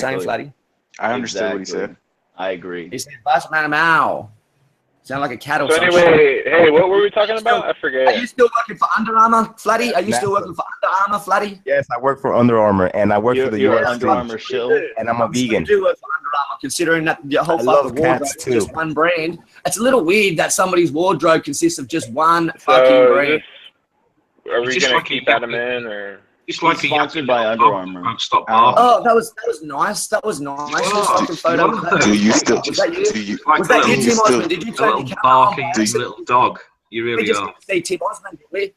saying, Flatty? I understood what he said. I agree. He said, "Bust man, ow." Sound like a cattle. So anyway, hey, what were we talking about? I forget. Are you still working for Under Armour, Flatty? Are you still working for Under Armour, Flatty? Yes, I work for Under Armour, and I work for the You're US Under Armour shill, and I'm a vegan. You do work for Under Armour, considering that your whole I love fucking wardrobe cats is too. just one brand. It's a little weird that somebody's wardrobe consists of just one fucking brand. Are we gonna keep Adam in, or? It's like He's sponsored by Under Armour. Won't stop Oh, that was nice. That was nice. Oh, Just like a photo. Do you still? Was that you? Do you? Was that you, do Tim still- Osman? Did you a turn little your camera on? barking little dog. You We really just are. didn't see Tim Osman, did we?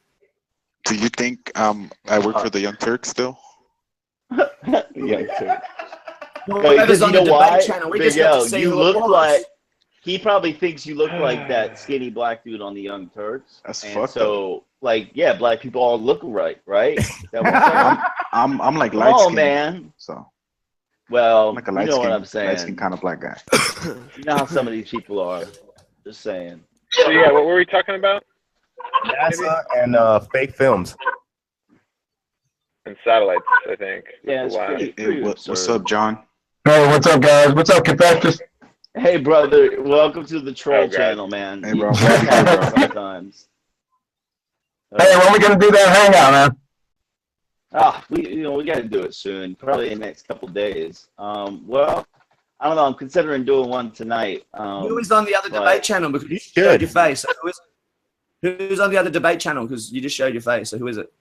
Do you think I work for the Young Turks still? Yeah, too. Whoever's on the debate channel, we Big just got L, to see you who it look was. like. He probably thinks you look like that skinny black dude on the Young Turks. That's and fucked so, like, yeah, black people all look right? That I'm like light oh skinned, man. so Well, I'm like a you light know what skinned, I'm saying. light skinned kind of black guy. You know how some of these people are. Just saying. So yeah, what were we talking about? NASA and fake films. And satellites, I think. Yeah, it's Wow. pretty Hey, what's absurd. up, John? Hey, what's up, guys? What's up, Cathexis? Hey, brother, welcome to the troll Oh, God. channel, man. Hey, bro. You have it sometimes. Hey, when we gonna do that hangout, man? We got to do it soon, probably in the next couple days. Well, I don't know. I'm considering doing one tonight. Who is on the other but- debate channel? Because you showed your face. So who's on the other debate channel? Because you just showed your face. So who is it?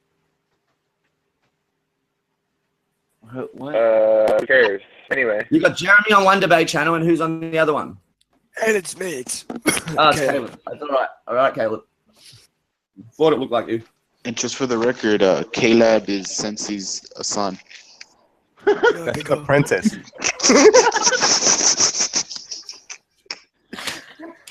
What? Who cares? Anyway. You got Jeremy on one debate channel, and who's on the other one? And it's me. It's Oh, it's Caleb. That's all right. All right, Caleb. Thought it looked like you. And just for the record, Caleb is Sensei's son. That's the princess.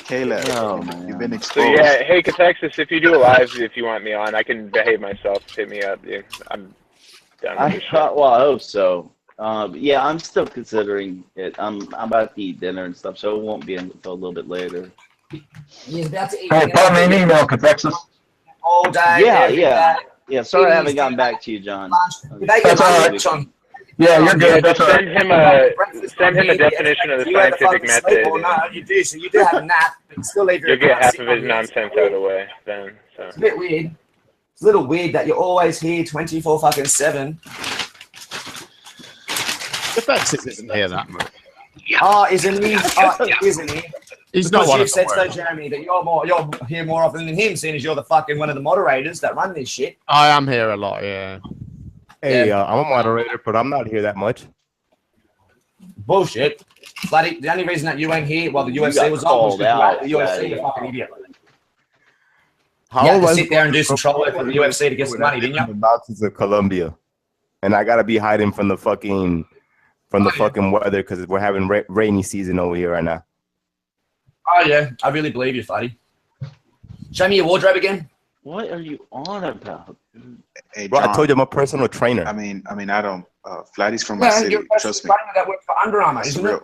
Caleb, Oh, man. you've been So exposed. yeah, hey Cathexis, if you do a live, if you want me on, I can behave myself. Hit me up, dude. I'm down with this shit. Well, I hope so. But yeah, I'm still considering it. I'm about to eat dinner and stuff, so it won't be until a little bit later. He's about to eat. Hey, put me an email, Cathexis. All day. Yeah, every yeah. day. Yeah, sorry I haven't gotten back to you, John. They get lunch on. Yeah, you're good. Just That's all right. send him a definition of the You either scientific fucking sleep method. or not, you do. So you do have a nap, but you still leave your You'll get account half sitting of on his your nonsense out of the way then. So It's a bit weird. It's a little weird that you're always here 24 fucking 7. Cathexis isn't here that much. Oh, isn't he? Oh, isn't he? He's not Because one you of said the so, worst. Jeremy, that you're here more often than him, seeing as you're the fucking one of the moderators that run this shit. I am here a lot, yeah. Hey, I'm a moderator, but I'm not here that much. Bullshit. Bloody, the only reason that you ain't here while the You UFC got was on was called because out, you had the UFC, Flatty. you fucking idiot. How You had to was sit there and do some troll work for the UFC to get some money, didn't you? The mountains of Colombia, and I gotta be hiding from the fucking weather because we're having rainy season over here right now. Oh, yeah. I really believe you, Flatty. Show me your wardrobe again. What are you on about? Hey, Bro, I John, told you I'm a personal trainer. I mean, I don't. Flatty's from my Well, city. you're a Trust me. trainer that works for Under Armour, That's isn't real. it?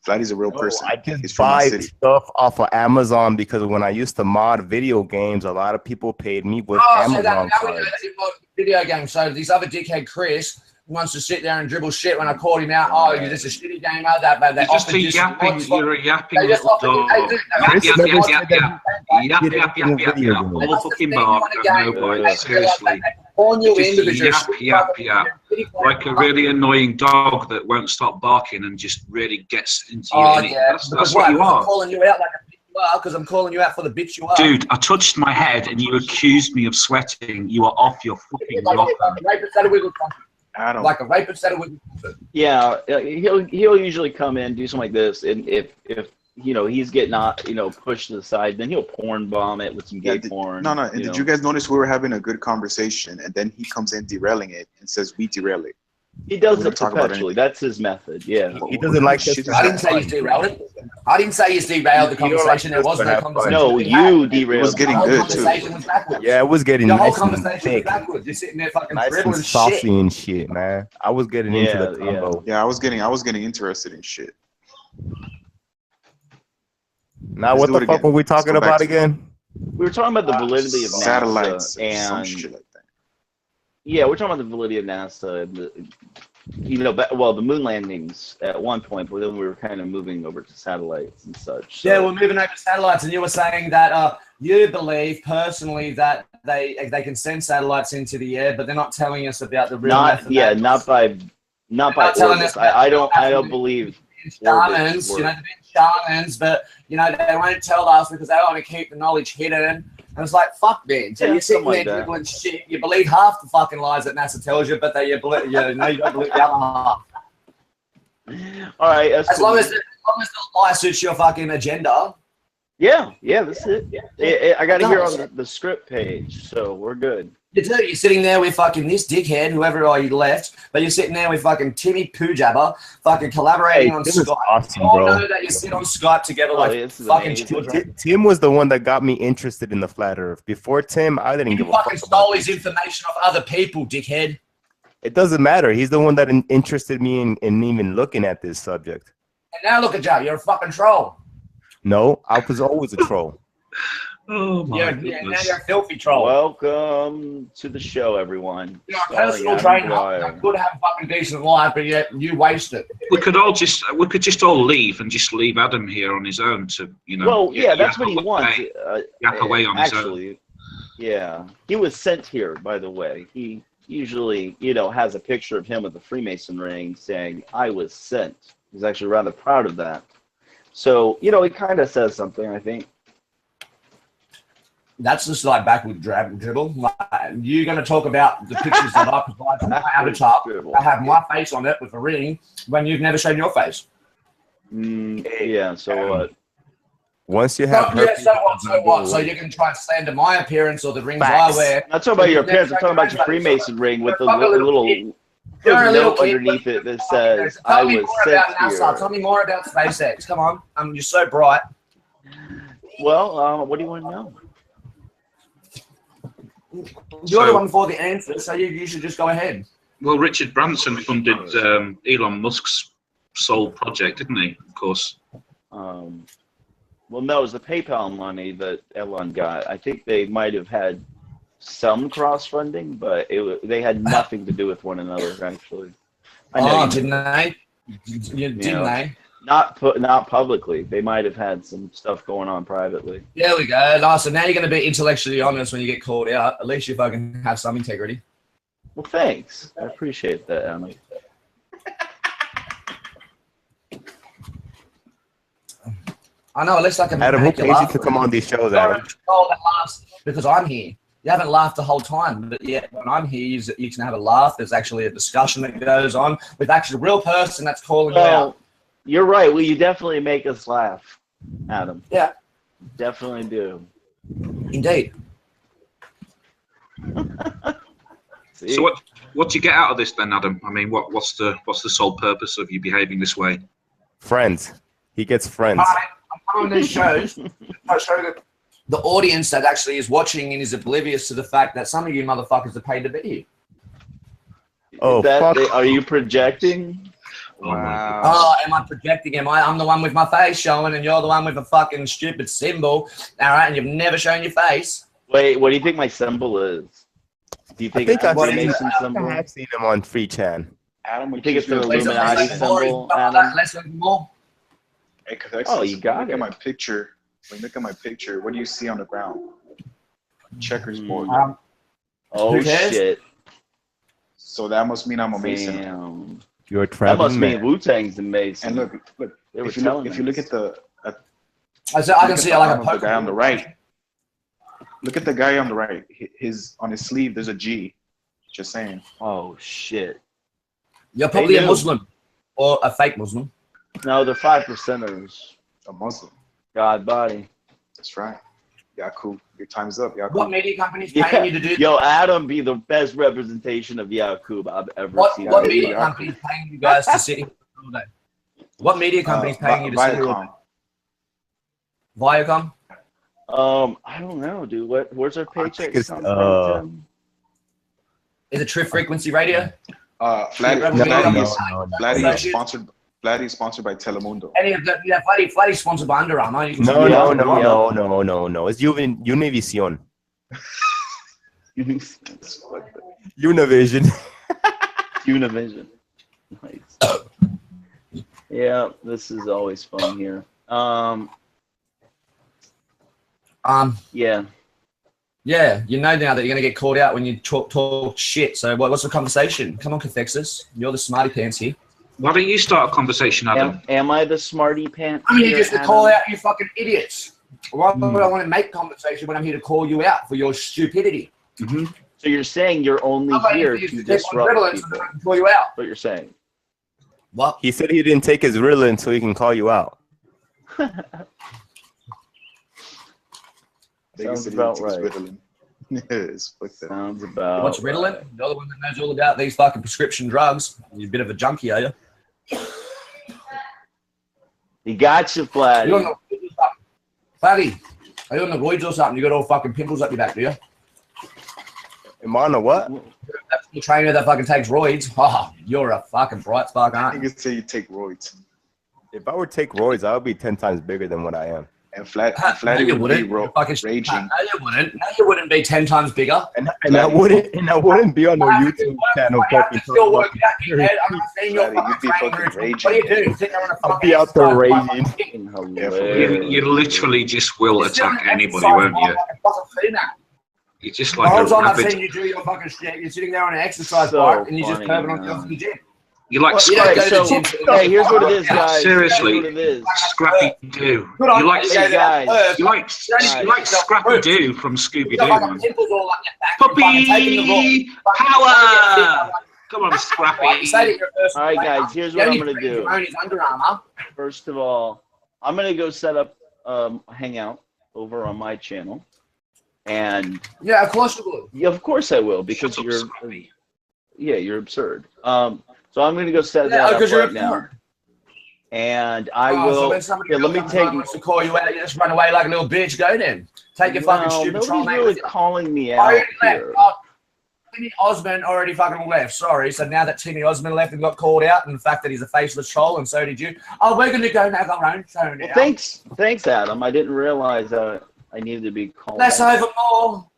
Flatty's a real No, person. I He's just from my buy city. stuff off of Amazon because when I used to mod video games, a lot of people paid me with Oh, so Amazon that we know cards. that you love video games. So this other dickhead, Chris, wants to sit there and dribble shit when I called him out. Oh, you're just a shitty gamer. That they You're just offered a you some yapping, mods. you're a yapping They just little offered you. dog. Hey, dude, Yap, they yap, just yap, offered yap, you- yap. Yap, yap, yap, yap, yap. They All must have fucking seen you bark. on a game, No, boy, they seriously. pawn you in Just because you're a yap, shitty yap, fucking- yap. Like a really annoying dog that won't stop barking and just really gets into you. Oh, innit? yeah. That's what you Because I'm are. calling you out like a bitch you are, because I'm calling you out for the bitch you are. Dude, I touched my head and you accused me of sweating. You are off your fucking Like rocker. a rapist at a wiggle trumpet. I don't. Like a rapist at a wiggle trumpet. Yeah, he'll usually come in, do something like this, and if he's getting pushed to the side, then he'll porn bomb it with some gay porn. No. And did you guys notice we were having a good conversation, and then he comes in derailing it and says we derail it? He does We it don't talk about perpetually. That's his method. Yeah. He doesn't like Shit this. is I didn't say he's derailed it. I didn't say he's derailed the conversation. There was no conversation. No, you derailed. It was getting The whole good, too. conversation was backwards. Yeah, it was getting The whole nice and conversation was thick, backwards. You're sitting there fucking nice dribbling and shit. saucy and shit, man. I was getting into Yeah, the combo. Yeah, I was getting interested in shit. Now, Let's what do the it fuck again. were we Let's talking go back about to- again? We were talking about the validity of Satellites NASA and some and shit like that. yeah, we're talking about the validity of NASA. And the moon landings at one point, but then we were kind of moving over to satellites and such. So. Yeah, we're moving over to satellites, and you were saying that you believe personally that they can send satellites into the air, but they're not telling us about the real. Not by orbits. I don't believe. Shamans, you know, they've been shamans, but you know they won't tell us because they want to keep the knowledge hidden. And it's like, fuck, man. So you're sitting there dribbling shit. You believe half the fucking lies that NASA tells you, but you don't believe the other half. All right. As long as the lie suits your fucking agenda. Yeah, that's it. I got to hear on the script page, so we're good. You do. You're sitting there with fucking this dickhead, whoever you left, but you're sitting there with fucking Timmy Poojabber, fucking collaborating on Skype. Awesome, you all bro. know that you sit on Skype together like fucking children. Tim was the one that got me interested in the flat Earth. Before Tim, I didn't give a fuck. You fucking stole his information off other people, dickhead. It doesn't matter. He's the one that interested me in even looking at this subject. And now look at you. You're a fucking troll. No, I was always a troll. Oh my goodness. Now you're a filthy troll. Welcome to the show, everyone. You're a personal trainer. I could have a fucking decent life, but yet you waste it. We could just all leave and just leave Adam here on his own to, you know. Well, yeah, that's what he wants. Yap away on his own. Actually, yeah, he was sent here, by the way. He usually, has a picture of him with the Freemason ring saying, "I was sent." He's actually rather proud of that. So, it kind of says something, I think. That's just like backward dribble. Like, you're going to talk about the pictures that I provide from my avatar. I have my face on it with a ring when you've never shown your face. Yeah, so what? Once you have so what? So you can try and slander my appearance or the rings I wear. I'm not talking about your appearance. I'm talking about your Freemason ring with the little note underneath it that says, "I was sent here." Tell me more about SpaceX. Come on. You're so bright. Well, what do you want to know? You're the one for the answer, so you should just go ahead. Well, Richard Branson funded Elon Musk's Soul project, didn't he? Of course. Well, no, it was the PayPal money that Elon got. I think they might have had some cross-funding, but they had nothing to do with one another, actually. Didn't they? Didn't they? Not publicly. They might have had some stuff going on privately. There we go. Nice. So now you're going to be intellectually honest when you get called out. At least you fucking have some integrity. Well, thanks. I appreciate that, Anna. I know. At least I can. Adam, who pays you to come on these shows, Adam? Because I'm here. You haven't laughed the whole time, but yet when I'm here, you can have a laugh. There's actually a discussion that goes on with actually a real person that's calling you out. You're right. Well, you definitely make us laugh, Adam. Yeah. Definitely do. Indeed. So what do you get out of this then, Adam? I mean, what's the sole purpose of you behaving this way? Friends. He gets friends. I'm on these shows. I show the audience that actually is watching and is oblivious to the fact that some of you motherfuckers are paid to be here. Oh, fuck. Are you projecting? Wow. Oh, am I projecting? I'm the one with my face showing, and you're the one with a fucking stupid symbol. All right, and you've never shown your face. Wait, what do you think my symbol is? Do you think I've seen him on 3chan. Adam, you think it's the Illuminati symbol, Adam? Let's learn more. Hey, Cathexis, oh, you got look it. at my picture. When you look at my picture, what do you see on the ground? Checkers board. Oh, shit. So that must mean I'm a Mason. Damn. You're a traveling man. That must mean Wu-Tang's a Mason. And look. If you look at the, I can see like a the guy on the right. Look at the guy on the right. On his sleeve, there's a G. Just saying. Oh shit. You're probably a Muslim or a fake Muslim. No, they're 5%ers. A Muslim. God body. That's right. Yeah, cool. Your time's up. Yeah, What media company's paying you to do? Yo, Adam be the best representation of Yakub I've ever seen. What media company's paying you guys to sit here all day? What media company's paying you to sit here all day? Viacom? I don't know, dude. Where's our paycheck? Is it True Frequency Radio? Vladdy is sponsored by Telemundo. Vladdy's sponsored by Under Armour. No. It's Univision. Univision. Univision. Nice. Yeah, this is always fun here. Yeah. Yeah, you know now that you're gonna get called out when you talk shit. So what's the conversation? Come on, Cathexis. You're the smarty pants here. Why don't you start a conversation, Adam? Am I the smarty pants? I'm here just to call out you fucking idiots. Why would I want to make conversation when I'm here to call you out for your stupidity? Mm-hmm. So you're saying you're only here to disrupt people. So I can call you out. What you're saying? What? He said he didn't take his Ritalin so he can call you out. Sounds about right. Sounds about. What's Ritalin? You're the one that knows all about these fucking prescription drugs. You're a bit of a junkie, are you? He got you, Flatty. Flatty, are you on the roids or something? You got all fucking pimples up your back, do you? Am I on a what? That's the trainer that fucking takes roids. Oh, you're a fucking bright spark, aren't you? I think it's say you take roids. If I were to take roids, I would be 10 times bigger than what I am. And Flatty would be raging. No, you wouldn't. No, you wouldn't be 10 times bigger. And I wouldn't be on no YouTube channel fucking still work out, you head. I'm not saying you're fucking raging. What do you do? Sit there on a I'll be out there raging. You literally just will attack anybody, won't you? You're just like the whole a time I've rabid. seen you do your fucking shit, you're sitting there on an exercise bike and you're just curving on the gym. You like hey, here's what it is, guys. Seriously, Scrappy Doo. You like Scrappy Doo from Scooby Doo. Puppy power! Come on, Scrappy. All right, guys. Here's what I'm gonna do. First of all, I'm gonna go set up a hangout over on my channel, and yeah, of course you will. Yeah, of course I will, because you're absurd. So I'm gonna go set that up right now, and I will. So when somebody let me take. Wants to call you out, you just run away like a little bitch. Go then. Take your fucking stupid troll name. Nobody's really calling me out here. Timmy Osman already fucking left. Sorry. So now that Timmy Osman left and got called out, and the fact that he's a faceless troll, and so did you. Oh, we're gonna go have our own show now. Well, thanks, Adam. I didn't realize I needed to be called. Less over more.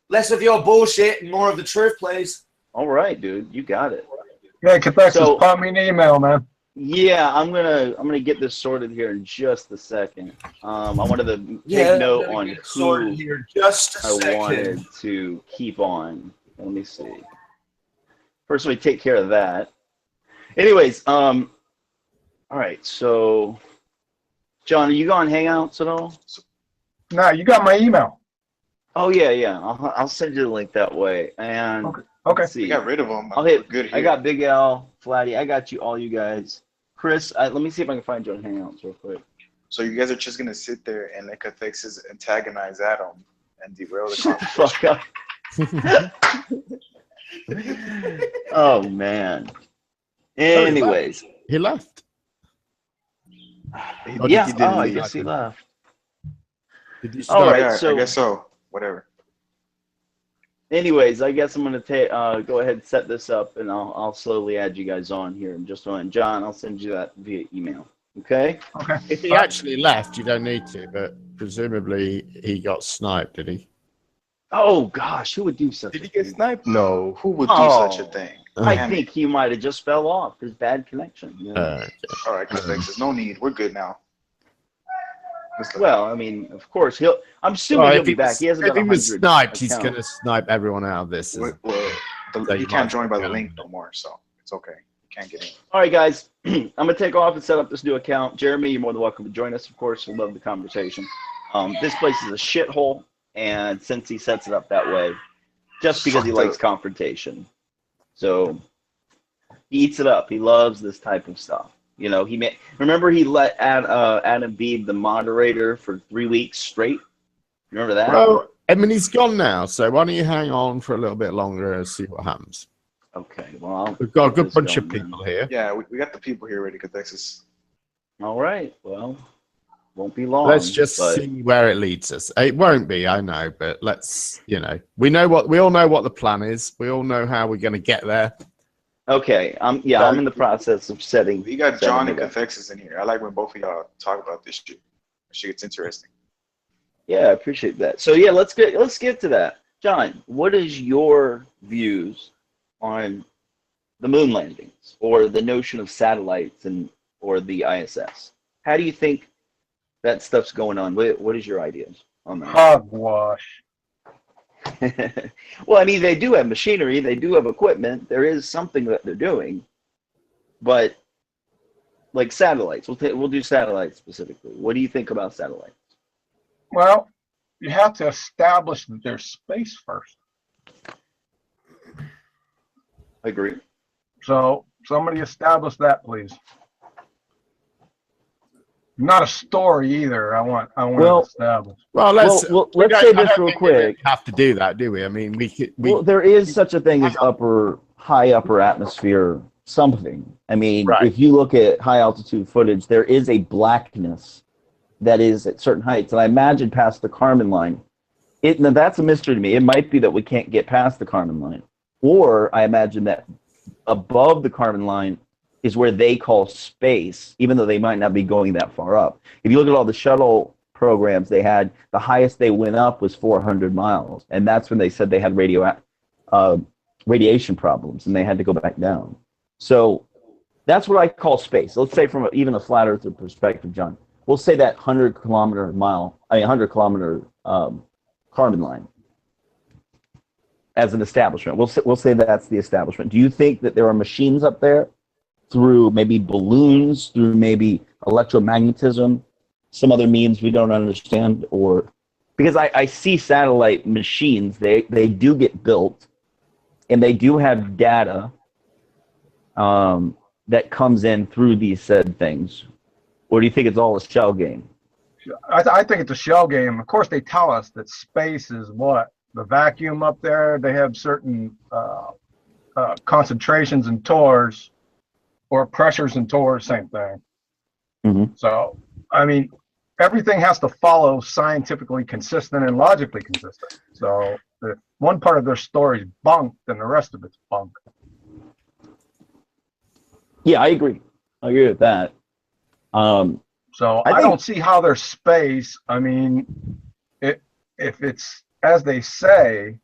Less of your bullshit and more of the truth, please. All right, dude. You got it. Yeah, Cathexis, pop me an email, man. Yeah, I'm gonna get this sorted here in just a second. I wanted to take note on who here just I wanted to keep on. Let me see. First, we take care of that. Anyways, all right. So, John, are you on Hangouts at all? No, you got my email. Oh yeah. I'll send you the link that way. And okay. See. We got rid of them. I'll hit. Good here. I got Big L, Flatty. I got you, all you guys. Chris, let me see if I can find you on Hangouts real quick. So you guys are just gonna sit there and let Cathexis antagonize Adam and derail the Shut conversation. the fuck up. Oh man. Anyways, he left. Yeah. I guess he left. All right. So I guess so. Whatever. Anyways, I guess I'm gonna go ahead and set this up, and I'll slowly add you guys on here in just a moment. John, I'll send you that via email. Okay. Okay. If he actually left, you don't need to, but presumably he got sniped, did he? Oh gosh, who would do such? Did he get sniped? No. Who would do such a thing? I think he might have just fell off. His bad connection. You know? Okay. All right, Cathexis, no need. We're good now. Well, I mean, of course I'm assuming he'll be back. He hasn't. If he was sniped, he's accounts. going to snipe everyone out of this. You can't join by the link no more, so it's okay. You can't get in. All right, guys. I'm gonna take off and set up this new account. Jeremy, you're more than welcome to join us. Of course, we love the conversation. This place is a shithole, and since he sets it up that way, just because he likes confrontation, so he eats it up. He loves this type of stuff. You know, remember he let Adam be the moderator for 3 weeks straight. Remember that? Well, I mean, he's gone now, so why don't you hang on for a little bit longer and see what happens? Okay. Well, we've got a good bunch of people here. Yeah, we got the people here ready, Cathexis. All right. Well, won't be long. Let's just see where it leads us. It won't be, I know, but let's, we all know what the plan is. We all know how we're going to get there. Okay. I'm in the process of setting. We got John and Cathexis in here. I like when both of y'all talk about this shit. This shit gets interesting. Yeah, I appreciate that. So yeah, let's get to that. John, what is your views on the moon landings or the notion of satellites or the ISS. How do you think that stuff's going on? What is your ideas on that? Hogwash. Well, I mean, they do have machinery, they do have equipment. There is something that they're doing, but like satellites, we'll do satellites specifically. What do you think about satellites? Well, you have to establish that there's space first. I agree. So somebody establish that, please. Not a story either. I want it established. Well, let's say this real quick. We have to do that, do we? I mean, well, there is such a thing as high upper atmosphere something. I mean, if you look at high altitude footage, there is a blackness that is at certain heights, and I imagine past the Kármán line. Now that's a mystery to me. It might be that we can't get past the Kármán line, or I imagine that above the Kármán line is where they call space, even though they might not be going that far up. If you look at all the shuttle programs they had, the highest they went up was 400 miles, and that's when they said they had radiation problems, and they had to go back down. So that's what I call space. Let's say from even a flat earther perspective, John, we'll say that 100 kilometer Kármán line as an establishment. We'll say that's the establishment. Do you think that there are machines up there through maybe balloons, through maybe electromagnetism, some other means we don't understand? Or because I see satellite machines, they do get built, and they do have data that comes in through these said things. Or do you think it's all a shell game? I think it's a shell game. Of course, they tell us that space is what? The vacuum up there, they have certain concentrations and torrs, or pressures and torrs, same thing. Mm-hmm. So, I mean, everything has to follow scientifically consistent and logically consistent. So, if one part of their story is bunk, then the rest of it's bunk. Yeah, I agree. I agree with that. So I don't see how there's space. I mean, if it's as they say,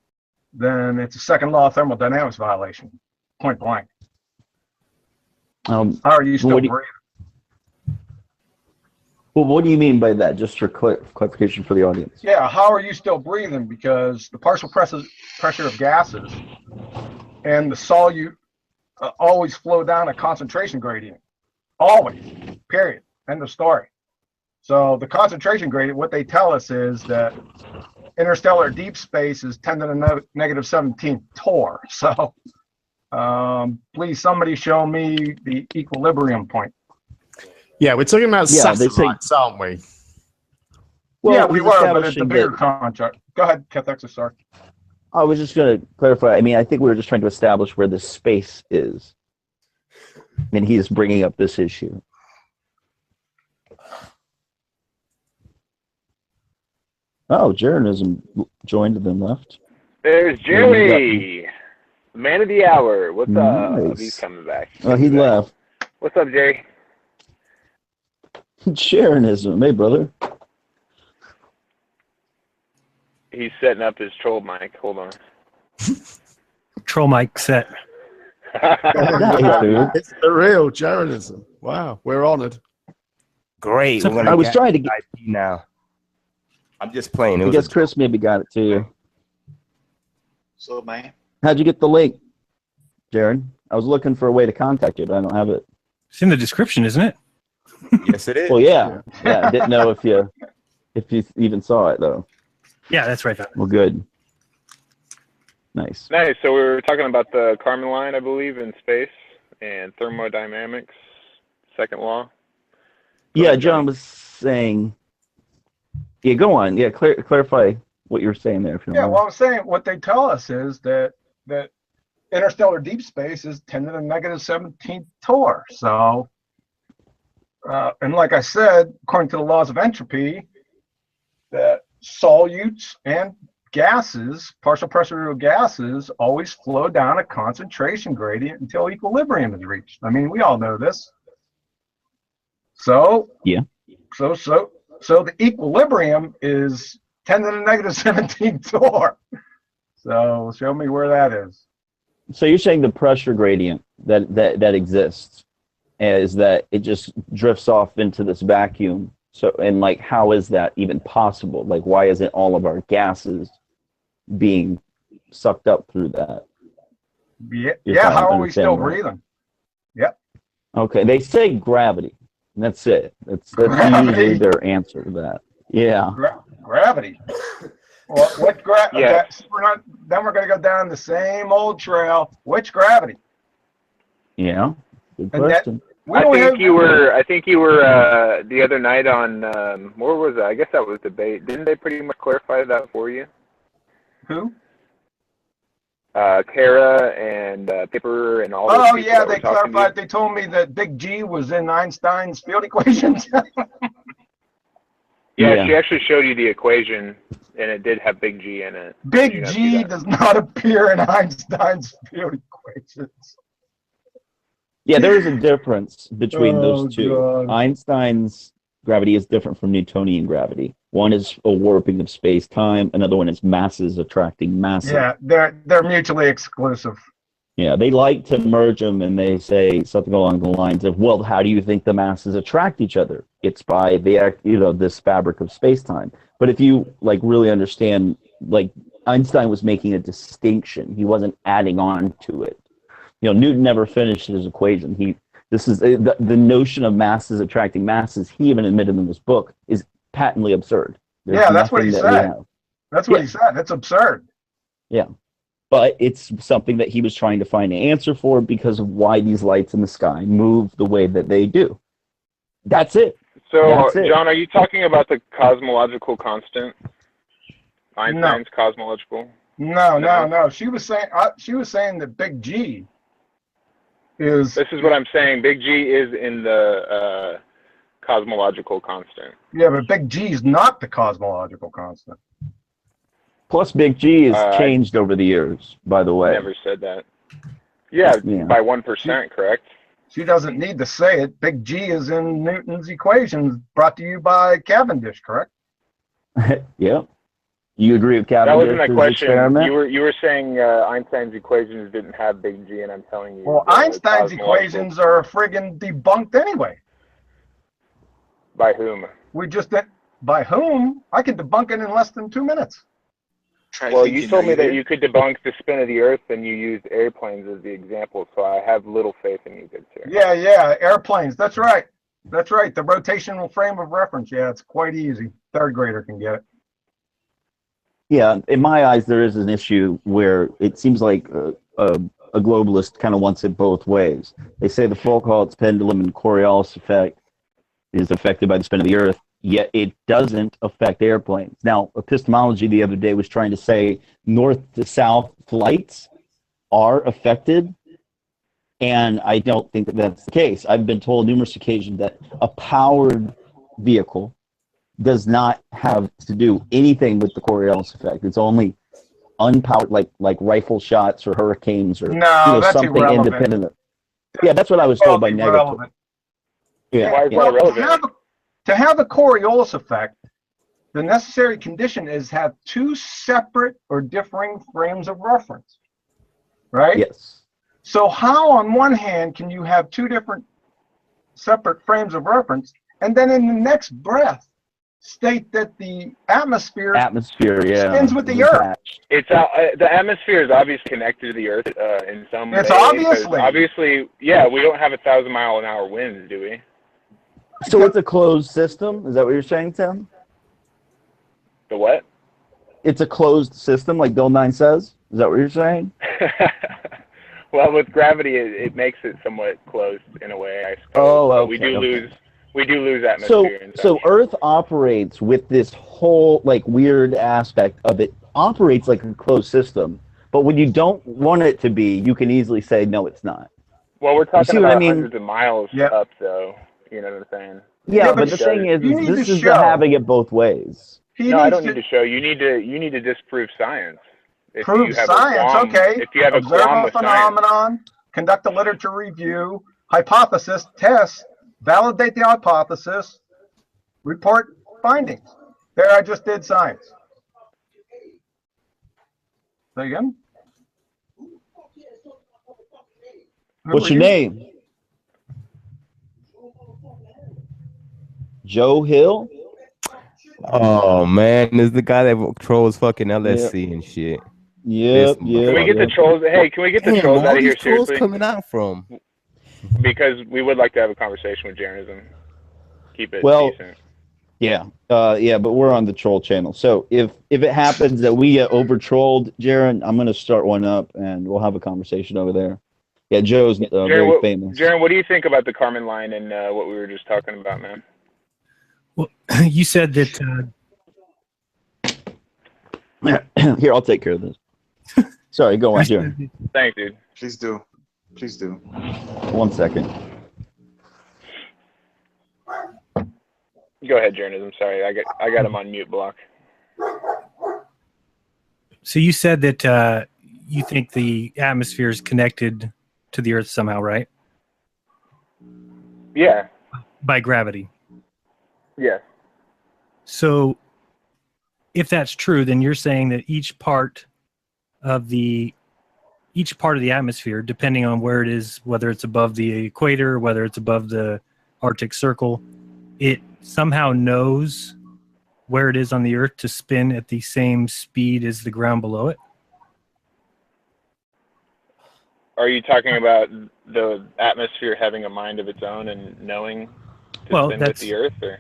then it's a second law of thermodynamics violation, point blank. How are you still breathing? Well, what do you mean by that? Just for clarification for the audience. Yeah, how are you still breathing? Because the partial pressure of gases and the solute always flow down a concentration gradient. Always. Period. End of story. So the concentration gradient, what they tell us is that interstellar deep space is 10 to the negative 17th torr. So please, somebody show me the equilibrium point. Yeah, we're talking about satellites, aren't we? Well, yeah, we were, but it's a bigger contract. Go ahead, Cathexis, sorry. I was just going to clarify. I mean, I think we were just trying to establish where the space is. And he's bringing up this issue. Oh, Jeranism joined and then left. There's Jerry, man of the hour. What's Nice. up? He's coming back. Oh, he left. What's up, Jerry? Jeranism. Hey, brother. He's setting up his troll mic. Hold on. Troll mic set. It's the real Jeranism. Wow, we're honored. Great. So I was trying to get IP now. I'm just playing. I guess Chris maybe got it too. So, man, how'd you get the link, Jaron? I was looking for a way to contact you, but I don't have it. It's in the description, isn't it? Yes, it is. Well, yeah. I didn't know if you even saw it though. Yeah, that's right. Well, good. Nice. Nice. So we were talking about the Kármán line, I believe, in space and thermodynamics, second law. Yeah, John was saying. Yeah, go on. Yeah, clarify what you were saying there. If you well, I'm saying what they tell us is that interstellar deep space is 10 to the negative 17th torr. So, and like I said, according to the laws of entropy, that solutes and gases, partial pressure of gases, always flow down a concentration gradient until equilibrium is reached. I mean, we all know this. So, yeah. So the equilibrium is 10 to the negative 17th torr. So show me where that is. So you're saying the pressure gradient that exists is that it just drifts off into this vacuum. So, and like, how is that even possible? Like, why isn't all of our gases being sucked up through that? Yeah. How are we still breathing? Yep. Okay. They say gravity. And that's it. That's usually their answer to that. Yeah. Gravity. Well, what gravity? Yeah. Then we're going to go down the same old trail. Which gravity? Yeah. Good question. I think you were the other night on where was it? I guess that was debate. Didn't they pretty much clarify that for you? Who? Kara and Pipper and all those people. Yeah, they clarified. They told me that Big G was in Einstein's field equations. Yeah, she actually showed you the equation, and it did have Big G in it. Big G does not appear in Einstein's field equations. Yeah, there is a difference between those two. God. Einstein's gravity is different from Newtonian gravity. One is a warping of space-time. Another one is masses attracting masses. Yeah, they're mutually exclusive. Yeah, they like to merge them, and they say something along the lines of, well, how do you think the masses attract each other? It's by this fabric of space-time. But if you really understand, Einstein was making a distinction. He wasn't adding on to it. Newton never finished his equation. This is the notion of masses attracting masses. He even admitted in this book is patently absurd. That's what he said. That's what he said. It's absurd. Yeah. But it's something that he was trying to find an answer for because of why these lights in the sky move the way that they do. That's it. So, John, are you talking about the cosmological constant? Einstein's cosmological? No. She was saying that Big G is... This is what I'm saying. Big G is in the cosmological constant. Yeah, but Big G is not the cosmological constant. Plus, Big G has changed over the years, by the way. I never said that. Yeah, by 1%, correct? She doesn't need to say it. Big G is in Newton's equations, brought to you by Cavendish, correct? Yeah. You agree with Cavendish's That wasn't my question. experiment? You were saying Einstein's equations didn't have Big G, and I'm telling you. Well, Einstein's equations are friggin' debunked anyway. By whom? By whom? I can debunk it in less than 2 minutes. Well, you told me that you could debunk the spin of the Earth, and you used airplanes as the example, so I have little faith in you, good sir. Yeah, airplanes. That's right. The rotational frame of reference. Yeah, it's quite easy. Third grader can get it. Yeah, in my eyes, there is an issue where it seems like a globalist kind of wants it both ways. They say the Foucault's pendulum and Coriolis effect is affected by the spin of the Earth, yet it doesn't affect airplanes. Now, epistemology the other day was trying to say north to south flights are affected, and I don't think that that's the case. I've been told numerous occasions that a powered vehicle does not have to do anything with the Coriolis effect. It's only unpowered, like rifle shots or hurricanes or that's something irrelevant. independent. Yeah, that's what I was told by negative. To have a Coriolis effect, the necessary condition is have two separate or differing frames of reference, right? Yes. So how on one hand can you have two different separate frames of reference and then in the next breath state that the atmosphere spins with the Earth? It's the atmosphere is obviously connected to the Earth in some way. It's obviously, yeah, we don't have 1,000-mile-an-hour winds, do we? So it's a closed system? Is that what you're saying, Tim? The what? It's a closed system, like Bill 9 says? Is that what you're saying? Well, with gravity, it makes it somewhat closed in a way, I suppose. Oh, okay. We do lose atmosphere. So Earth operates with this whole weird aspect of it. Operates like a closed system, but when you don't want it to be, you can easily say no, it's not. Well, we're talking about hundreds of miles up, though. You know what I'm saying? Yeah, but the thing is, this is having it both ways. No, I don't need to show. You need to disprove science. Prove science, okay. If you have observe a phenomenon, conduct a literature review, hypothesis, test, validate the hypothesis, report findings. There, I just did science. Say again? What's your name? Joe Hill? Oh man, this is the guy that controls fucking LSC and shit. Yep. Can we get the trolls? Hey, can we get the Damn, trolls where out all of here these trolls seriously? coming out from? Because we would like to have a conversation with Jeranism. Keep it decent. Yeah, but we're on the troll channel. So if it happens that we get over trolled, Jaren, I'm gonna start one up and we'll have a conversation over there. Yeah, Joe's very famous. Jaren, what do you think about the Carmen line and what we were just talking about, man? Well, you said that. Here, I'll take care of this. Sorry, go on, Jaren. Thanks, dude. Please do. Please do. 1 second. Go ahead, Jeranism. Sorry, I got him on mute block. So you said that you think the atmosphere is connected to the Earth somehow, right? Yeah. By gravity. Yeah. So if that's true, then you're saying that each part of the atmosphere, depending on where it is, whether it's above the equator, whether it's above the Arctic Circle, it somehow knows where it is on the Earth to spin at the same speed as the ground below it? Are you talking about the atmosphere having a mind of its own and knowing to spin with the Earth? Or?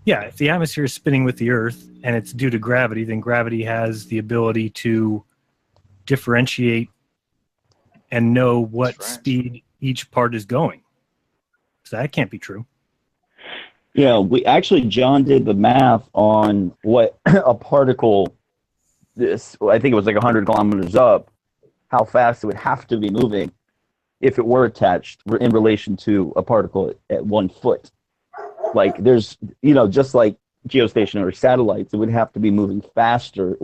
Yeah, if the atmosphere is spinning with the Earth and it's due to gravity, then gravity has the ability to differentiate and know what speed each part is going. So that can't be true. Yeah, John did the math on what a particle, I think it was like 100 kilometers up, how fast it would have to be moving if it were attached in relation to a particle at 1 foot. Like there's, just like geostationary satellites, it would have to be moving faster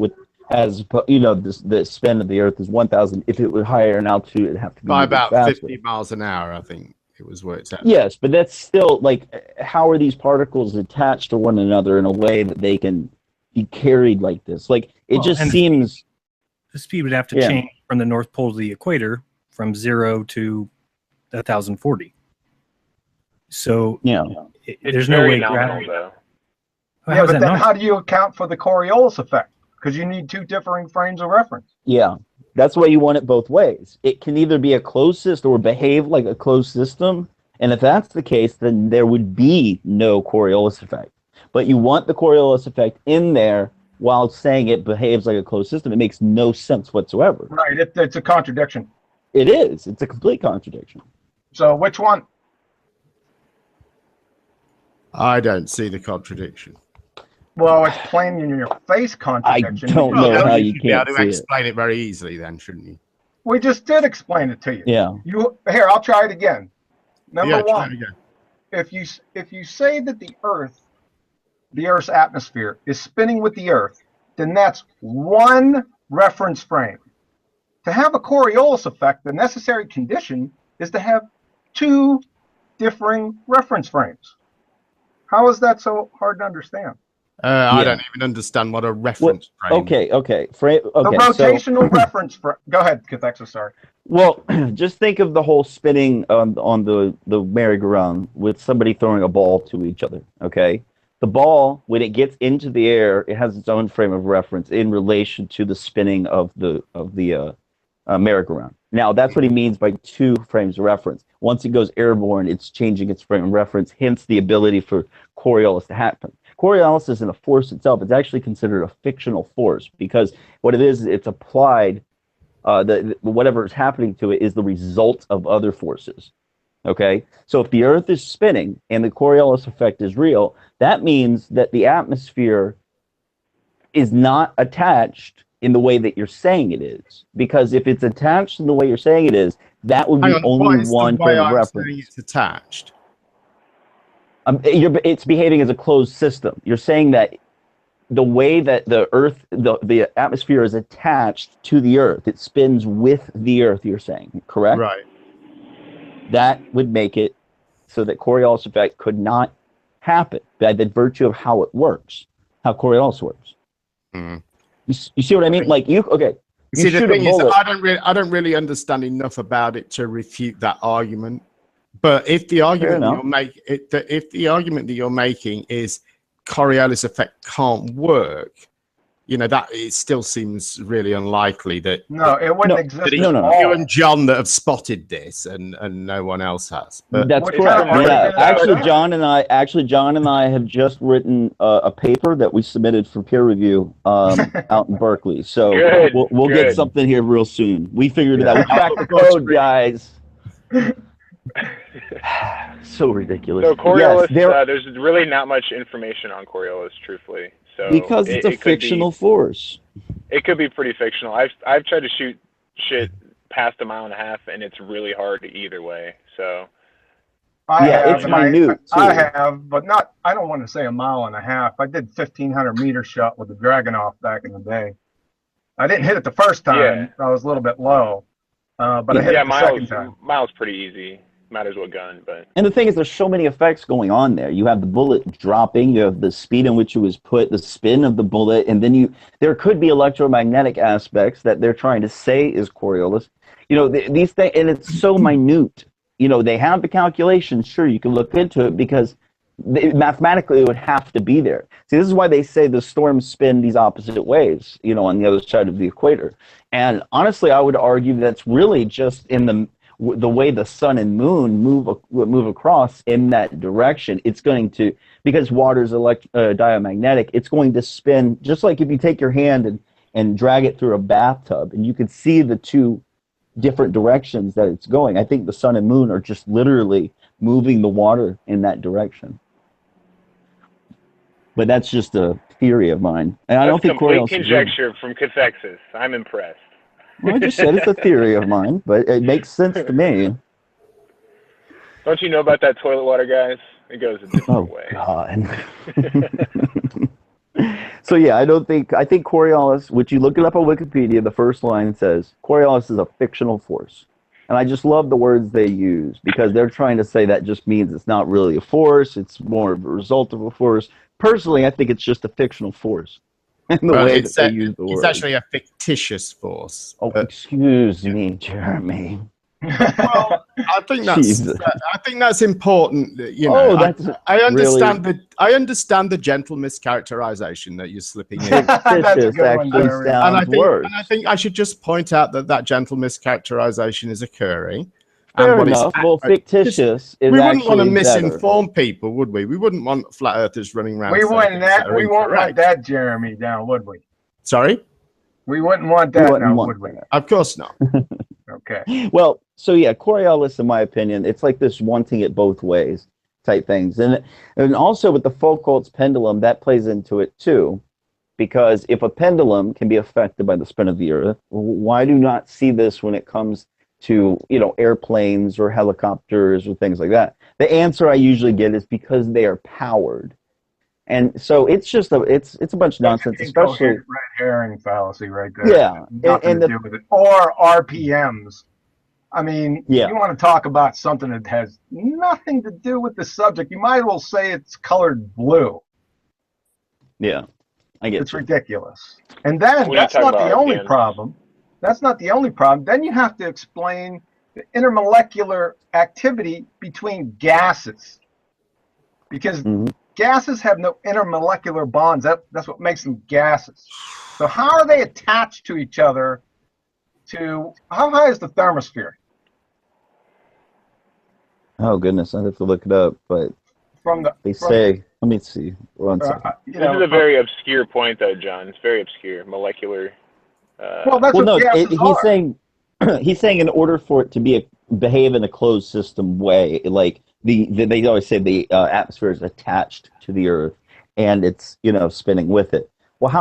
the spin of the Earth is 1,000. If it were higher in altitude, it'd have to be by about faster. 50 miles an hour, I think it was worked out. Yes, but that's still how are these particles attached to one another in a way that they can be carried like this? Like it just seems the speed would have to change from the North Pole to the equator from 0 to 1,040. So there's no way gravity. Yeah, but then how do you account for the Coriolis effect? Because you need two differing frames of reference. Yeah, that's why you want it both ways. It can either be a closed system or behave like a closed system. And if that's the case, then there would be no Coriolis effect. But you want the Coriolis effect in there while saying it behaves like a closed system. It makes no sense whatsoever. Right, it's a contradiction. It is. It's a complete contradiction. So which one? I don't see the contradiction. Well, it's plain in your face contradiction. I don't know how you can't be able to explain it very easily then, shouldn't you? We just did explain it to you. Yeah. Here, I'll try it again. Number Try one, it again. if you say that the Earth's atmosphere is spinning with the Earth, then that's one reference frame. To have a Coriolis effect, the necessary condition is to have two differing reference frames. How is that so hard to understand? I don't even understand what a reference frame is. Okay. The rotational reference frame. Go ahead, Cathexis, sorry. Well, just think of the whole spinning on the merry-go-round with somebody throwing a ball to each other, okay? The ball, when it gets into the air, it has its own frame of reference in relation to the spinning of the merry-go-round. Now, that's what he means by two frames of reference. Once it goes airborne, it's changing its frame of reference, hence the ability for Coriolis to happen. Coriolis isn't a force itself. It's actually considered a fictional force because what it is, it's applied, whatever is happening to it is the result of other forces. Okay? So if the Earth is spinning and the Coriolis effect is real, that means that the atmosphere is not attached in the way that you're saying it is. Because if it's attached in the way you're saying it is, that would be only one frame of reference. It's attached. It's behaving as a closed system. You're saying that the way that the Earth, the atmosphere is attached to the Earth, it spins with the Earth, you're saying, correct? Right. That would make it so that Coriolis effect could not happen by the virtue of how it works, how Coriolis works. Mm. You see what I mean? See, the shoot a thing is, bullet. I don't really understand enough about it to refute that argument. But if the argument that you're making is Coriolis effect can't work, that it still seems really unlikely that it wouldn't exist at no. all. you and John that have spotted this and no one else has. But That's correct. Yeah, actually, John and I have just written a paper that we submitted for peer review out in Berkeley. So we'll get something here real soon. We figured it out. We cracked the code, guys. So ridiculous. So Coriolis, there's really not much information on Coriolis, truthfully. So because it's a fictional force. It could be pretty fictional. I've tried to shoot shit past 1.5 miles, and it's really hard either way. So it's minute. I have, but not. I don't want to say 1.5 miles. I did 1,500-meter shot with the Dragunov back in the day. I didn't hit it the first time. I was a little bit low, but I hit it the second time. Miles pretty easy. Matters what gun, but. And the thing is, there's so many effects going on there. You have the bullet dropping, you have the speed in which it was put, the spin of the bullet, and then there could be electromagnetic aspects that they're trying to say is Coriolis. These things, and it's so minute. They have the calculations. Sure, you can look into it because mathematically it would have to be there. See, this is why they say the storms spin these opposite ways, on the other side of the equator. And honestly, I would argue that's really just in the way the sun and moon move across in that direction. It's going to, because water's diamagnetic, it's going to spin just like if you take your hand and drag it through a bathtub, and you can see the two different directions that it's going. I think the sun and moon are just literally moving the water in that direction. But that's just a theory of mine. And I don't think complete conjecture from Cathexis. I'm impressed. Well, I just said it's a theory of mine, but it makes sense to me. Don't you know about that toilet water, guys? It goes a different way. God. So yeah, I think Coriolis, which you look it up on Wikipedia, the first line says, Coriolis is a fictional force. And I just love the words they use, because they're trying to say that just means it's not really a force, it's more of a result of a force. Personally, I think it's just a fictional force. And the way that they use the word. It's actually a fictitious force. Oh, excuse me, Jeremy. Well, I think that's important. I understand the gentle mischaracterization that you're slipping in. And I think I should just point out that gentle mischaracterization is occurring. Fair enough. Well, fictitious is we wouldn't want to misinform people, would we? We wouldn't want flat earthers running around. We wouldn't want that, Jeremy, down, would we? Sorry? We wouldn't want that down, would we? Of course not. Okay. Well, so yeah, Coriolis, in my opinion, it's like this wanting it both ways type things. And also with the Foucault's pendulum, that plays into it too. Because if a pendulum can be affected by the spin of the Earth, why do not see this when it comes to airplanes or helicopters or things like that? The answer I usually get is because they are powered, and so it's just it's a bunch of nonsense, especially red herring fallacy right there. Yeah, nothing to do with it. Or RPMs. I mean, you want to talk about something that has nothing to do with the subject, you might as well say it's colored blue. Yeah, I get it's ridiculous, and that's not the only problem. That's not the only problem. Then you have to explain the intermolecular activity between gases. Because gases have no intermolecular bonds. That's what makes them gases. So how are they attached to each other? How high is the thermosphere? Oh, goodness. I'd have to look it up. But let me see. One second. This is a very obscure point, though, John. It's very obscure. Molecular. He's saying in order for it to behave in a closed system way, like they always say the atmosphere is attached to the Earth and it's spinning with it. Well,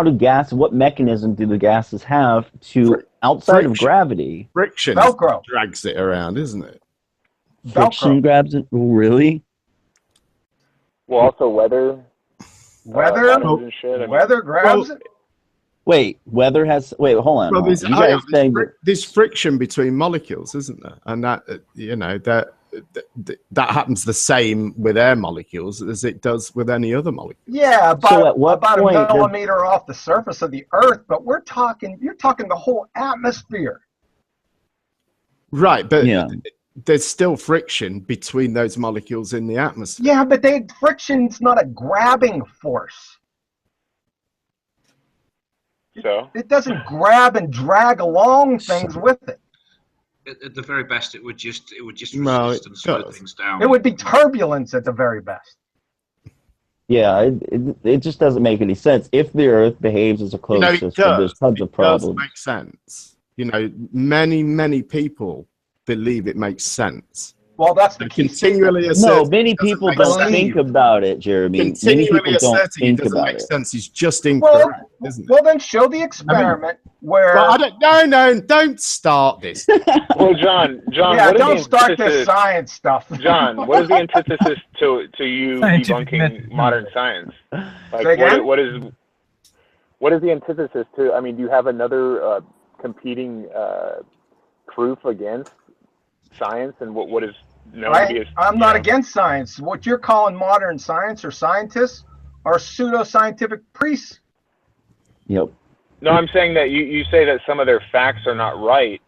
what mechanism do the gases have to outside of gravity? Friction Velcro drags it around, isn't it? Friction grabs it. Really? Well, also weather. Weather grabs it. Wait, hold on. Well, there's friction between molecules, isn't there? And that that happens the same with air molecules as it does with any other molecule. Yeah, So at what about point a millimeter off the surface of the Earth, but you're talking the whole atmosphere. Right, but there's still friction between those molecules in the atmosphere. Yeah, but friction's not a grabbing force. So it doesn't grab and drag along things with it. At the very best, it would just resist and slow things down. It would be turbulence at the very best. Yeah, it just doesn't make any sense. If the Earth behaves as a closed system, there's tons of problems. It does make sense. Many people believe it makes sense. Well, that's the continually No, many people don't think about it, Jeremy. Many people don't think about it. Sense. It's just incorrect, isn't it? Well, then show the experiment where. Well, don't start this. Well, John. Yeah, don't start this science stuff. John, what is the antithesis to you debunking modern science? Like, what is the antithesis to? I mean, do you have another competing proof against science and what is known to be? I'm not against science. What you're calling modern science or scientists are pseudoscientific priests. Yep. No, I'm saying that you say that some of their facts are not right.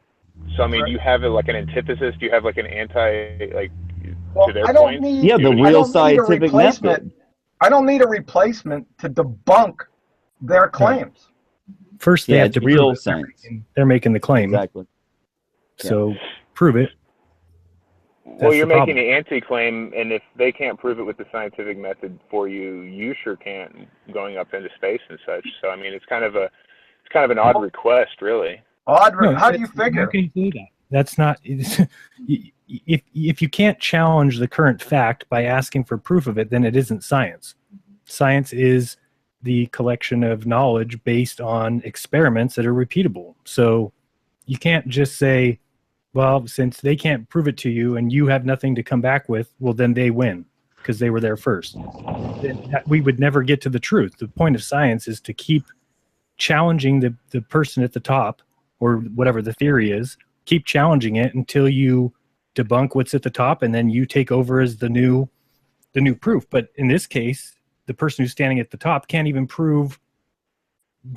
So I mean, do you have like an antithesis? Do you have like an anti to their point? The real scientific method. I don't need a replacement to debunk their claims. First, they have to real science. They're making the claim. Exactly. So prove it. Well, you're making the anti-claim, and if they can't prove it with the scientific method for you, you sure can't, going up into space and such. So I mean, it's kind of an odd request, really. How do you figure? How can you do that? That's not. If you can't challenge the current fact by asking for proof of it, then it isn't science. Science is the collection of knowledge based on experiments that are repeatable. So you can't just say, well, since they can't prove it to you and you have nothing to come back with, well, then they win because they were there first. We would never get to the truth. The point of science is to keep challenging the person at the top, or whatever the theory is, keep challenging it until you debunk what's at the top, and then you take over as the new proof. But in this case, the person who's standing at the top can't even prove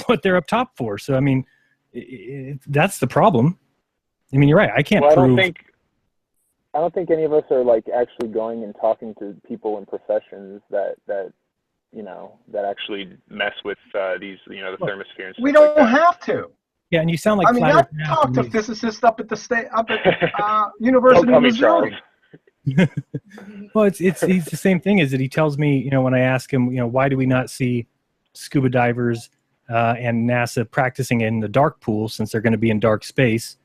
what they're up top for. So, I mean, that's the problem. I mean, you're right. I can't prove. I don't think any of us are like actually going and talking to people in professions that actually mess with these, the thermosphere and stuff. We don't have to. Yeah, and you sound like. I mean, I talk to physicists up at University of Missouri. Well, he's the same thing. Is that he tells me, when I ask him, why do we not see scuba divers and NASA practicing in the dark pool since they're going to be in dark space?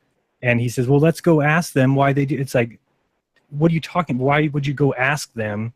And he says, well, let's go ask them why they do. It's like, what are you talking? Why would you go ask them?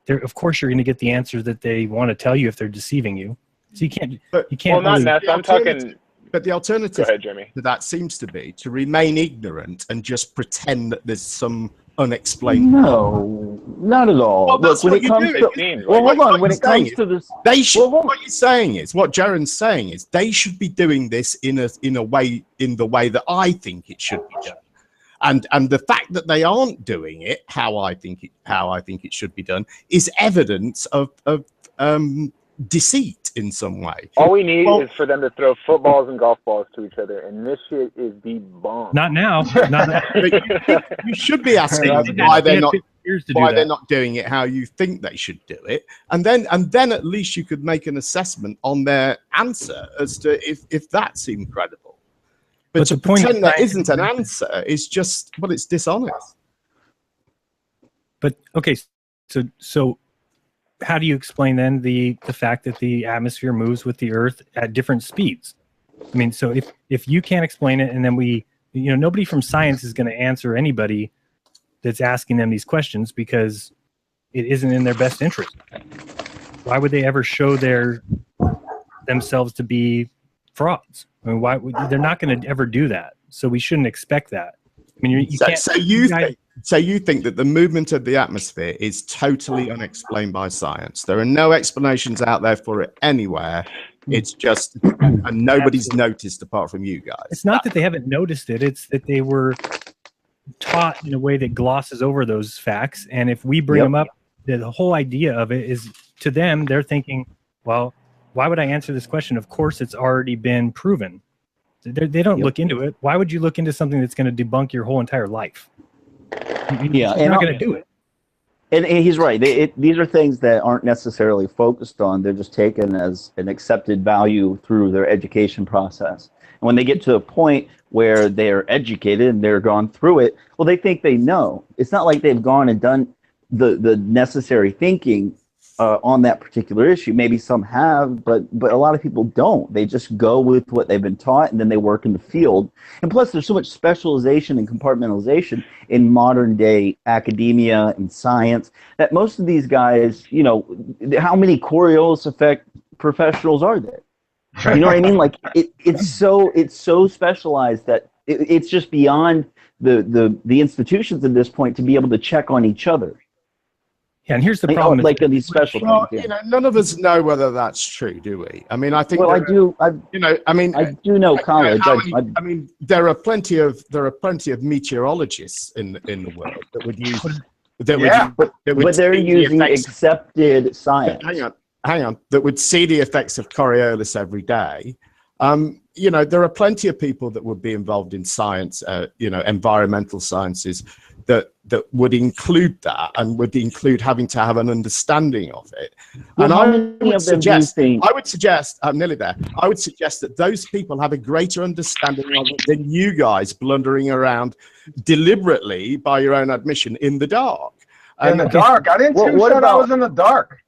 Of course, you're going to get the answer that they want to tell you if they're deceiving you. So you can't. Well, not NASA. I'm talking. But the alternative Go ahead, Jeremy. to that seems to be to remain ignorant and just pretend that there's some unexplained. No, not at all. Well, look, when it comes to hold on. When it comes to this, they should. What you're saying is, what Jaren's saying is, they should be doing this in the way that I think it should be done. And the fact that they aren't doing it how I think it should be done is evidence of deceit in some way. All we need is for them to throw footballs and golf balls to each other, and this shit is the bomb. Not now. Not now. You should be asking why they're not doing it how you think they should do it, and then at least you could make an assessment on their answer as to if that's incredible. But to pretend that isn't an answer is just, well, it's dishonest. But okay, so how do you explain then the fact that the atmosphere moves with the Earth at different speeds? I mean, so if you can't explain it, and then nobody from science is going to answer anybody that's asking them these questions because it isn't in their best interest. Why would they ever show themselves to be frauds? I mean, they're not going to ever do that. So we shouldn't expect that. I mean, you can't. So you think that the movement of the atmosphere is totally unexplained by science? There are no explanations out there for it anywhere. It's just, and nobody's noticed apart from you guys. It's not that they haven't noticed it. It's that they were taught in a way that glosses over those facts. And if we bring them up, the whole idea of it is, to them, they're thinking, well, why would I answer this question? Of course, it's already been proven. They don't look into it. Why would you look into something that's going to debunk your whole entire life? You're not going to do it. And he's right. These are things that aren't necessarily focused on. They're just taken as an accepted value through their education process. And when they get to a point where they're educated and they're gone through it, well, they think they know. It's not like they've gone and done the necessary thinking on that particular issue. Maybe some have, but a lot of people don't. They just go with what they've been taught, and then they work in the field. And plus, there's so much specialization and compartmentalization in modern day academia and science that most of these guys, you know, how many Coriolis effect professionals are there? You know what I mean? Like it's so specialized that it's just beyond the institutions at this point to be able to check on each other. Yeah, and here's the problem: like these special things. You know, none of us know whether that's true, do we? I mean, I think. Well, I do. I do know college. I mean, there are plenty of meteorologists in the world that would use. But they're using accepted science. Hang on. That would see the effects of Coriolis every day. You know, there are plenty of people that would be involved in science, you know, environmental sciences, that would include that and would include having to have an understanding of it. Well, and I would suggest, I'm nearly there, I would suggest that those people have a greater understanding of it than you guys blundering around deliberately, by your own admission, in the dark. In the dark? I didn't say I was in the dark.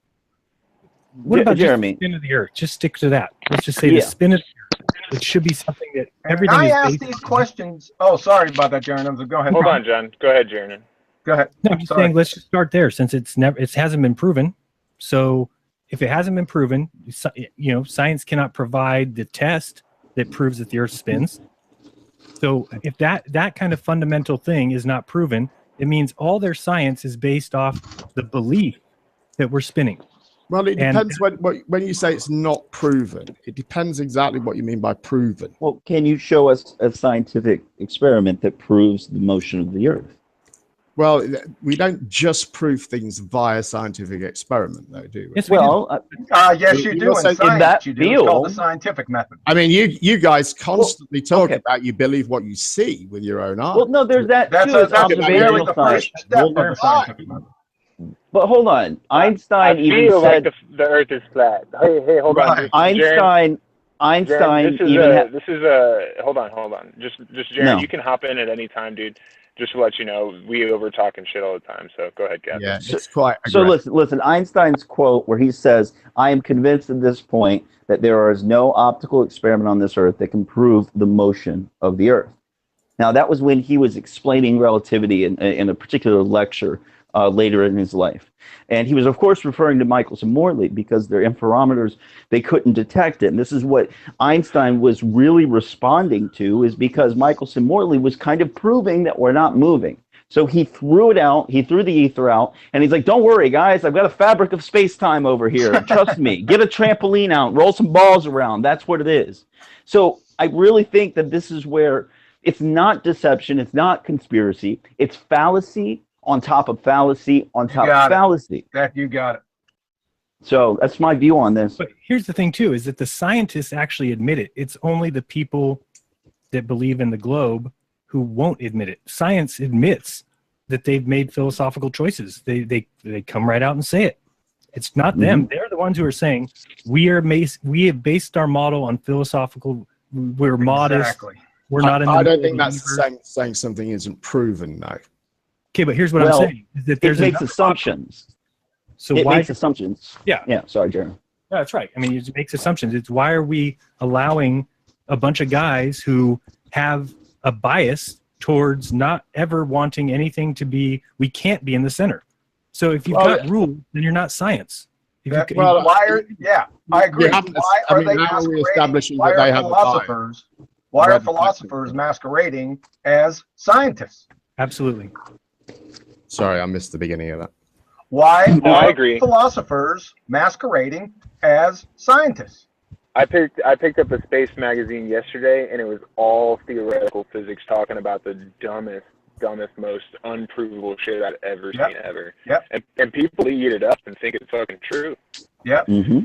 What about Jeremy? Just the spin of the Earth? Just stick to that. Let's just say the spin of the Earth. It should be something that everything I is asked based these questions. Oh, sorry about that, Jeranism. Go ahead. Hold on, John. Go ahead, Jeranism. Go ahead. No, I'm just saying, let's just start there, since it hasn't been proven. So if it hasn't been proven, you know, science cannot provide the test that proves that the Earth spins. So if that kind of fundamental thing is not proven, it means all their science is based off the belief that we're spinning. Well, it depends when you say it's not proven. It depends exactly what you mean by proven. Well, can you show us a scientific experiment that proves the motion of the Earth? Well, we don't just prove things via scientific experiment, though, do we? Yes, we do. Yes, you do. In science, you do. It's called the scientific method. I mean, you guys constantly talk about you believe what you see with your own eyes. Well, no, there's that. That's observational the science. first step of the scientific method. But hold on, Einstein even said like the Earth is flat. Hey, hold on. Einstein this is a hold on. Just Jaren, No. you can hop in at any time, dude. Just to let you know, we over talk and shit all the time. So go ahead, Captain. Yeah, it's quite. So listen. Einstein's quote where he says, "I am convinced at this point that there is no optical experiment on this Earth that can prove the motion of the Earth." Now that was when he was explaining relativity in a particular lecture later in his life. And he was, of course, referring to Michelson Morley because their interferometers, they couldn't detect it. And this is what Einstein was really responding to, is because Michelson Morley was kind of proving that we're not moving. So he threw it out, he threw the ether out, and he's like, don't worry, guys, I've got a fabric of space-time over here. Trust me. Get a trampoline out, roll some balls around. That's what it is. So I really think that this is where it's not deception, it's not conspiracy, it's fallacy on top of fallacy on top of fallacy. You got it. So that's my view on this. But here's the thing, too, is that the scientists actually admit it. It's only the people that believe in the globe who won't admit it. Science admits that they've made philosophical choices. They come right out and say it. It's not them. They're the ones who are saying, we have based our model on philosophical, we're modest. Exactly. We're not in the I don't think that's the same saying something isn't proven, no. Okay, but here's what I'm saying. Is that it makes assumptions. So it why makes assumptions. Yeah. Sorry, Jeremy. No, that's right. I mean, it makes assumptions. It's why are we allowing a bunch of guys who have a bias towards not ever wanting anything to be, we can't be in the center. So if you've got rules, then you're not science. I agree. Why are they masquerading? Why are philosophers masquerading as scientists? Absolutely. Sorry, I missed the beginning of that. Why I agree. Philosophers masquerading as scientists? I picked up a space magazine yesterday, and it was all theoretical physics talking about the dumbest dumbest, most unprovable shit I've ever Yep. seen ever. Yep. And people eat it up and think it's fucking true. Yep. Mm-hmm.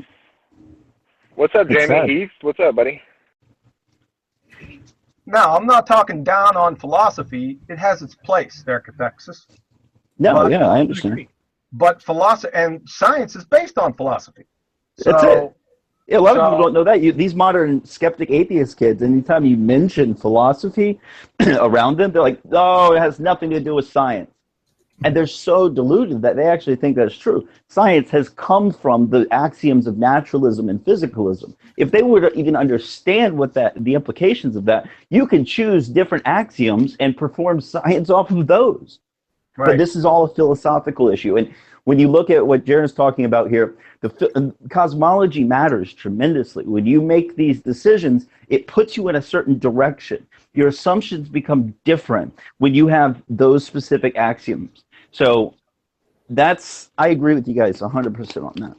What's up, It's Jamie sad. Heath? What's up, buddy? Now, I'm not talking down on philosophy. It has its place there, Cathexis. No, But- yeah, I understand. But philosophy and science is based on philosophy. That's it. Yeah, a lot of So- people don't know that. These modern skeptic atheist kids, anytime you mention philosophy around them, they're like, "Oh, it has nothing to do with science." And they're so deluded that they actually think that's true. Science has come from the axioms of naturalism and physicalism. If they were to even understand what the implications of that, you can choose different axioms and perform science off of those. Right. But this is all a philosophical issue. And when you look at what Jaren's talking about here, the cosmology matters tremendously. When you make these decisions, it puts you in a certain direction. Your assumptions become different when you have those specific axioms. So I agree with you guys 100% on that.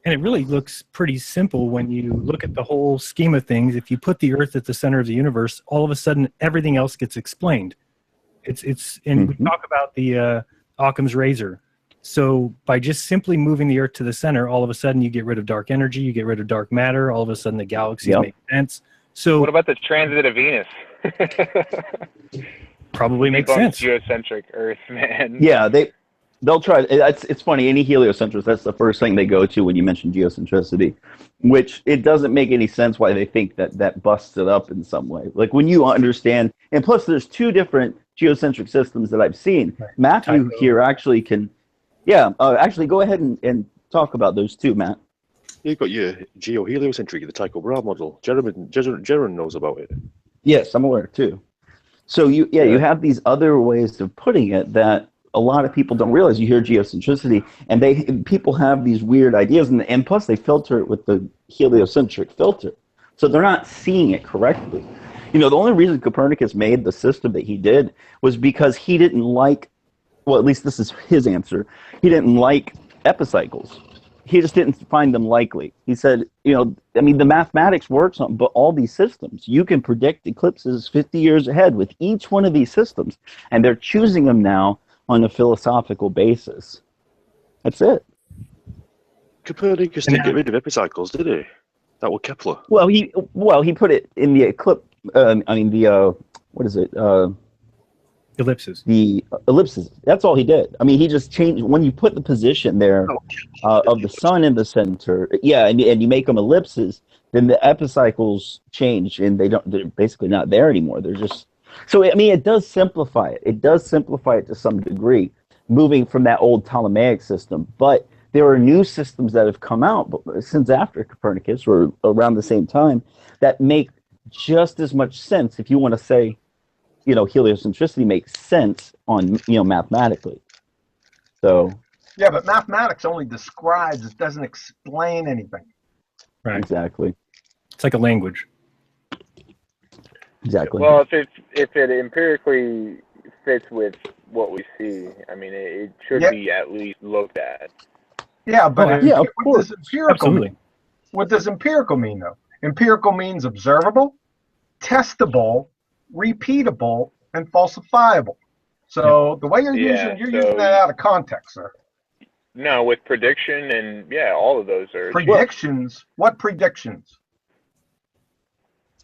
And it really looks pretty simple when you look at the whole scheme of things. If you put the Earth at the center of the universe, all of a sudden everything else gets explained. And we talk about the Occam's razor. So by just simply moving the Earth to the center, all of a sudden you get rid of dark energy, you get rid of dark matter. All of a sudden the galaxies make sense. So what about the transit of Venus? Probably makes sense. Geocentric Earth, man. Yeah, they'll try. It's funny. Any heliocentrists, that's the first thing they go to when you mention geocentricity, which it doesn't make any sense why they think that busts it up in some way. Like when you understand, and plus there's two different geocentric systems that I've seen. Right. Matthew here actually can, actually go ahead and talk about those two, Matt. You've got your geoheliocentric, the Tycho Brahe model. Jeren knows about it. Yes, I'm aware too. So you have these other ways of putting it that a lot of people don't realize. You hear geocentricity, and people have these weird ideas, and plus they filter it with the heliocentric filter, so they're not seeing it correctly. The only reason Copernicus made the system that he did was because he didn't like, well, at least this is his answer, he didn't like epicycles. He just didn't find them likely. He said, the mathematics works on but all these systems. You can predict eclipses 50 years ahead with each one of these systems, and they're choosing them now on a philosophical basis. That's it. Copernicus didn't get rid of epicycles, did he? That was Kepler. Well, he put it in the eclipse. What is it? Ellipses. The ellipses. That's all he did. He just changed when you put the position there of the sun in the center. Yeah, and you make them ellipses. Then the epicycles change, and they're basically not there anymore. They're just so. It does simplify it. It does simplify it to some degree, moving from that old Ptolemaic system. But there are new systems that have come out since after Copernicus, or around the same time, that make just as much sense. If you want to say, heliocentricity makes sense on, mathematically. So. Yeah, but mathematics only describes; it doesn't explain anything. Right. Exactly. It's like a language. Exactly. Well, if it empirically fits with what we see, it should be at least looked at. Yeah, but of course. Absolutely. What does empirical mean, though? Empirical means observable, testable, repeatable, and falsifiable. So the way you're using that out of context, sir. No, with prediction and all of those are predictions. What predictions?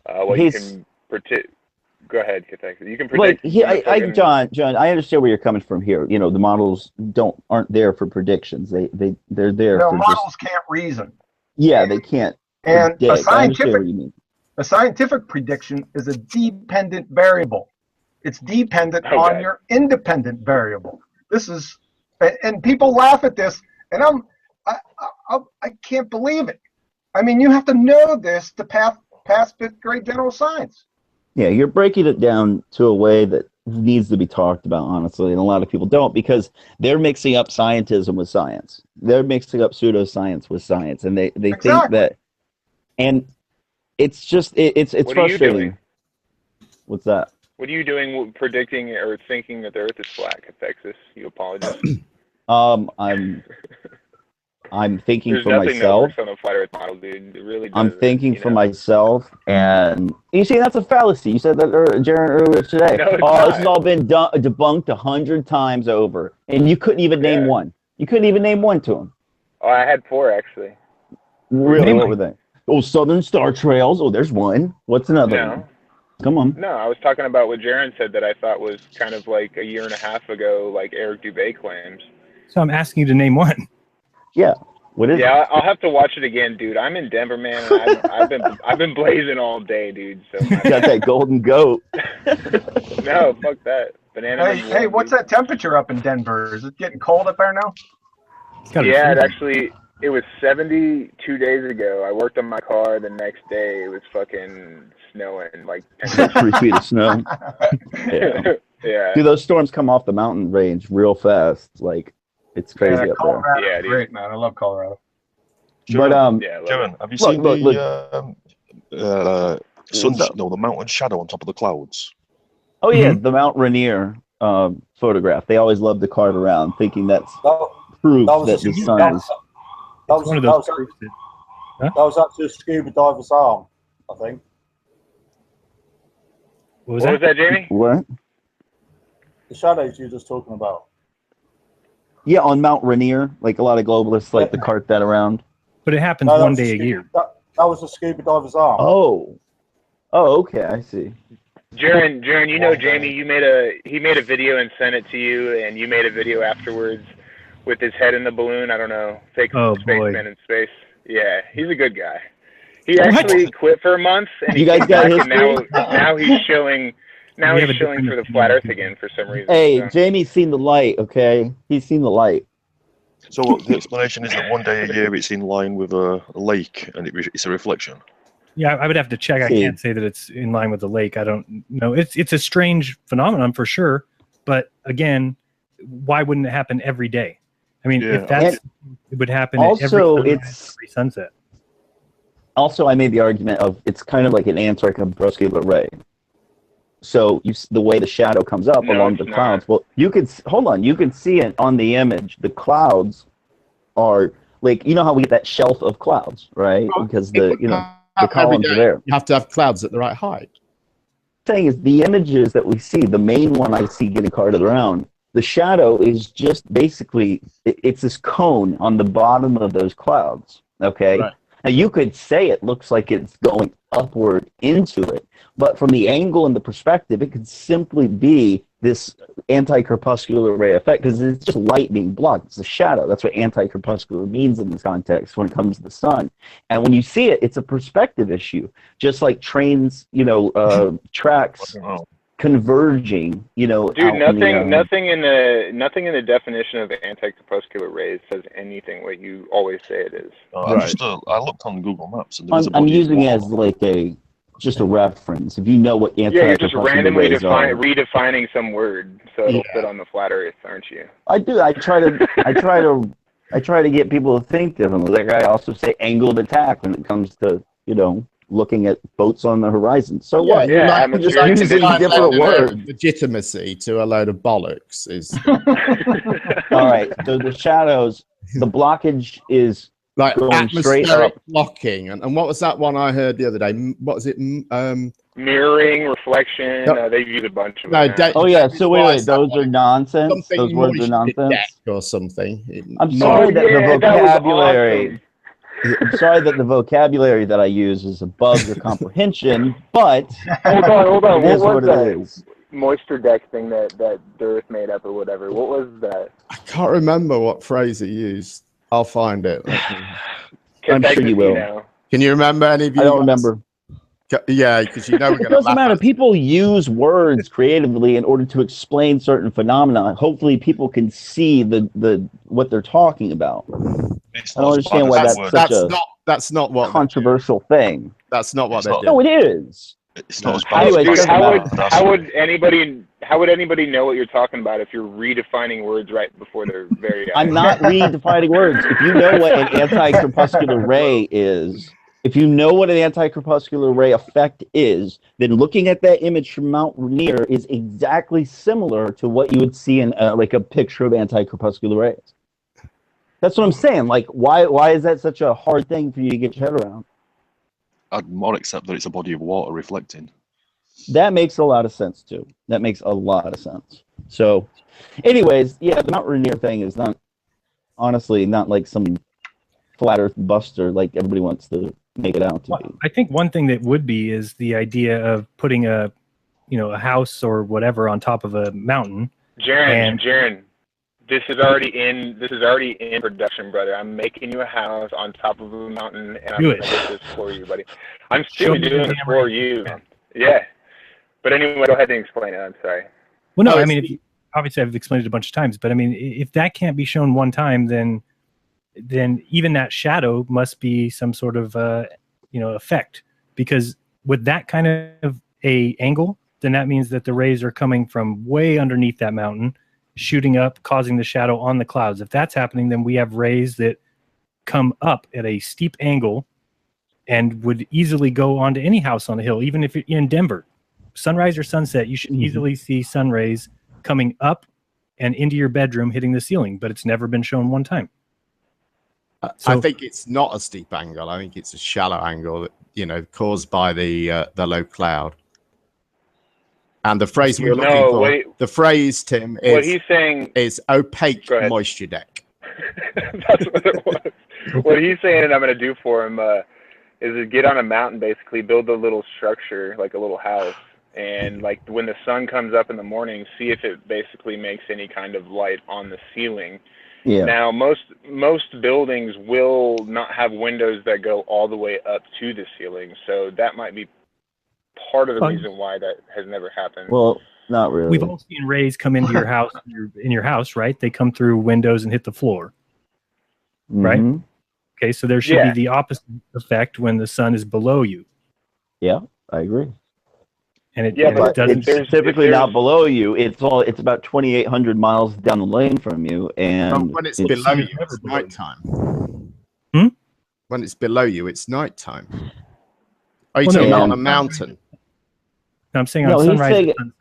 You can predict. Go ahead, Cathexis. You can predict. John, I understand where you're coming from here. The models aren't there for predictions. They're there. No, models can't reason. Yeah, they can't. And predict. a scientific prediction is a dependent variable. It's dependent on your independent variable. This is, and people laugh at this, and I can't believe it. You have to know this to pass fifth grade general science. Yeah, you're breaking it down to a way that needs to be talked about, honestly, and a lot of people don't, because they're mixing up scientism with science. They're mixing up pseudoscience with science, and they think that, and it's just it's frustrating. What's that? What are you doing predicting or thinking that the Earth is flat, Cathexis? You apologize. I'm thinking There's for nothing that myself. works on the flat Earth model, dude. It really doesn't. I'm thinking for myself, and you see, that's a fallacy. You said that, Jaron, earlier today. No, it's this not. has all been debunked 100 times over, and you couldn't even name one. You couldn't even name one to him. Oh, I had 4 actually. Really? What were they? Oh, Southern Star Trails. Oh, there's one. What's another one? Come on. No, I was talking about what Jaron said that I thought was kind of like a year and a half ago, like Eric Dubé claims. So I'm asking you to name one. Yeah. What is it? I'll have to watch it again, dude. I'm in Denver, man. And I've been blazing all day, dude. So You got that golden goat. No, fuck that. Banana. Hey, what's that temperature up in Denver? Is it getting cold up there now? Yeah, it was 70 2 days ago. I worked on my car. The next day, it was fucking snowing, like 3 feet of snow. Yeah. Yeah. Dude, those storms come off the mountain range real fast. Like, it's crazy up there. Yeah, great, man. I love Colorado. But Kevin, have you seen the mountain shadow on top of the clouds? Oh yeah, the Mount Rainier photograph. They always love to cart around, thinking that's proof that the sun is. That was actually a scuba diver's arm, I think. What was that, Jamie? What? The shadows you were just talking about. Yeah, on Mount Rainier, like a lot of globalists like to cart that around. But it happens one day a year. That was a scuba diver's arm. Oh, okay, I see. Jaron, you know Jamie, he made a video and sent it to you, and you made a video afterwards with his head in the balloon. I don't know, fake spaceman in space. Yeah, he's a good guy. He actually quit for a month, and he came back, and now he's showing. Now he's showing for the flat Earth again for some reason. Hey, so. Jamie's seen the light. Okay, he's seen the light. So the explanation is that one day a year it's in line with a lake, and it's a reflection. Yeah, I would have to check. I can't say that it's in line with the lake. I don't know. It's a strange phenomenon for sure. But again, why wouldn't it happen every day? I mean, if that's it would happen every sunset. Also, I made the argument of it's kind of like an anti-corpuscular ray. So the way the shadow comes up along the clouds. Well, you could you can see it on the image. The clouds are like, you know how we get that shelf of clouds, right? Because the columns are there. You have to have clouds at the right height. Saying is the images that we see, the main one I see getting carted around, the shadow is just basically it's this cone on the bottom of those clouds. Okay. Right. Now you could say it looks like it's going upward into it, but from the angle and the perspective, it could simply be this anti-corpuscular ray effect because it's just light being blocked. It's a shadow. That's what anti-corpuscular means in this context when it comes to the sun. And when you see it, it's a perspective issue, just like trains, tracks converging. Dude, nothing in the definition of anti-corpuscular rays says anything what you always say it is. I looked on Google Maps. And I'm using it as like just a reference. If you know what you're just randomly redefining some word so it'll fit on the flat Earth, aren't you? I do. I try to get people to think differently. Like I also say angle of attack when it comes to looking at boats on the horizon. So what? I'm just using different words. Legitimacy to a load of bollocks is. All right. So the shadows, the blockage is like going straight up. Blocking, and what was that one I heard the other day? What was it? Mirroring, reflection. They've used a bunch of them. So wait, those are nonsense. Those words are nonsense. Or something. I'm sorry that the vocabulary. I'm sorry that the vocabulary that I use is above your comprehension, but hold on. It is what was what that it is. moisture deck thing that Earth made up or whatever? What was that? I can't remember what phrase he used. I'll find it. I'm sure you will. Can you remember any of you? I don't remember. Yeah, because we're going to. It doesn't matter. People use words creatively in order to explain certain phenomena. Hopefully, people can see the what they're talking about. I don't understand why that's not what controversial thing. That's not what they're doing. No, it is. It's not. Anyways, how would anybody know what you're talking about if you're redefining words right before they're very? I'm not redefining words. If you know what an anti-corpuscular ray is, if you know what an anti-corpuscular ray effect is, then looking at that image from Mount Rainier is exactly similar to what you would see in like a picture of anti-corpuscular rays. That's what I'm saying. Like, why is that such a hard thing for you to get your head around? I'd more accept that it's a body of water reflecting. That makes a lot of sense too. That makes a lot of sense. So, anyways, yeah, the Mount Rainier thing is not, honestly, not like some flat Earth buster like everybody wants to make it out to be. I think one thing that would be is the idea of putting a house or whatever on top of a mountain. Jaren, this is already in production, brother. I'm making you a house on top of a mountain, and I'm gonna get this for you, buddy. I'm still doing it for you. Yeah. But anyway, go ahead and explain it. I'm sorry. Well, no, I mean, obviously I've explained it a bunch of times, but I mean, if that can't be shown one time, then even that shadow must be some sort of effect, because with that kind of a angle, then that means that the rays are coming from way underneath that mountain, shooting up, causing the shadow on the clouds. If that's happening, then we have rays that come up at a steep angle and would easily go onto any house on the hill, even if you're in Denver. Sunrise or sunset, you should easily see sun rays coming up and into your bedroom, hitting the ceiling, but it's never been shown one time. I think it's not a steep angle. I think it's a shallow angle that, caused by the low cloud. And the phrase we're looking for, the phrase, Tim, is what he's saying is opaque moisture deck. That's what it was. What he's saying, and I'm going to do for him, is to get on a mountain, basically build a little structure, like a little house, and like when the sun comes up in the morning, see if it basically makes any kind of light on the ceiling. Yeah. Now, most buildings will not have windows that go all the way up to the ceiling, so that might be part of the reason why that has never happened. Well, not really. We've all seen rays come into your house, in your house, right? They come through windows and hit the floor, right? Okay, so there should be the opposite effect when the sun is below you. Yeah, I agree. And it doesn't. It's typically not below you. It's about 2,800 miles down the lane from you, and when it's below you, it's nighttime. When it's below you, it's nighttime. Are you talking on a mountain? No, I'm saying on sunrise and sunset.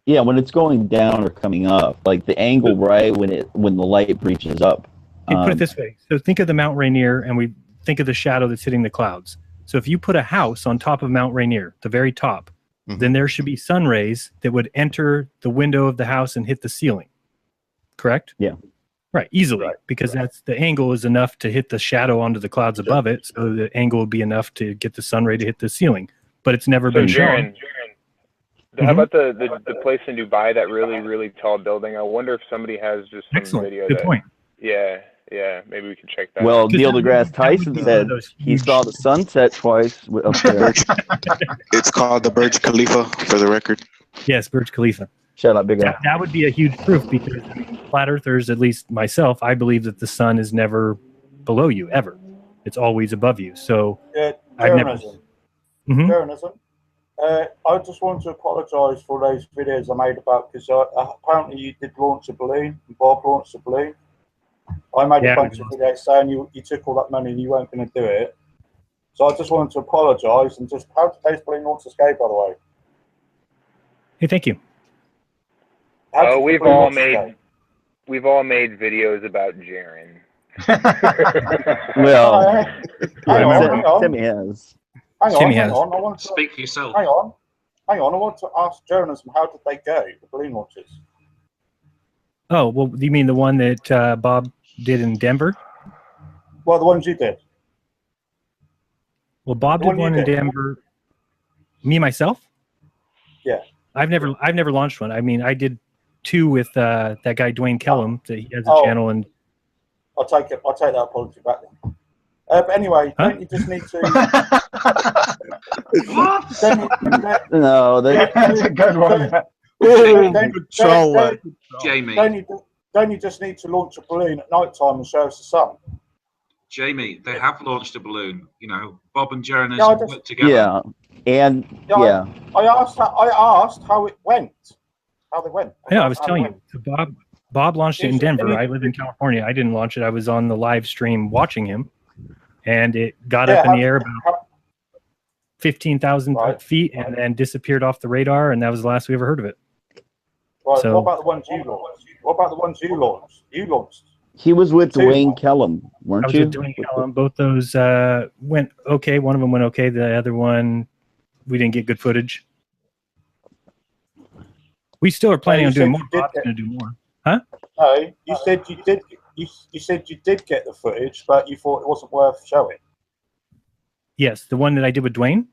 Yeah, when it's going down or coming up, like the angle, right? When the light reaches up. Put it this way. So think of the Mount Rainier, and we think of the shadow that's hitting the clouds. So if you put a house on top of Mount Rainier, the very top, then there should be sun rays that would enter the window of the house and hit the ceiling. Correct? Yeah. Right, easily, because that's the angle is enough to hit the shadow onto the clouds above it, so the angle would be enough to get the sun ray to hit the ceiling. But it's never been shown. How about the place in Dubai, that really, really tall building? I wonder if somebody has just some video. Good point. Yeah, maybe we can check that. Well, Neil deGrasse Tyson said he saw the sunset twice up there. It's called the Burj Khalifa, for the record. Yes, Burj Khalifa. Shut up, big guy. That would be a huge proof, because flat earthers, at least myself, I believe that the sun is never below you, ever. It's always above you. So Jeranism. Jeranism. I just want to apologise for those videos I made about, because apparently you did launch a balloon, and Bob launched a balloon. I made a bunch of videos saying you took all that money and you weren't going to do it. So I just wanted to apologise, and just, how did those balloon launches go, by the way? Hey, thank you. We've all made videos about Jaren. Well, Timmy has. Hang on. I want to speak for yourself. Hang on. I want to ask Jeranism, how did they go, the balloon launches? Oh, well, you mean the one that Bob did in Denver? Well, the ones you did. Well, Bob did one in Denver. Me myself? Yeah. I've never launched one. I mean, I did two with that guy Dwayne Kellum. That he has a channel, and I'll take that apology back then. But anyway, don't you just need to? No, that's a good one. Jamie. Don't you just need to launch a balloon at night time and show us the sun? Jamie, they have launched a balloon. Bob and Jeranism worked together. Yeah, and I asked how it went. How they went. Yeah, I was telling you. So Bob launched it in Denver. I live in California. I didn't launch it. I was on the live stream watching him, and it got up in the air about 15,000 feet and then disappeared off the radar, and that was the last we ever heard of it. Right. So, what about the ones you launched? What about the ones you launched? You launched He was with Dwayne Kellum, weren't I was you? with Dwayne Kellum. Both those went okay. One of them went okay. The other one, we didn't get good footage. We still are planning on doing more. Bob's going to do more. Huh? No, you said you did. You said you did get the footage, but you thought it wasn't worth showing. Yes, the one that I did with Dwayne.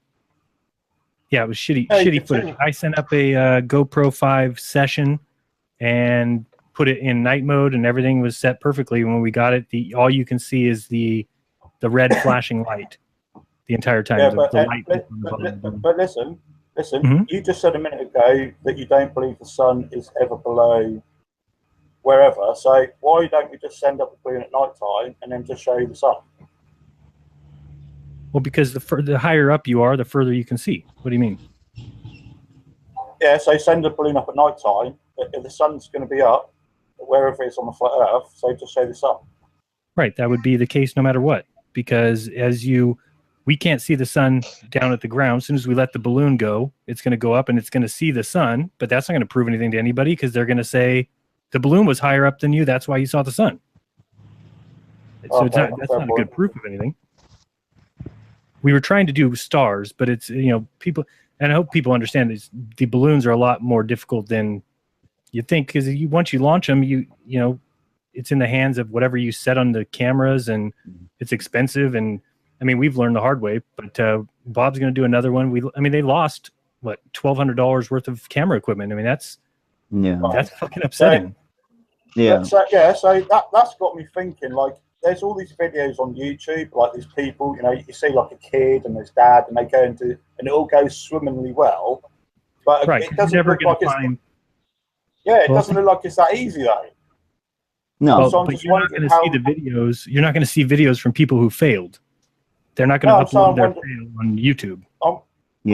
Yeah, it was shitty footage. I sent up a GoPro 5 session and put it in night mode, and everything was set perfectly. When we got it, all you can see is the red flashing light the entire time. Yeah, but listen. Mm-hmm. You just said a minute ago that you don't believe the sun is ever below wherever. So why don't we just send up a balloon at night time and then just show you the sun? Well, because the higher up you are, the further you can see. What do you mean? Yeah, so send a balloon up at night time. If the sun's going to be up wherever it's on the flat Earth, so just show the sun. Right, that would be the case no matter what, because we can't see the sun down at the ground. As soon as we let the balloon go, it's going to go up and it's going to see the sun, but that's not going to prove anything to anybody because they're going to say the balloon was higher up than you. That's why you saw the sun. So that's not a good proof of anything. We were trying to do stars, but it's, people, and I hope people understand this, the balloons are a lot more difficult than you think, because once you launch them, it's in the hands of whatever you set on the cameras, and it's expensive. And I mean, we've learned the hard way, but Bob's going to do another one. They lost what, $1,200 worth of camera equipment. I mean, that's fucking upsetting. So that's got me thinking. Like, there's all these videos on YouTube, like these people, you see like a kid and his dad, and they go into, and it all goes swimmingly well, but it doesn't look like it doesn't look like it's that easy though. No, but you're not going to see the videos. You're not going to see videos from people who failed. They're not going to upload their fail on YouTube. I'm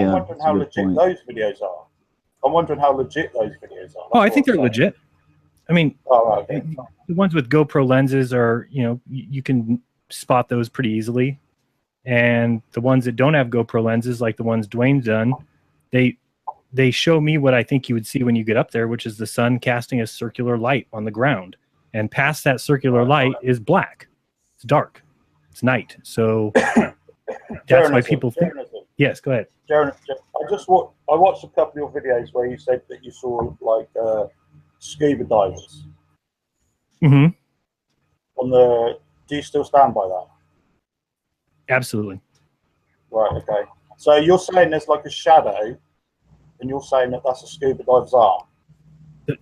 wondering how legit those videos are. Oh, I think they're legit. I mean, the ones with GoPro lenses are, you can spot those pretty easily. And the ones that don't have GoPro lenses, like the ones Dwayne's done, they show me what I think you would see when you get up there, which is the sun casting a circular light on the ground. And past that circular light is black. It's dark. It's night. So that's why people think. Yes, go ahead. I watched a couple of your videos where you said that you saw like scuba divers. Mm-hmm. Do you still stand by that? Absolutely. Right. Okay. So you're saying there's like a shadow, and you're saying that that's a scuba diver's arm.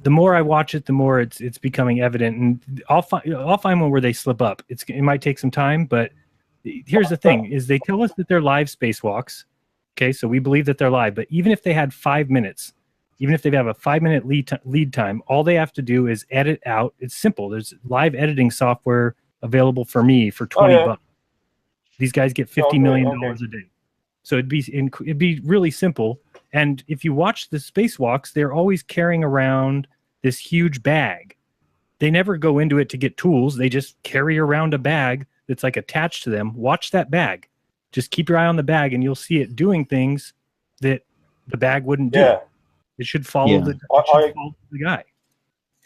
The more I watch it, the more it's becoming evident, and I'll find one where they slip up. It might take some time, but here's the thing: is they tell us that they're live spacewalks. Okay, so we believe that they're live, but even if they had 5 minutes, even if they have a 5-minute lead time, all they have to do is edit out. It's simple. There's live editing software available for me for $20. These guys get $50 million a day, so it'd be really simple. And if you watch the spacewalks, they're always carrying around this huge bag. They never go into it to get tools. They just carry around a bag that's like attached to them. Watch that bag. Just keep your eye on the bag, and you'll see it doing things that the bag wouldn't do. Yeah. It should follow the guy.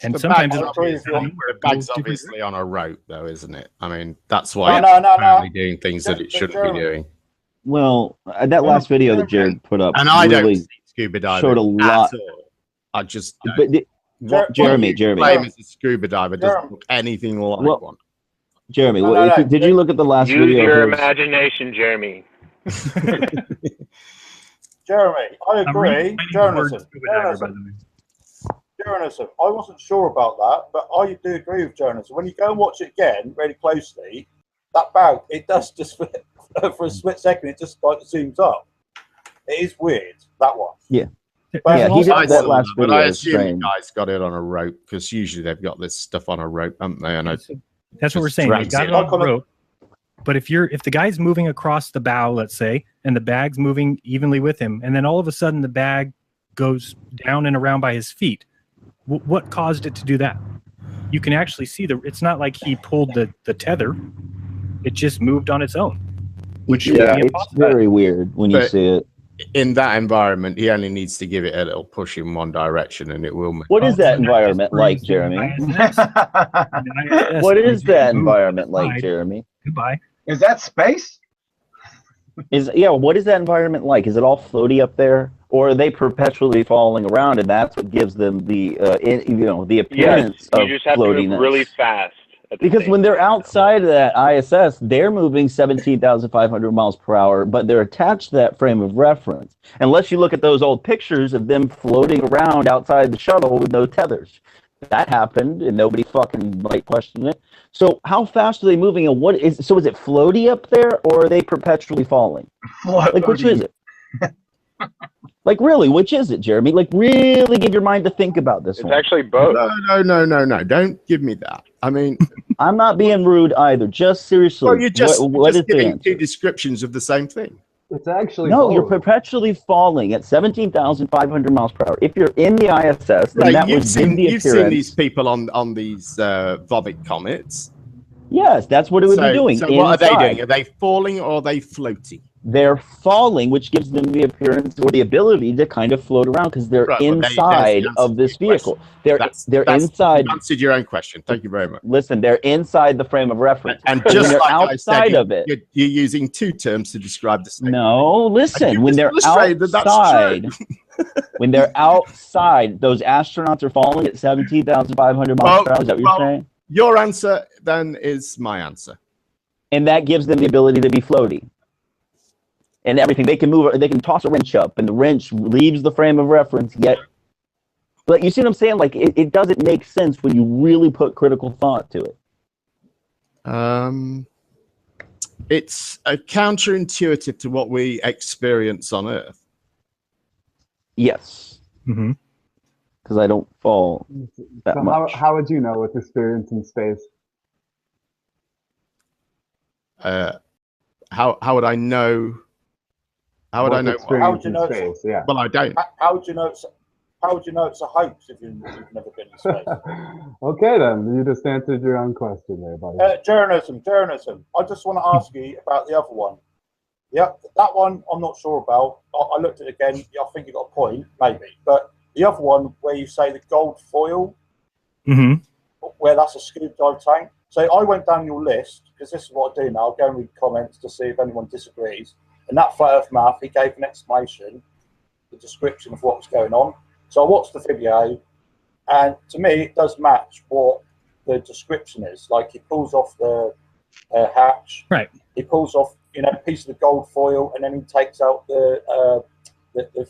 And the sometimes the bag's obviously on a rope, though, isn't it? I mean, that's why it's doing things that it shouldn't be doing. Well, that last video that Jared put up, and I don't see scuba diving showed a lot. I just Jeremy claim as a scuba diver doesn't look anything like one. Jeremy, did you look at the last video? Use your imagination, Jeremy. Jeremy, I agree. Jeranism. I wasn't sure about that, but I do agree with Jeranism. When you go and watch it again really closely, that bag, it does just for a split second, it just like zooms up. It is weird, that one. Yeah. But he did that last video. But I assume you guys got it on a rope, because usually they've got this stuff on a rope, haven't they? And that's what we're saying. They got it on a rope. But if the guy's moving across the bow, let's say, and the bag's moving evenly with him, and then all of a sudden the bag goes down and around by his feet, what caused it to do that? You can actually see it's not like he pulled the tether. It just moved on its own. Which it's very weird when you see it. in that environment, he only needs to give it a little push in one direction, and it will move. What is that environment like, Jeremy? What is that environment like, Jeremy? Goodbye. Is that space? What is that environment like? Is it all floaty up there, or are they perpetually falling around, and that's what gives them the the appearance you of just have to floatiness? move really fast. Because when they're outside of that ISS, they're moving 17,500 miles per hour, but they're attached to that frame of reference. Unless you look at those old pictures of them floating around outside the shuttle with no tethers. That happened, and nobody fucking questioned it. So how fast are they moving, and is it floaty up there, or are they perpetually falling? Floaty. Which is it? Really, which is it, Jeremy? Really give your mind to think about this one. It's actually both. No. Don't give me that. I mean, I'm not being rude either. Just seriously. Well, you're just is giving the two descriptions of the same thing. It's actually no. You're perpetually falling at 17,500 miles per hour. If you're in the ISS, then that would give the appearance. You've seen these people on these vomit comets. Yes, that's what it would be doing. So what are they doing? Are they falling or are they floating? They're falling, which gives them the appearance or the ability to kind of float around because they're inside of this vehicle. They're inside. You answered your own question. Thank you very much. Listen, they're inside the frame of reference. And just they're like outside of it. You're using two terms to describe the same. No, listen. When they're outside, when they're outside, those astronauts are falling at 17,500 miles per hour. Is that what you're saying? Your answer then is my answer. And that gives them the ability to be floaty. And everything, they can move, they can toss a wrench up, and the wrench leaves the frame of reference. Yet, but you see what I'm saying? It doesn't make sense when you really put critical thought to it. It's counterintuitive to what we experience on Earth. Yes. Because I don't fall that much. How would you know with experience in space? How would I know? How would I know? How would you know? Space, yeah. Well, I don't. How would you know? How would you know it's a hoax if you've never been in space? Okay, then you just answered your own question there, buddy. Jeranism. I just want to ask you about the other one. Yeah, that one I'm not sure about. I looked at it again. I think you got a point, maybe. But the other one where you say the gold foil, where that's a scuba dive tank. So I went down your list because this is what I do now. I'll go and read comments to see if anyone disagrees. And that flat earth math, he gave an explanation, the description of what was going on. So I watched the video, and to me, it does match what the description is. Like he pulls off the hatch, right? He pulls off, a piece of the gold foil, and then he takes out the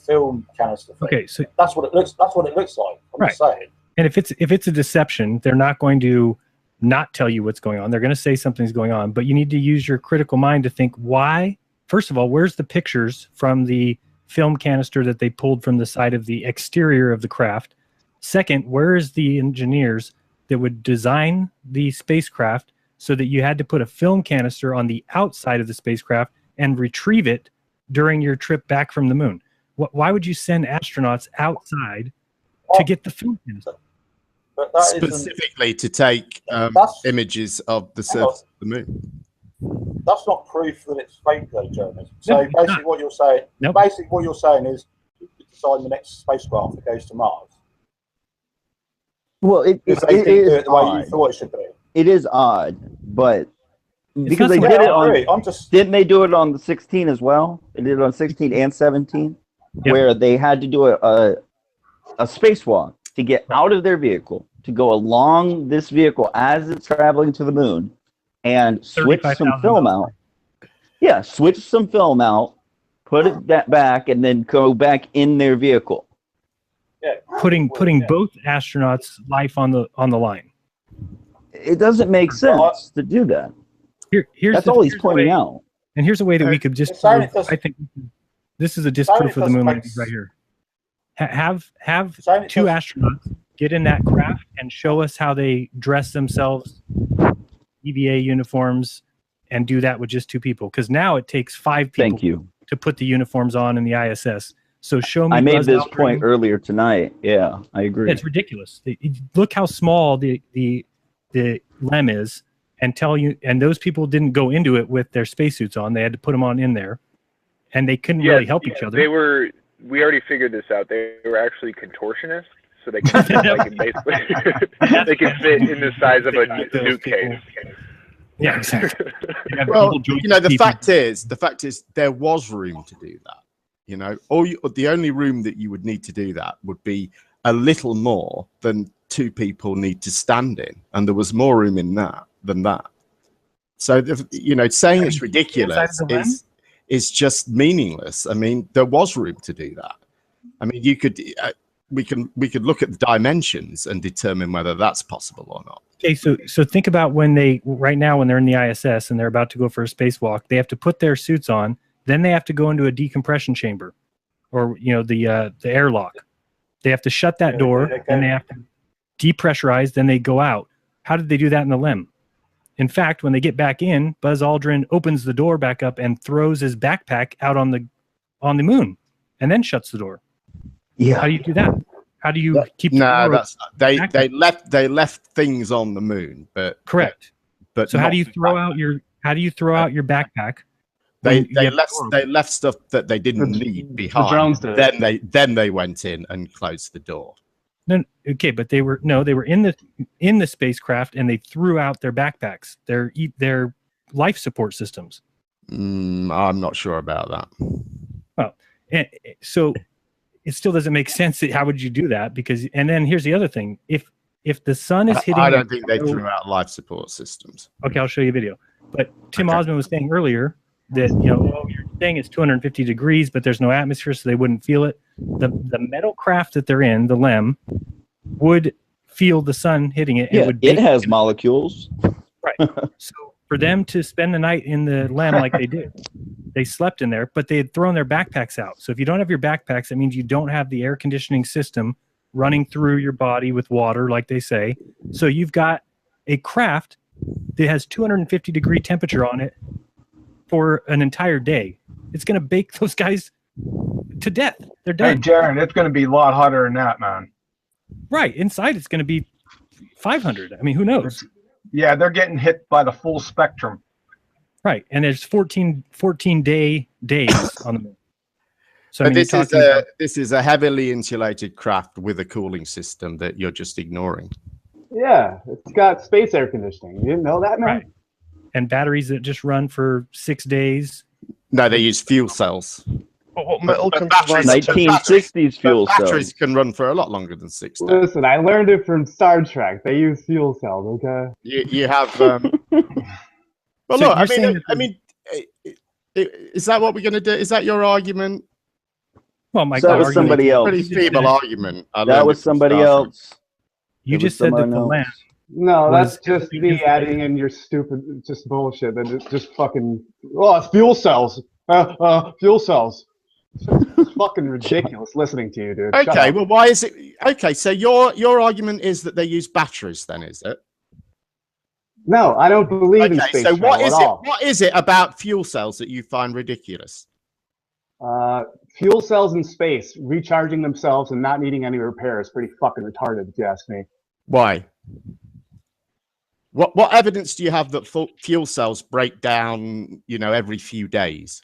film canister thing. Okay, so that's what it looks. That's what it looks like. I'm just saying. And if it's a deception, they're not going to not tell you what's going on. They're going to say something's going on, but you need to use your critical mind to think why. First of all, where's the pictures from the film canister that they pulled from the side of the exterior of the craft? Second, where is the engineers that would design the spacecraft so that you had to put a film canister on the outside of the spacecraft and retrieve it during your trip back from the moon? Why would you send astronauts outside to get the film canister? Specifically to take images of the surface of the moon. That's not proof that it's fake, though, Jeremy. So basically, what you're saying, is you design the next spacecraft that goes to Mars. Well, it is the way you thought it should be. It is odd, but because they did it on, didn't they do it on the 16 as well? They did it on 16 and 17, where they had to do a spacewalk to get out of their vehicle, to go along this vehicle as it's traveling to the moon, and switch some film out. Yeah, switch some film out, put it back, and then go back in their vehicle. Yeah, putting both astronauts' life on the line. It doesn't make sense to do that. That's all he's pointing out. And here's a way that we could just. I think this is a disproof of the moon landing right here. Have two astronauts get in that craft and show us how they dress themselves, EVA uniforms, and do that with just two people. Because now it takes 5 people to put the uniforms on in the ISS. So show me. I made this point earlier tonight. Yeah, I agree. It's ridiculous. Look how small the LEM is, and those people didn't go into it with their spacesuits on. They had to put them on in there. and they couldn't really help each other. We already figured this out. They were actually contortionists, so they can basically they can fit in the size of a suitcase. Yeah, exactly. Well, the fact is, there was room to do that. The only room that you would need to do that would be a little more than two people need to stand in, and there was more room in that than that. So, saying it's ridiculous is just meaningless. I mean, there was room to do that. I mean, we could look at the dimensions and determine whether that's possible or not. Okay, so think about when they're in the ISS and they're about to go for a spacewalk. They have to put their suits on, then they have to go into a decompression chamber, or the airlock. They have to shut that door, and they have to depressurize. Then they go out. How did they do that in the LEM? In fact, when they get back in, Buzz Aldrin opens the door back up and throws his backpack out on the moon, and then shuts the door. Yeah. How do you do that? How do you keep? They left things on the moon, but correct. But so how do you throw out your backpack? They left stuff that they didn't need behind. The drones did. Then they went in and closed the door. No, okay, but they were in the spacecraft, and they threw out their backpacks, their life support systems. I'm not sure about that. Well, so it still doesn't make sense. How would you do that? And then here's the other thing: if the sun is hitting, I don't think they threw out life support systems. Okay, I'll show you a video. But Tim Osman was saying earlier that you're saying it's 250 degrees, but there's no atmosphere, so they wouldn't feel it. The metal craft that they're in, the LEM, would feel the sun hitting it. Yeah, it has molecules. Right. So for them to spend the night in the LEM like they did, they slept in there, but they had thrown their backpacks out. So if you don't have your backpacks, that means you don't have the air conditioning system running through your body with water, like they say. So you've got a craft that has 250 degree temperature on it for an entire day. It's going to bake those guys to death. They're dead. Hey, Jaron, it's going to be a lot hotter than that, man. Right. Inside, it's going to be 500. I mean, who knows? Yeah, they're getting hit by the full spectrum. Right. And there's 14 days on the moon. So but this is a heavily insulated craft with a cooling system that you're just ignoring. Yeah, it's got space air conditioning. You didn't know that, man? Right. And batteries that just run for 6 days. No, they use fuel cells. Metal 1960s fuel cells. Batteries can run for a lot longer than 6 days. Listen, I learned it from Star Trek. They use fuel cells, okay? You have... well, so look, I mean, is that what we're going to do? Is that your argument? Well, my that was somebody else. Pretty feeble argument. That was somebody else. You just said that the LEM. No, that's just me adding in your stupid, just bullshit. That it's just fucking. Oh, it's fuel cells. Fuel cells. It's fucking ridiculous listening to you, dude. Okay, well, why is it? Okay, so your argument is that they use batteries, then, is it? No, I don't believe in space travel at all. What is it about fuel cells that you find ridiculous? Fuel cells in space recharging themselves and not needing any repair is pretty fucking retarded, if you ask me. Why? What evidence do you have that fuel cells break down, every few days?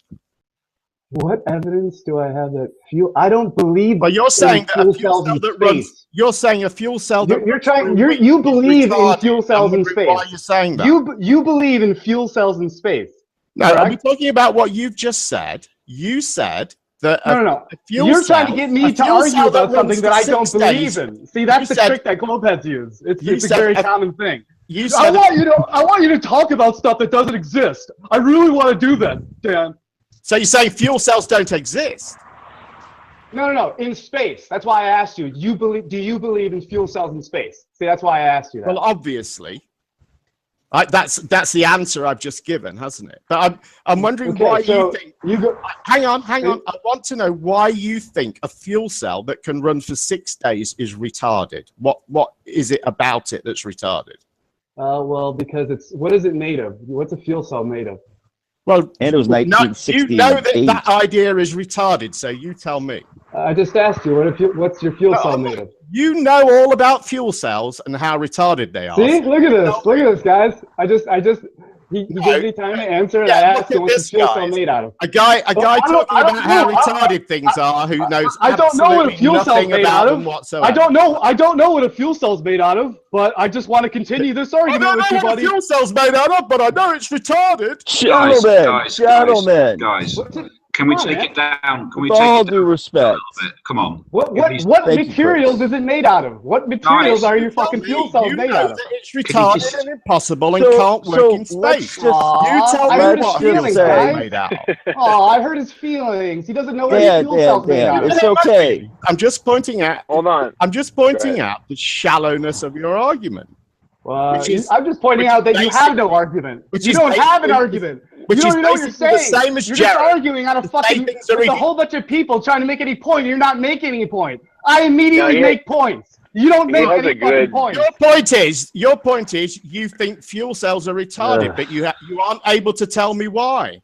What evidence do I have that fuel? I don't believe. But you're saying that a fuel cell that runs. You're saying a fuel cell that you're trying. You believe in fuel cells in space. Why are you saying that? You believe in fuel cells in space. No, I'm talking about what you've just said. You said that. No. You're trying to get me to argue about something that I don't believe in. See, that's the trick that globeheads use. It's a very common thing. I want you to talk about stuff that doesn't exist. I really want to do that, Dan. So you're saying fuel cells don't exist? No. In space. That's why I asked you. Do you believe in fuel cells in space? See, that's why I asked you that. Well, obviously. That's the answer I've just given, hasn't it? But I'm wondering why you think. Hang on. I want to know why you think a fuel cell that can run for 6 days is retarded. What is it about it that's retarded? Well, because what is it made of? What's a fuel cell made of? Well, and it was 1968. You know that idea is retarded, so you tell me. I just asked you, what's your fuel cell made of? You know all about fuel cells and how retarded they are. See, look at this, guys. He gives me time to answer, and I ask him what's the fuel cell made out of. A guy talking about how retarded things are, who knows I don't know what a fuel cell's nothing made about out them of. whatsoever. I don't know what a fuel cell's made out of, but I just want to continue this argument with you, buddy. I don't know what a fuel cell's made out of, but I know it's retarded. Gentlemen. Guys. Can we take it down? Can we With take all it down due respect. a little bit? Come on. What Thank you, materials Chris. is it made out of? What materials Guys, are your fucking fuel cells made out of? It's retarded and impossible and can't work in space. You tell me me what feelings, fuel cells are guys. made out of. Oh, I hurt his feelings. He doesn't know what his fuel cells made out of. It's okay. I'm just pointing out. Hold on. I'm just pointing out the shallowness of your argument. I'm just pointing out that you have no argument. You don't have an argument. You don't even know what you're saying. The same as you're just Jared. arguing out of fucking with a whole bunch of people trying to make any point. You're not making any point. I immediately make points. You don't make any fucking points. Your point is you think fuel cells are retarded, but you aren't able to tell me why.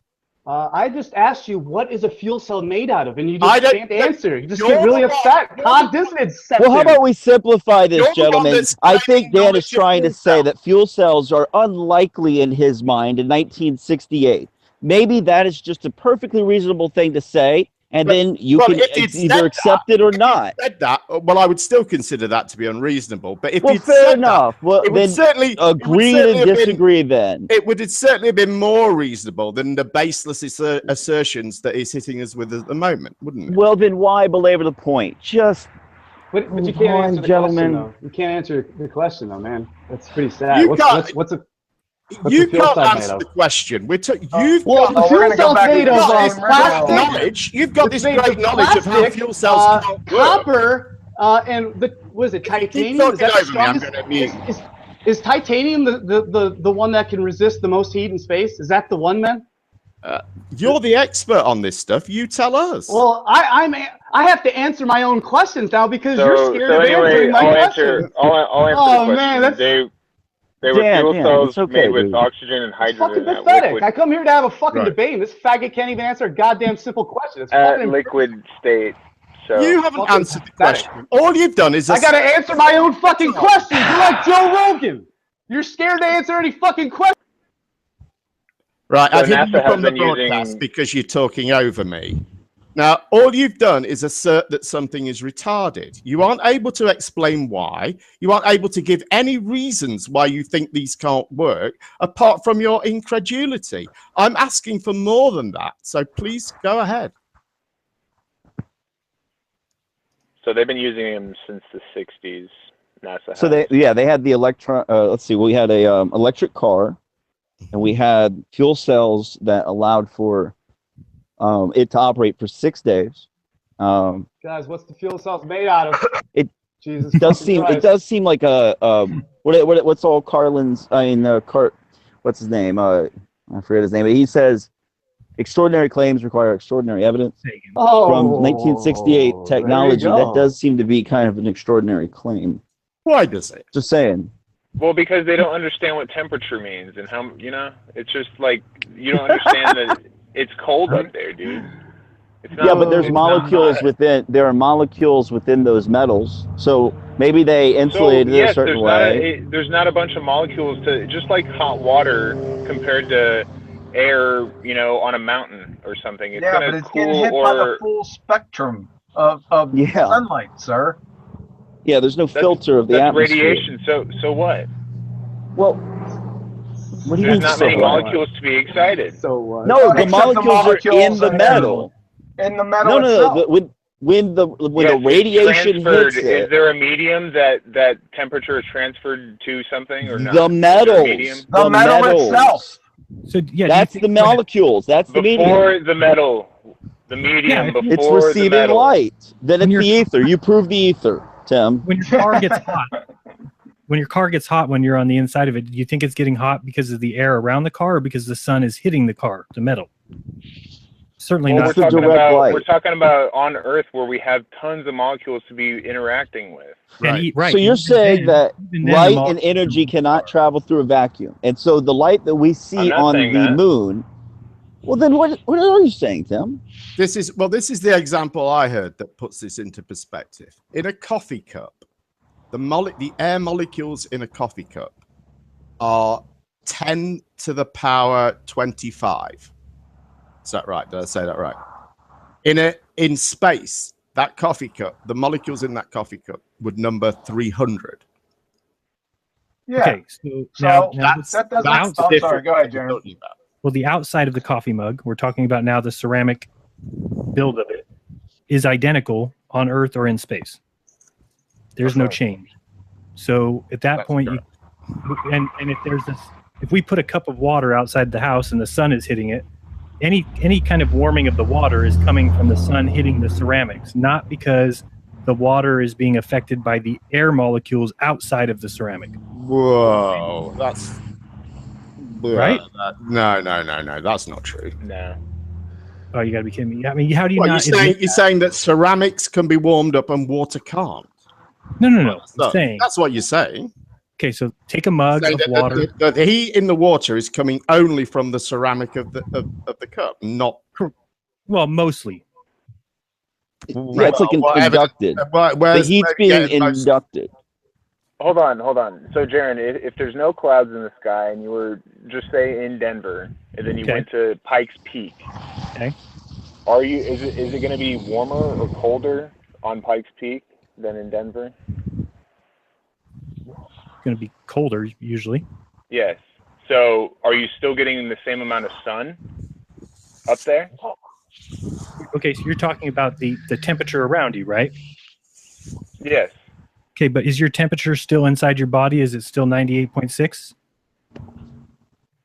I just asked you, what is a fuel cell made out of? And you just can't answer. You just get really upset. Dissonance sets Well, how in. about we simplify this, gentlemen? I think Dan is trying to say that fuel cells are unlikely in his mind in 1968. Maybe that is just a perfectly reasonable thing to say, and then you can either accept it or not. Said that, well, I would still consider that to be unreasonable. But if you'd fair said enough. that, Well, it would then certainly agree it would to disagree. Then it would have certainly have been more reasonable than the baseless assertions that he's hitting us with at the moment, wouldn't it? Well, then why belabor the point? Just but you can't answer the question, though. You can't answer the question, though, man. That's pretty sad. What's you can't answer the question. The fuel cells made of plastic. Knowledge. You've got this great knowledge of how fuel cells can't copper, and was it titanium? Is that the strongest? Is titanium the one that can resist the most heat in space? Is that the one, man? You're the expert on this stuff. You tell us. Well, I have to answer my own questions now because you're scared of answering my questions. I'll answer the question. Man, they were fuel cells made with oxygen and hydrogen. Fucking pathetic. I come here to have a fucking debate, and this faggot can't even answer a goddamn simple question. It's at liquid state. So you haven't answered the question. All you've done is I gotta answer my own fucking questions. You're like Joe Rogan. You're scared to answer any fucking question. Right, so I've hidden you from the been broadcast because you're talking over me. Now, all you've done is assert that something is retarded. You aren't able to explain why. You aren't able to give any reasons why you think these can't work, apart from your incredulity. I'm asking for more than that, so please go ahead. So they've been using them since the 60s. NASA. So they had the electron. Let's see, we had a electric car, and we had fuel cells that allowed for it to operate for 6 days. Guys, what's the fuel cells made out of? It Jesus does seem Christ. it does seem like a what's all Carlin's what's his name? I forget his name, but he says extraordinary claims require extraordinary evidence. From 1968 technology, that does seem to be kind of an extraordinary claim. Why does it? Just saying. Well, because they don't understand what temperature means and how, it's just like you don't understand that it's cold up there, dude. It's not, but there's molecules within. There are molecules within those metals, so maybe they insulated it a certain way. There's not a bunch of molecules just like hot water compared to air, on a mountain or something. It's but it's getting hit by the full spectrum of sunlight, sir. Yeah, there's no filter of the atmosphere. Radiation. So what? Well, what do you mean? There's not many molecules to be excited. So what? No, the molecules are in the metal. In the metal itself. No. When the radiation hits it, is there a medium that temperature is transferred to something or not? The metals. The metal itself. So that's the molecules. That's the medium. Before the metal, the medium before it's receiving the metal. light. Then it's the ether. You prove the ether, Tim. When your car gets hot, when you're on the inside of it, do you think it's getting hot because of the air around the car, or because the sun is hitting the car, the metal? Certainly not. We're talking about on Earth where we have tons of molecules to be interacting with. Right. So you're saying that light and energy cannot travel through a vacuum, and so the light that we see on the moon. Well, then what are you saying, Tim? This is the example I heard that puts this into perspective. In a coffee cup, the air molecules in a coffee cup are 10 to the power 25. Is that right? Did I say that right? In space, that coffee cup, the molecules in that coffee cup would number 300. Yeah. Okay, so now that doesn't. Oh, sorry. Go ahead, Jeremy. Well, the outside of the coffee mug, we're talking about now the ceramic build of it, is identical on Earth or in space. There's no change. So at that point, and if there's this, if we put a cup of water outside the house and the sun is hitting it, any kind of warming of the water is coming from the sun hitting the ceramics, not because the water is being affected by the air molecules outside of the ceramic. Whoa, that's right. No, that's not true. No. Oh, you got to be kidding me! I mean, how do you Well, not? You're saying that ceramics can be warmed up and water can't? No. I'm saying that's what you're saying. Okay, so take a mug of water. The heat in the water is coming only from the ceramic of the cup, not. Well, mostly. Yeah, it's like inducted. The heat's being inducted. Hold on. So, Jaren, if there's no clouds in the sky and you were just say in Denver and then you went to Pikes Peak, okay, is it going to be warmer or colder on Pikes Peak than in Denver? It's going to be colder usually. Yes. So, are you still getting the same amount of sun up there? Okay, so you're talking about the temperature around you, right? Yes. Okay, but is your temperature still inside your body? Is it still 98.6?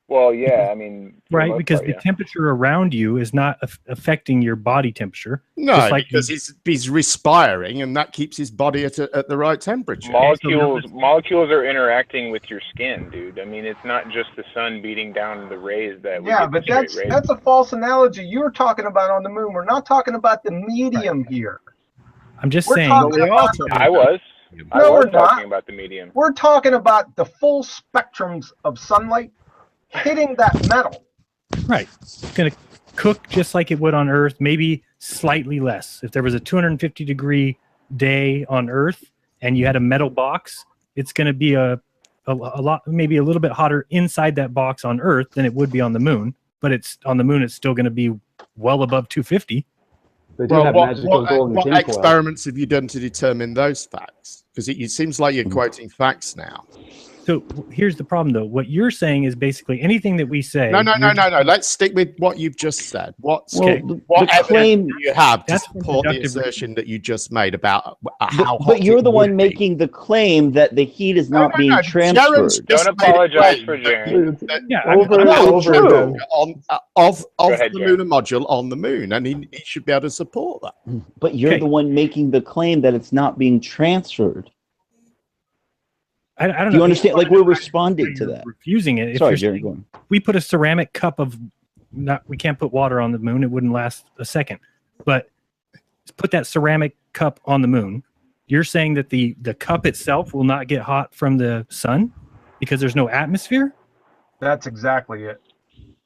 Well, yeah, I mean... Right, because the temperature around you is not affecting your body temperature. No, because he's respiring, and that keeps his body at the right temperature. Molecules are interacting with your skin, dude. I mean, it's not just the sun beating down the rays that... Yeah, but that's a false analogy. You're talking about on the moon. We're not talking about the medium here. I'm just saying... I was talking about the medium. We're talking about the full spectrums of sunlight hitting that metal. Right. It's going to cook just like it would on Earth, maybe slightly less. If there was a 250-degree day on Earth and you had a metal box, it's going to be a lot, maybe a little bit hotter inside that box on Earth than it would be on the moon. But it's on the moon, it's still going to be well above 250. They do have magical golden what tinfoil. Experiments have you done to determine those facts? Because it seems like you're quoting facts now. So here's the problem, though. What you're saying is basically anything that we say. No. Let's stick with what you've just said. What claim do you have to support the assertion that you just made about how hot But you're the one be? making the claim that the heat is not being transferred. Don't apologize for Jaren. Of the lunar module on the moon, and he should be able to support that. But you're the one making the claim that it's not being transferred. I don't know. Do you understand? Like, we're responding to that. Refusing it. Sorry, Jerry, go on. We put a ceramic cup of... we can't put water on the moon. It wouldn't last a second. But put that ceramic cup on the moon. You're saying that the cup itself will not get hot from the sun because there's no atmosphere? That's exactly it.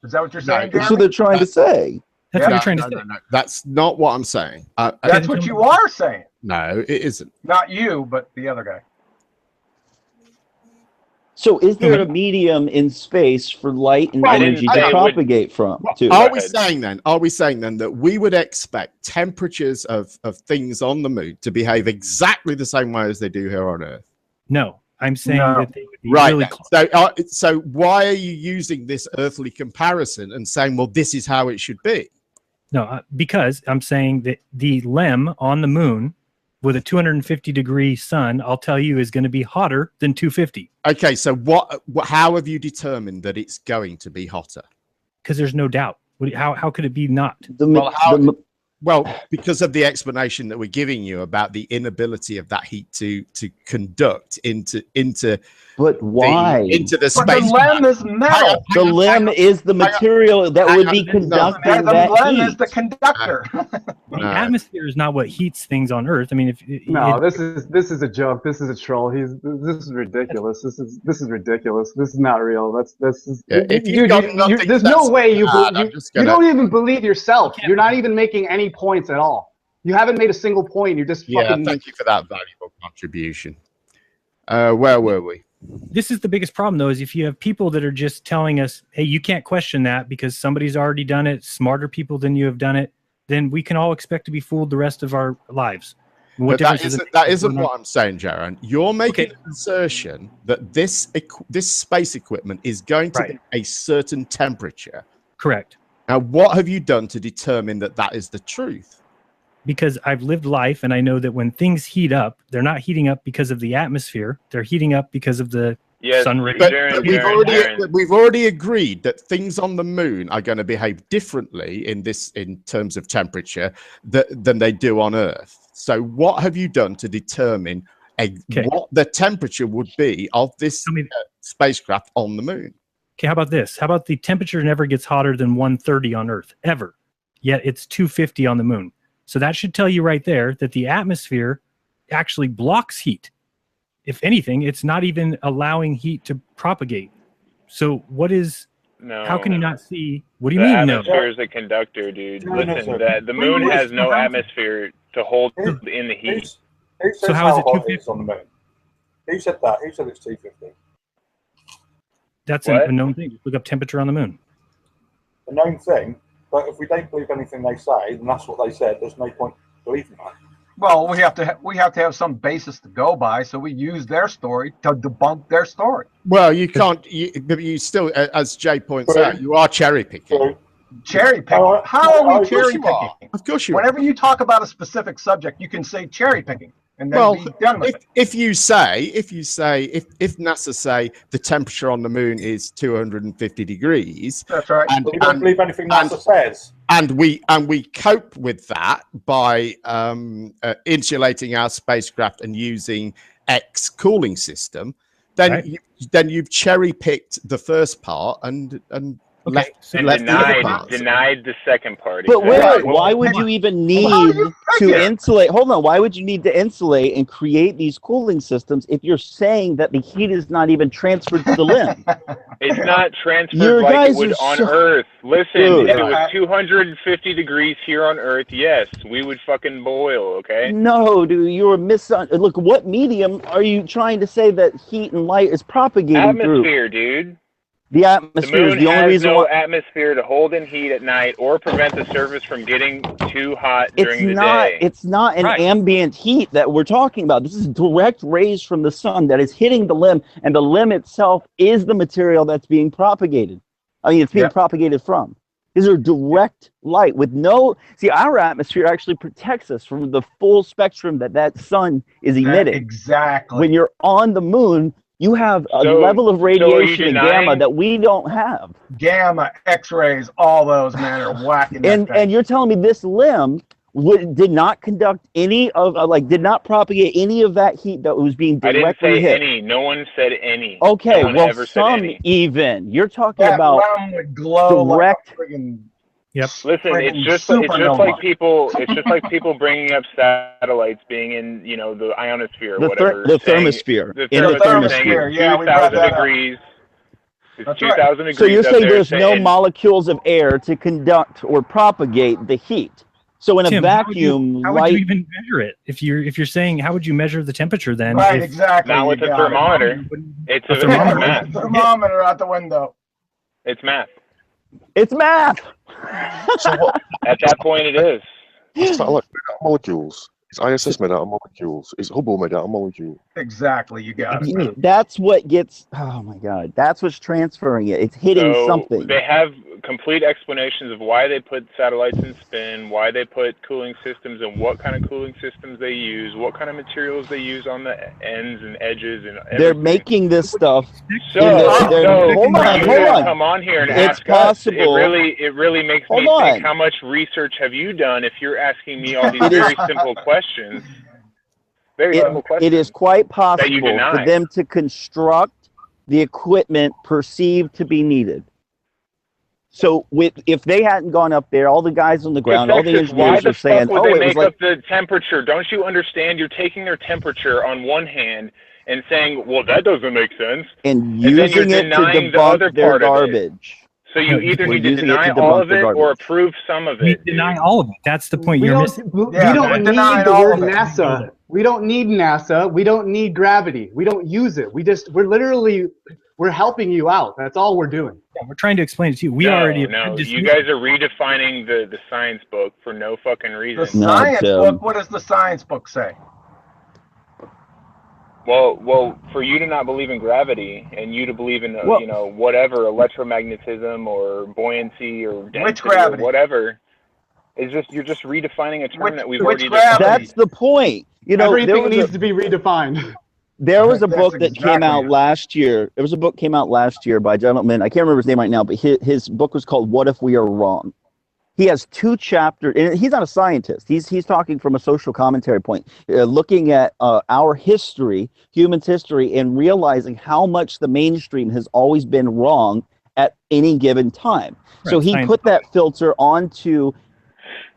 Is that what you're saying, That's what they're trying to say. That's what you're trying to say. No. That's not what I'm saying. That's what you are saying. No, it isn't. Not you, but the other guy. So is there a medium in space for light and energy to propagate from? Are we saying then that we would expect temperatures of things on the moon to behave exactly the same way as they do here on Earth? No, I'm saying that they would be right. really close. So why are you using this earthly comparison and saying, well, this is how it should be? No, because I'm saying that the LEM on the moon with a 250-degree sun, I'll tell you, is going to be hotter than 250. Okay, so how have you determined that it's going to be hotter? Because there's no doubt. How could it be not? Well, because of the explanation that we're giving you about the inability of that heat to conduct into but why into the space. But the LEM is metal. The LEM is the material that would be conducting that heat. The LEM heat. is the conductor. The atmosphere is not what heats things on Earth. I mean, this is a joke. This is a troll. This is ridiculous. This is ridiculous. This is not real. There's no way you don't even believe yourself. You're not even making any points at all. You haven't made a single point. You're just fucking. Thank you for that valuable contribution. Where were we? This is the biggest problem, though, is if you have people that are just telling us, hey, you can't question that because somebody's already done it, smarter people than you have done it, then we can all expect to be fooled the rest of our lives. What that isn't what I'm saying, Jaron. You're making an assertion that this space equipment is going to be a certain temperature. Correct. Now, what have you done to determine that that is the truth? Because I've lived life and I know that when things heat up, they're not heating up because of the atmosphere. They're heating up because of the sun rays. But we've already agreed that things on the moon are going to behave differently in terms of temperature than they do on Earth. So what have you done to determine what the temperature would be of this spacecraft on the moon? Okay, how about this? How about the temperature never gets hotter than 130 on Earth, ever. Yet it's 250 on the moon. So that should tell you right there that the atmosphere actually blocks heat. If anything, it's not even allowing heat to propagate. So what is... No. How can you not see? What do you mean, no? The atmosphere is a conductor, dude. Listen, the moon has no atmosphere to hold in the heat. So how is it 250 on the moon? Who said that? Who said it's 250? That's a known thing. Look up temperature on the moon. A known thing, but if we don't believe anything they say, then that's what they said. There's no point believing that. Well, we have to have some basis to go by, so we use their story to debunk their story. Well, you can't. You still, as Jay points out, you are cherry picking. Cherry picking? How are we cherry picking? Of course you are. Whenever you talk about a specific subject, you can say cherry picking, and then be done with it. If NASA say the temperature on the moon is 250 degrees, that's right. And we don't believe anything NASA says. And we cope with that by insulating our spacecraft and using X cooling system. Then you've cherry picked the first part and denied the second part. But why would you even need to insulate? Hold on. Why would you need to insulate and create these cooling systems if you're saying that the heat is not even transferred to the limb? It's not transferred like it would on Earth. Listen, Dude. if it was 250 degrees here on Earth, yes, we would fucking boil, okay? No, dude, you're Look, what medium are you trying to say that heat and light is propagating through? Atmosphere, dude. The atmosphere is the only reason. The moon has no atmosphere to hold in heat at night or prevent the surface from getting too hot during the day. It's not an ambient heat that we're talking about. This is direct rays from the sun that is hitting the limb, and the limb itself is the material that's being propagated. I mean, it's being propagated from. These are direct light with no... See, our atmosphere actually protects us from the full spectrum that sun is emitting. Exactly. When you're on the moon... You have a level of radiation and gamma that we don't have. Gamma, X-rays, all those, man, are whacking. And you're telling me this limb did not conduct any of, did not propagate any of that heat that was being directly hit? I didn't say any. No one said any. Okay, well, some even. You're talking about direct. Yep. Listen, it's just like people bringing up satellites being in, the ionosphere, or whatever. The thermosphere. The thermosphere. Yeah, 2,000 degrees. It's 2,000 degrees. So you're saying there's no molecules of air to conduct or propagate the heat. So in a vacuum, how would you even measure it? If you're saying, how would you measure the temperature then? Right, exactly. Not with a thermometer. It's a math. Thermometer out the window. It's math. It's math. At that point, it is. It's satellite made out of molecules. It's ISS made out of molecules. It's Hubble made out of molecules. Exactly, you got it. That's what gets. Oh my God, that's what's transferring it. It's hitting something. They have complete explanations of why they put satellites in spin, why they put cooling systems, and what kind of cooling systems they use, what kind of materials they use on the ends and edges, and everything. They're making this stuff. Hold on. Come on here and ask possible. us. It really makes me think, how much research have you done if you're asking me all these very simple questions? Very simple questions. It is quite possible for them to construct the equipment perceived to be needed. So if they hadn't gone up there, all the guys on the ground, all the engineers are saying, "Oh, it was like the temperature." Don't you understand? You're taking their temperature on one hand and saying, "Well, that doesn't make sense," and using it to debunk their garbage. So you either need to deny all of it or approve some of it. We deny all of it. That's the point you're missing. We don't need the word NASA. We don't need NASA. We don't need gravity. We don't use it. We're helping you out. That's all we're doing. Yeah, we're trying to explain it to you. No, you guys are redefining the science book for no fucking reason. The science book. What does the science book say? Well, for you to not believe in gravity and you to believe in whatever electromagnetism or buoyancy or density or whatever, you're just redefining a term that we've already defined. That's the point. Everything needs to be redefined. There was a book that came out last year. There was a book came out last year by a gentleman. I can't remember his name right now, but his book was called "What If We Are Wrong." He has 2 chapters, and he's not a scientist. He's talking from a social commentary point, looking at our history, human's history, and realizing how much the mainstream has always been wrong at any given time. Right, so he put that filter onto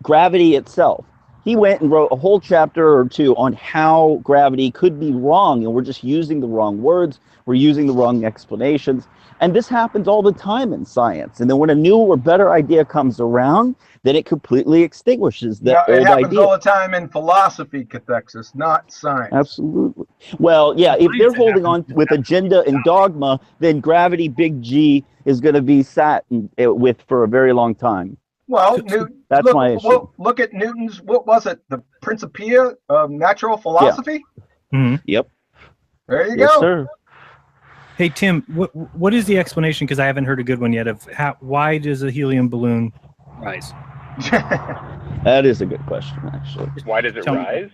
gravity itself. He went and wrote a whole chapter or 2 on how gravity could be wrong, and we're just using the wrong words, we're using the wrong explanations. And this happens all the time in science. And then when a new or better idea comes around, then it completely extinguishes that old idea. It happens all the time in philosophy, Cathexis, not science. Absolutely. Well, yeah, if they're holding on with agenda and dogma, then gravity, big G, is going to be sat with for a very long time. Well, that's my issue. Look at Newton's, what was it, the Principia of Natural Philosophy? Yeah. Mm-hmm. Yep. There you go. Sir. Hey, Tim, what is the explanation, because I haven't heard a good one yet, of why does a helium balloon rise? That is a good question, actually. Why does it rise?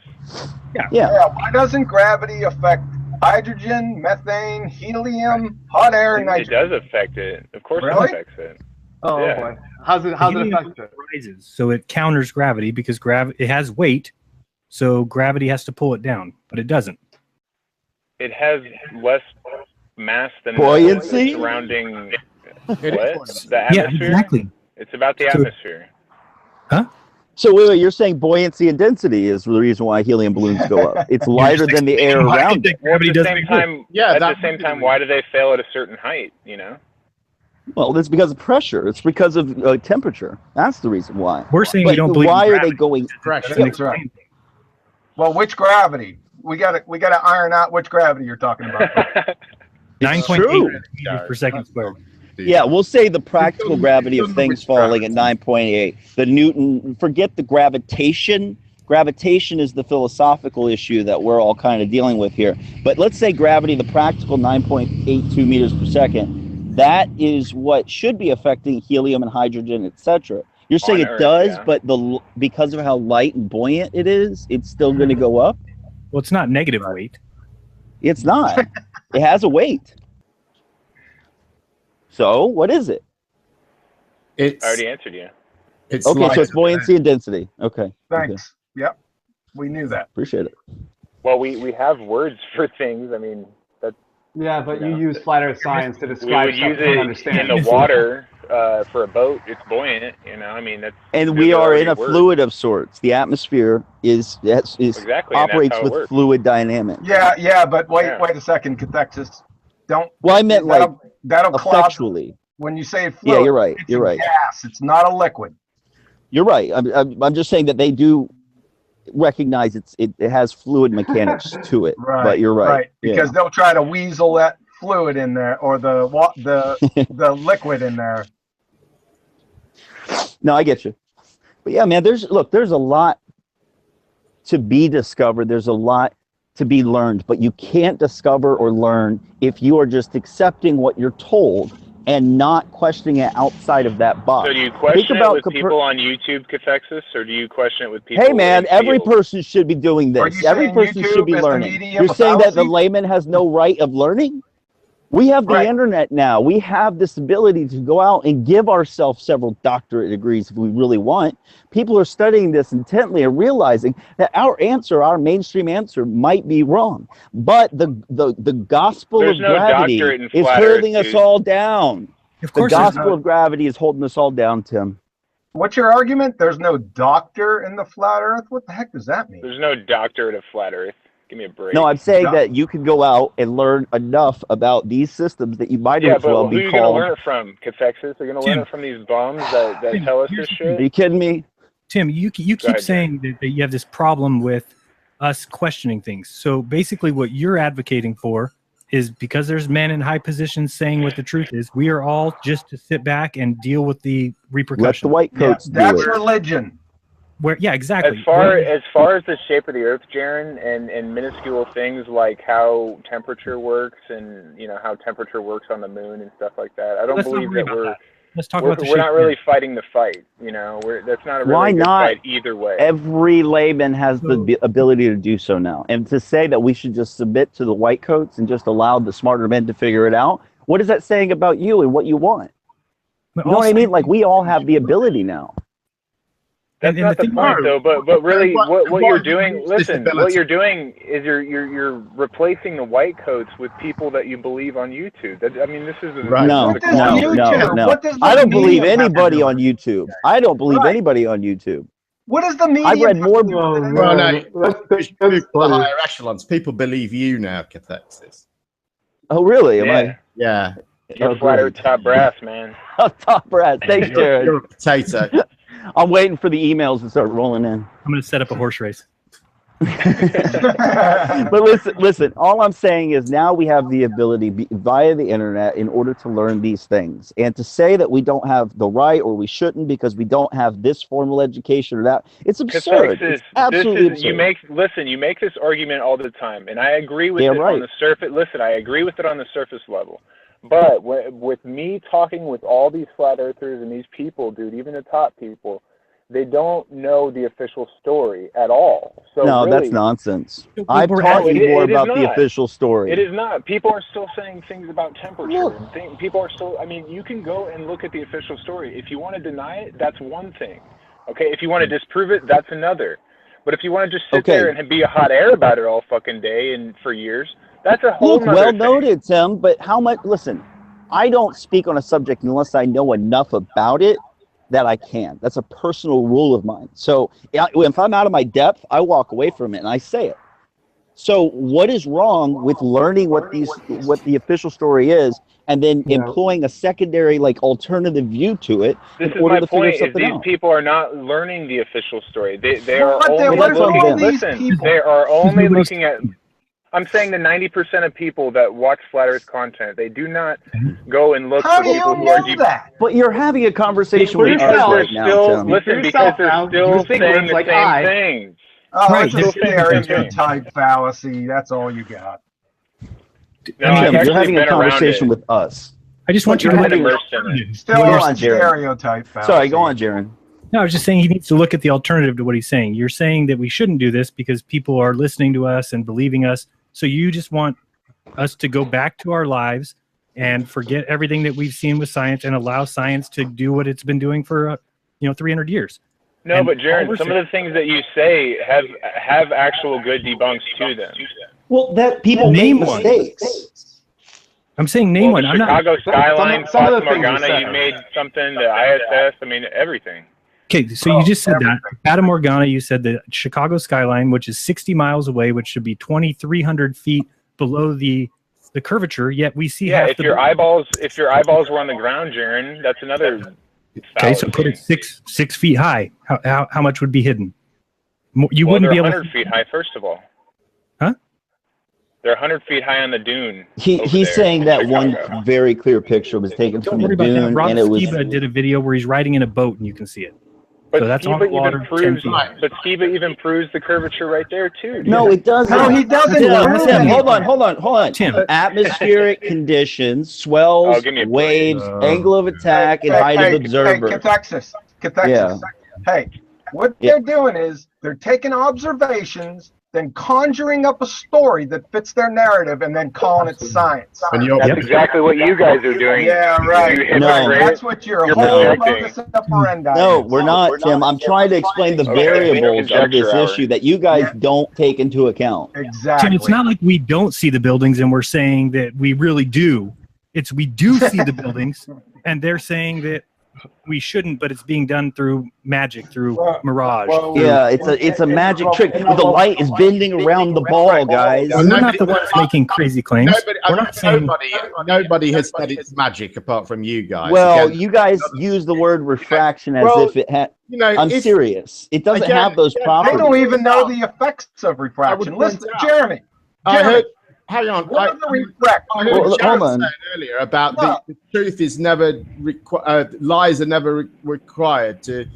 Yeah. Why doesn't gravity affect hydrogen, methane, helium, hot air, and nitrogen? It does affect it. Of course it affects it. Oh, yeah. Boy. How's it affect it? Rises, so it counters gravity because it has weight, so gravity has to pull it down, but it doesn't. It has less mass than buoyancy the surrounding the atmosphere. Yeah, exactly. It's about the atmosphere. Huh? So wait, you're saying buoyancy and density is the reason why helium balloons go up. It's lighter than the air around it. At the same time, why do they fail at a certain height? Well, it's because of pressure. It's because of temperature. That's the reason why. We're saying we don't believe. Why are they going? Pressure. Well, which gravity? We gotta iron out which gravity you're talking about. 9.8 meters per second squared. Yeah, we'll say the practical gravity of things falling at 9.8. The Newton, forget the gravitation. Gravitation is the philosophical issue that we're all kind of dealing with here. But let's say gravity, the practical 9.82 meters per second, that is what should be affecting helium and hydrogen, etc. You're saying it does, but because of how light and buoyant it is, it's still going to go up? Well, it's not negative weight. It's not. It has a weight. So, what is it? I already answered you. Okay, so it's buoyancy and density. Okay. Thanks. Okay. Yep. We knew that. Appreciate it. Well, we have words for things. I mean, that's... Yeah, but you use flat earth science to describe stuff you don't understand. In the water for a boat. It's buoyant, I mean, that's... And we are in a fluid of sorts. The atmosphere operates with fluid dynamics. Yeah, but wait a second, Cathexis. Well, I meant that'll effectually. Cloud, when you say fluid, yeah, you're right. It's a gas. It's not a liquid. You're right. I'm just saying that they do recognize it has fluid mechanics to it. Right, but you're right. Because they'll try to weasel that fluid in there or the liquid in there. No, I get you. But yeah, man, there's a lot to be discovered. There's a lot to be learned, but you can't discover or learn if you are just accepting what you're told and not questioning it outside of that box. So do you question it with people on YouTube, Cathexis, or do you question it with people? Hey man, every person should be doing this. Every person should be learning. You're saying that the layman has no right of learning? We have the internet now. We have this ability to go out and give ourselves several doctorate degrees if we really want. People are studying this intently and realizing that our mainstream answer might be wrong. But the gospel of gravity is holding us all down. Of course, the gospel of gravity is holding us all down, Tim. What's your argument? There's no doctor in the flat earth? What the heck does that mean? There's no doctorate of flat earth. Give me a break. No, I'm saying that you can go out and learn enough about these systems that you might as well be called. Who are you going to learn it from, Cathexis? Are you going to learn it from these bums that tell us this shit? Are you kidding me? Tim, you keep saying that you have this problem with us questioning things. So basically what you're advocating for is because there's men in high positions saying what the truth is, we are all just to sit back and deal with the repercussions. Let the white coats do That's it. religion. Where, yeah, exactly. As far as the shape of the Earth, Jaren, and minuscule things like how temperature works and how temperature works on the moon and stuff like that, I don't believe that we're. Let's talk about the shape. We're not really fighting the fight. That's not a really good fight either way. Every layman has the ability to do so now. And to say that we should just submit to the white coats and just allow the smarter men to figure it out, what is that saying about you and what you want? You know what I mean? Like, we all have the ability now. That's not the point, though. But really, what you're doing, listen, what you're doing is you're replacing the white coats with people that you believe on YouTube. I mean, this is no. I don't believe anybody on YouTube. I don't believe anybody on YouTube. What is the media? I've read more. Well, no, the higher echelons. People believe you now, Cathexis. Oh, really? Am I? Yeah. You're flat top brass, man. Top brass. Thanks, Jared. You're a potato. I'm waiting for the emails to start rolling in. I'm going to set up a horse race. But listen. All I'm saying is now we have the ability via the internet in order to learn these things, and to say that we don't have the right or we shouldn't because we don't have this formal education or that, it's absurd. It's absolutely absurd. You make this argument all the time, and I agree with it on the surface. Listen, I agree with it on the surface level. But with me talking with all these flat earthers and these people, dude, even the top people, they don't know the official story at all. So no, really, that's nonsense. I've taught you more about the official story. It is not. People are still saying things about temperature. And people are still, I mean, you can go and look at the official story. If you want to deny it, that's one thing. Okay, if you want to disprove it, that's another. But if you want to just sit there and be a hot air about it all fucking day and for years, that's a whole nother well thing. Noted, Tim, but how much, listen, I don't speak on a subject unless I know enough about it that I can. That's a personal rule of mine. So if I'm out of my depth, I walk away from it and I say it. So what is wrong with learning what the official story is and then employing a secondary, like, alternative view to it in order to figure something out? These people are not learning the official story. They are only looking at. I'm saying the 90% of people that watch Flat Earth content, they do not go and look for people who are deep. But you're having a conversation with us right now, Tim. Listen, because they're still saying the same things. Oh, it's a stereotype fallacy. That's all you got. No, you're having a conversation with us. I just want you to look at still a stereotype fallacy. Sorry, go on, Jaron. No, I was just saying he needs to look at the alternative to what he's saying. You're saying that we shouldn't do this because people are listening to us and believing us. So you just want us to go back to our lives and forget everything that we've seen with science and allow science to do what it's been doing for 300 years. No, and but Jaron, some of the things that you say have actual good debunks to them. Well, that people make mistakes. I'm saying name one. I'm Chicago skyline, Fata Morgana. You made something. The ISS. I mean, everything. Okay, so you just said that. Fata Morgana, you said the Chicago skyline, which is 60 miles away, which should be 2,300 feet below the curvature, yet we see half if your eyeballs were on the ground, Jaron, that's another okay, so put it six feet high. How much would be hidden? You wouldn't be able to 100 feet high, first of all. Huh? They're 100 feet high on the dune. He's saying that one very clear picture was taken from the dune, Rob and it was. Skiba did a video where he's riding in a boat and you can see it. But so that's on water. Skiba even proves the curvature right there too. Dude. No, it doesn't. No, he doesn't. Tim, hold on. Tim, atmospheric conditions, swells, waves, angle of attack, and height of observer. Hey, Cathexis. Yeah. Hey, what they're doing is they're taking observations, then conjuring up a story that fits their narrative, and then calling it science. That's exactly what you guys are doing. Yeah, right. No, that's what you're whole modus operandi. No, we're not, Tim. I'm trying to explain the variables of this issue that you guys don't take into account. Exactly. Tim, it's not like we don't see the buildings and we're saying that we really do. It's we do see the buildings, and they're saying that we shouldn't, but it's being done through magic, through mirage. Yeah, it's a magic trick. The light is bending around the ball, guys. We're not the ones making crazy claims. Nobody has said it's magic apart from you guys. Well, you guys use the word refraction as if it had. I'm serious. It doesn't have those properties. I don't even know the effects of refraction. Listen, Jeremy. Hang on. What are the refract? I heard Jared say earlier about the truth is never lies are never required to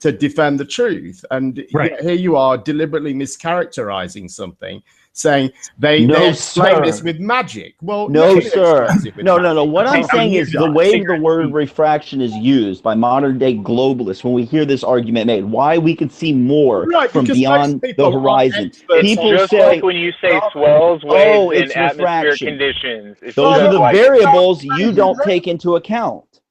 defend the truth, and here you are deliberately mischaracterizing something, saying they explain this with magic. Well, no, sir. No. What I'm saying is the way the word refraction is used by modern day globalists when we hear this argument made, why we can see more from beyond the horizon. People just say, like when you say swells, waves, and atmospheric conditions. Those are the variables you don't take into account.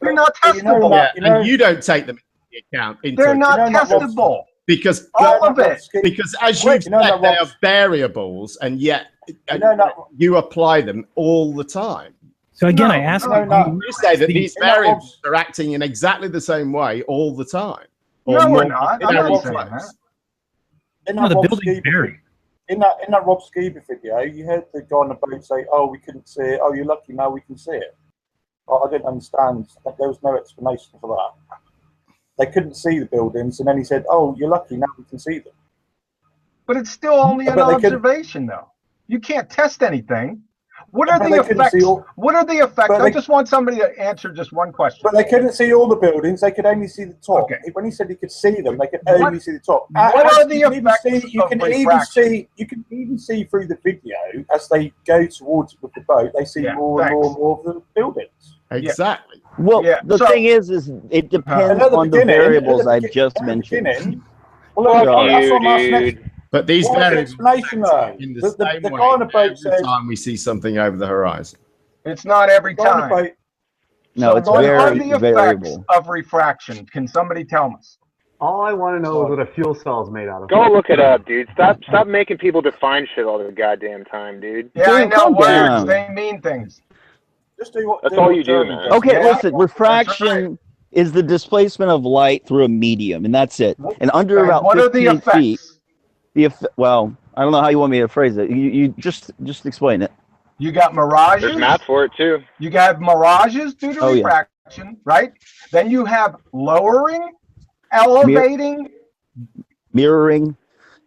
They're not testable. And you don't take them into account. They're not testable. Because all of it. Because as you said, they are variables, and yet you apply them all the time. So again, I ask you say that these variables are acting in exactly the same way all the time. No, we're not. I'm not saying that. The building's buried. In that Rob Scuba video, you heard the guy on the boat say, "Oh, we couldn't see it. Oh, you're lucky now we can see it." I didn't understand. There was no explanation for that. They couldn't see the buildings, and then he said, "Oh, you're lucky now we can see them." But it's still only an observation, though. You can't test anything. What are the effects? What are the effects? I just want somebody to answer just one question. But they couldn't see all the buildings. They could only see the top. Okay. When he said he could see them, they could only see the top. What are the effects you can even see through the video as they go towards it with the boat. They see more and more of the buildings. Exactly. Well, the thing is it depends on the variables I just mentioned. But these variables in the same way every time we see something over the horizon. It's not every time. No, it's what are very the effects variable. of refraction? Can somebody tell us? All I want to know is what a fuel cell is made out of. Go look it up, dude. Stop making people define shit all the goddamn time, dude. Yeah, I know words. They mean things. Just do what. That's all you do, man. Okay, listen. Refraction is the displacement of light through a medium, and that's it. And under about 15 feet. Well, I don't know how you want me to phrase it. You just explain it. You got mirages. There's math for it too. You got mirages due to refraction, right? Then you have lowering, elevating, mirroring.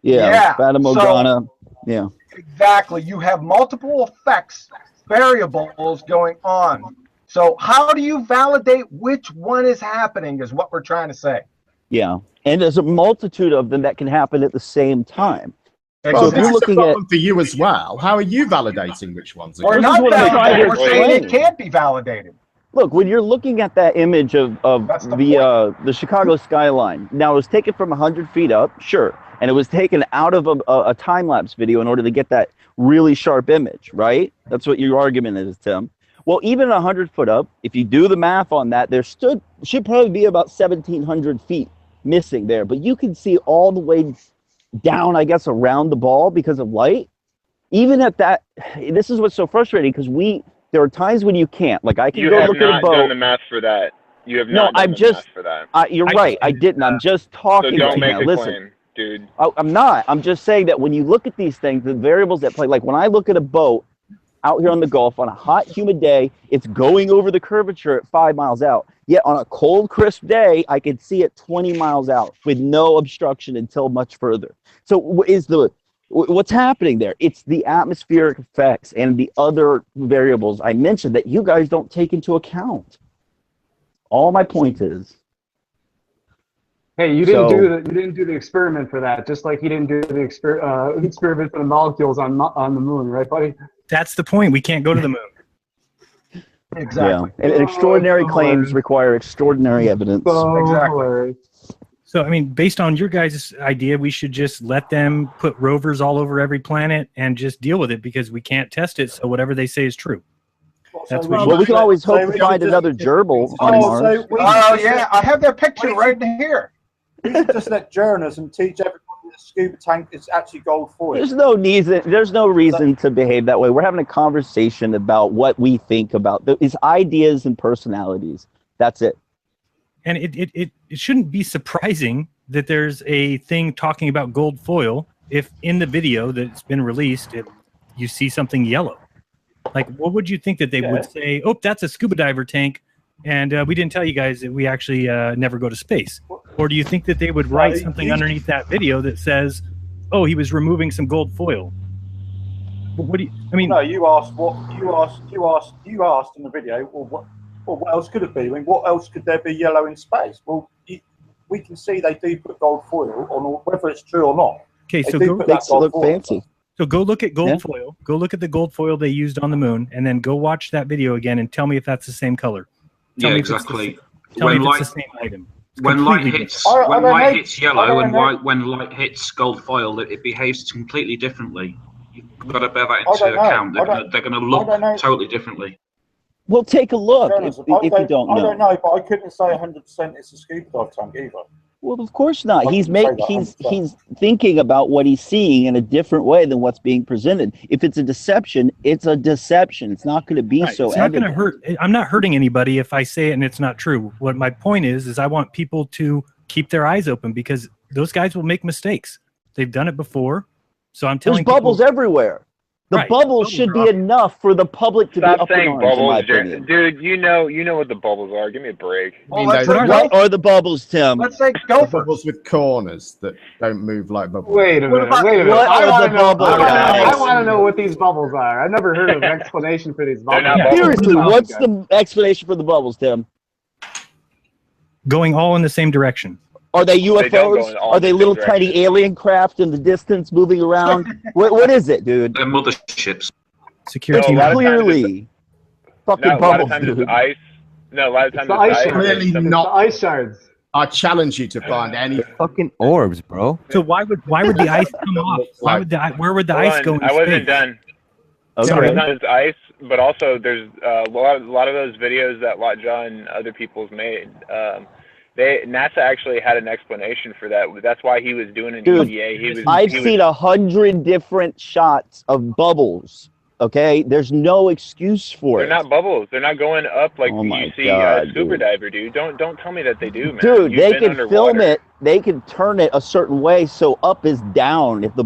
Fata Morgana. So, exactly. You have multiple effects, variables going on. So how do you validate which one is happening? Is what we're trying to say. Yeah. And there's a multitude of them that can happen at the same time. Well, so if you're looking at for you as well, how are you validating which ones? We're not validating. We're saying it can't be validated. Look, when you're looking at that image of the Chicago skyline, now it was taken from 100 feet up, sure, and it was taken out of a time-lapse video in order to get that really sharp image, right? That's what your argument is, Tim. Well, even 100 foot up, if you do the math on that, there should probably be about 1,700 feet missing there, but you can see all the way down, I guess, around the ball because of light. Even at that, this is what's so frustrating because there are times when you can't. Like I can go look at a boat. You have not done the math for that. You have not done the math for that. You're right. I didn't. I'm just talking. So don't make a Listen, claim, dude. I'm not. I'm just saying that when you look at these things, the variables that play. Like when I look at a boat out here on the Gulf on a hot, humid day, it's going over the curvature at 5 miles out. Yet on a cold, crisp day, I could see it 20 miles out with no obstruction until much further. So what's happening there? It's the atmospheric effects and the other variables I mentioned that you guys don't take into account. All my point is. Hey, you didn't do the experiment for that, just like you didn't do the experiment for the molecules on the moon, right, buddy? That's the point. We can't go to the moon. Exactly. Yeah. And extraordinary claims require extraordinary evidence. Exactly. So, I mean, based on your guys' idea, we should just let them put rovers all over every planet and just deal with it because we can't test it. So whatever they say is true. That's what we can always hope to find another gerbil on Mars. Yeah, I have their picture right here. We should just let Jeranism teach everybody that scuba tank is actually gold foil. There's no reason to behave that way. We're having a conversation about what we think about these ideas and personalities. That's it. And it shouldn't be surprising that there's a thing talking about gold foil if in the video that's been released, you see something yellow. Like, what would you think that they would say? Oh, that's a scuba diver tank, and we didn't tell you guys that we actually never go to space. Or do you think that they would write something underneath that video that says, oh, he was removing some gold foil? What do you? I mean, no. You asked in the video. Well, what else could it be? I mean, what else could there be yellow in space? Well, we can see they do put gold foil on, whether it's true or not. Okay, so makes it look fancy. So go look at gold foil. Go look at the gold foil they used on the moon, and then go watch that video again and tell me if that's the same color. Tell me exactly. Tell me if it's the same item. When light hits yellow and when light hits gold foil, it behaves completely differently. You've got to bear that into account. They're going to look totally differently. Well, take a look if you don't know. I don't know, but I couldn't say 100% it's a scuba dive tank either. Well, of course not. He's thinking about what he's seeing in a different way than what's being presented. If it's a deception, it's a deception. It's not going to be so. It's not going to hurt. I'm not hurting anybody if I say it and it's not true. What my point is I want people to keep their eyes open because those guys will make mistakes. They've done it before. So I'm telling There's bubbles everywhere. The bubbles should be enough for the public to be up in arms, in my opinion. Dude, you know what the bubbles are. Give me a break. What are the bubbles, Tim? Let's say go for bubbles with corners that don't move like bubbles. Wait a minute. What are the bubbles? I want to know what these bubbles are. I've never heard of an explanation for these bubbles. Seriously, what's the explanation for the bubbles, Tim? Going all in the same direction. Are they UFOs? Are they little tiny alien craft in the distance moving around? what is it, dude? They're motherships. Security. It's clearly fucking bubbles, dude. It's ice. No, a lot of times it's ice. Clearly not ice shards. I challenge you to find any fucking orbs, bro. So why would the ice come off? Where would the ice go? I wasn't done. Okay. Sometimes it's ice, but also there's a lot of those videos that Lockjaw and other people's made. NASA actually had an explanation for that. That's why he was doing an EDA. I've seen 100 different shots of bubbles. Okay, there's no excuse for it. They're not bubbles. They're not going up like you see a scuba diver do. Don't tell me that they do, man. Dude, they can film it. They can turn it a certain way so up is down if the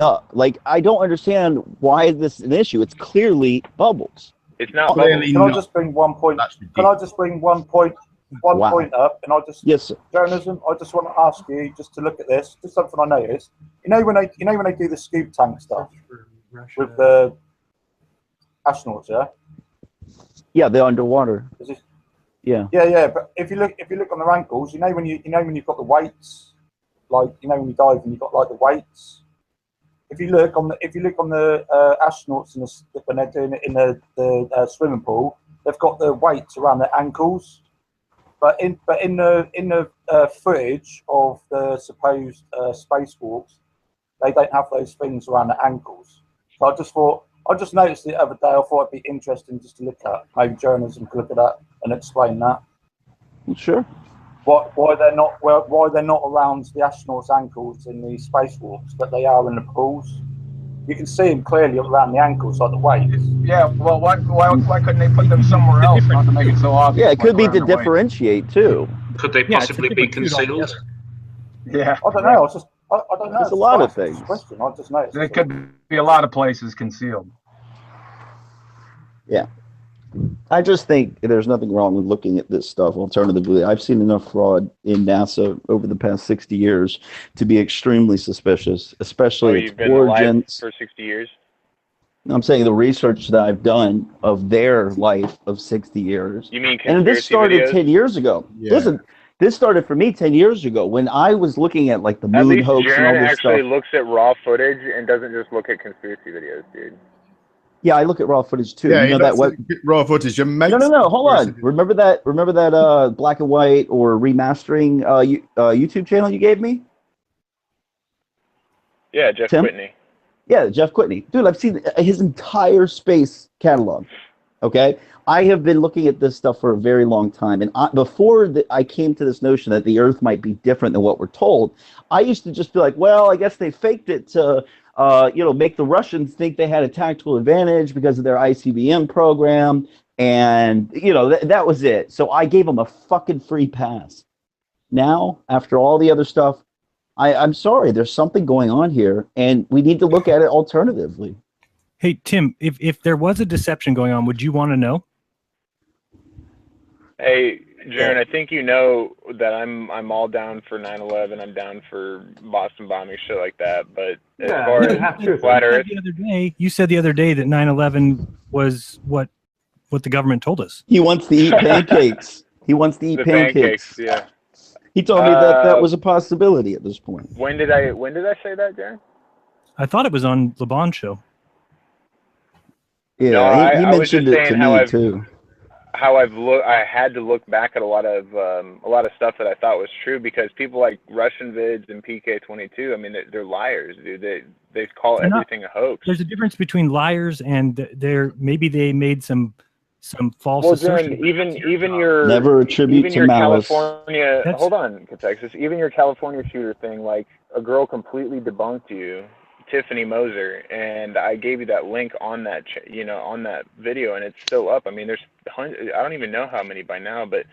up. Like, I don't understand why this is an issue. It's clearly bubbles. It's not bubbles. Can I just bring one point? Can I just bring one point? Point up, and I just Jeranism. I just want to ask you just to look at this. Just something I noticed. You know when they do the scoop tank stuff with the astronauts, yeah, they're underwater. Yeah. But if you look on their ankles, you know when you've got the weights, like when you dive and you've got like the weights. If you look on the astronauts when they're doing it in the swimming pool, they've got the weights around their ankles. But in the footage of the supposed spacewalks, they don't have those things around the ankles. So I just noticed it the other day. I thought it'd be interesting just to look at. Maybe journalism could look at that and explain that. Sure. Why they're not around the astronauts' ankles in the spacewalks, but they are in the pools. You can see them clearly around the ankles, like the weights. Yeah, well, why couldn't they put them somewhere else, not to make it so obvious? Yeah, it could be to differentiate too. Could they possibly be concealed? Yeah, I don't know. I don't know. There's a lot of things. Question. I just noticed. There could be a lot of places concealed. Yeah. I just think there's nothing wrong with looking at this stuff alternatively. I've seen enough fraud in NASA over the past 60 years to be extremely suspicious, especially its origins. For 60 years? I'm saying the research that I've done of their life of 60 years. You mean and this started videos? 10 years ago. Yeah. Listen, this started for me 10 years ago when I was looking at like the moon hoax and all this stuff. Actually looks at raw footage and doesn't just look at conspiracy videos, dude. Yeah, I look at raw footage too. Yeah, you know that what raw footage. No. Hold on. Remember that black and white or remastering YouTube channel you gave me? Yeah, Jeff Whitney. Yeah, Jeff Whitney. Dude, I've seen his entire space catalog. Okay, I have been looking at this stuff for a very long time, and before I came to this notion that the Earth might be different than what we're told, I used to just be like, well, I guess they faked it to. Make the Russians think they had a tactical advantage because of their ICBM program. And, that was it. So I gave him a fucking free pass. Now, after all the other stuff, I'm sorry, there's something going on here, and we need to look at it alternatively. Hey, Tim, if there was a deception going on, would you want to know? Hey, Jaron, I think you know that I'm all down for 9/11. I'm down for Boston bombing, shit like that. But as far as flat Earth, you said the other day that 9/11 was what the government told us. He wants to eat pancakes. He wants to eat the pancakes. yeah. He told me that was a possibility at this point. When did I say that, Jaron? I thought it was on LeBon's show. Yeah, no, he mentioned it to me too. How I had to look back at a lot of stuff that I thought was true, because people like Russian vids and PK-22, I mean, they're liars, dude. They call everything a hoax. There's a difference between liars and maybe they made some false assertions. Even your never attribute even to your malice. California. Hold on, Cathexis. Even your California shooter thing, like a girl completely debunked you, Tiffany Moser, and I gave you that link on that on that video, and it's still up. I mean, there's hundreds, I don't even know how many by now, but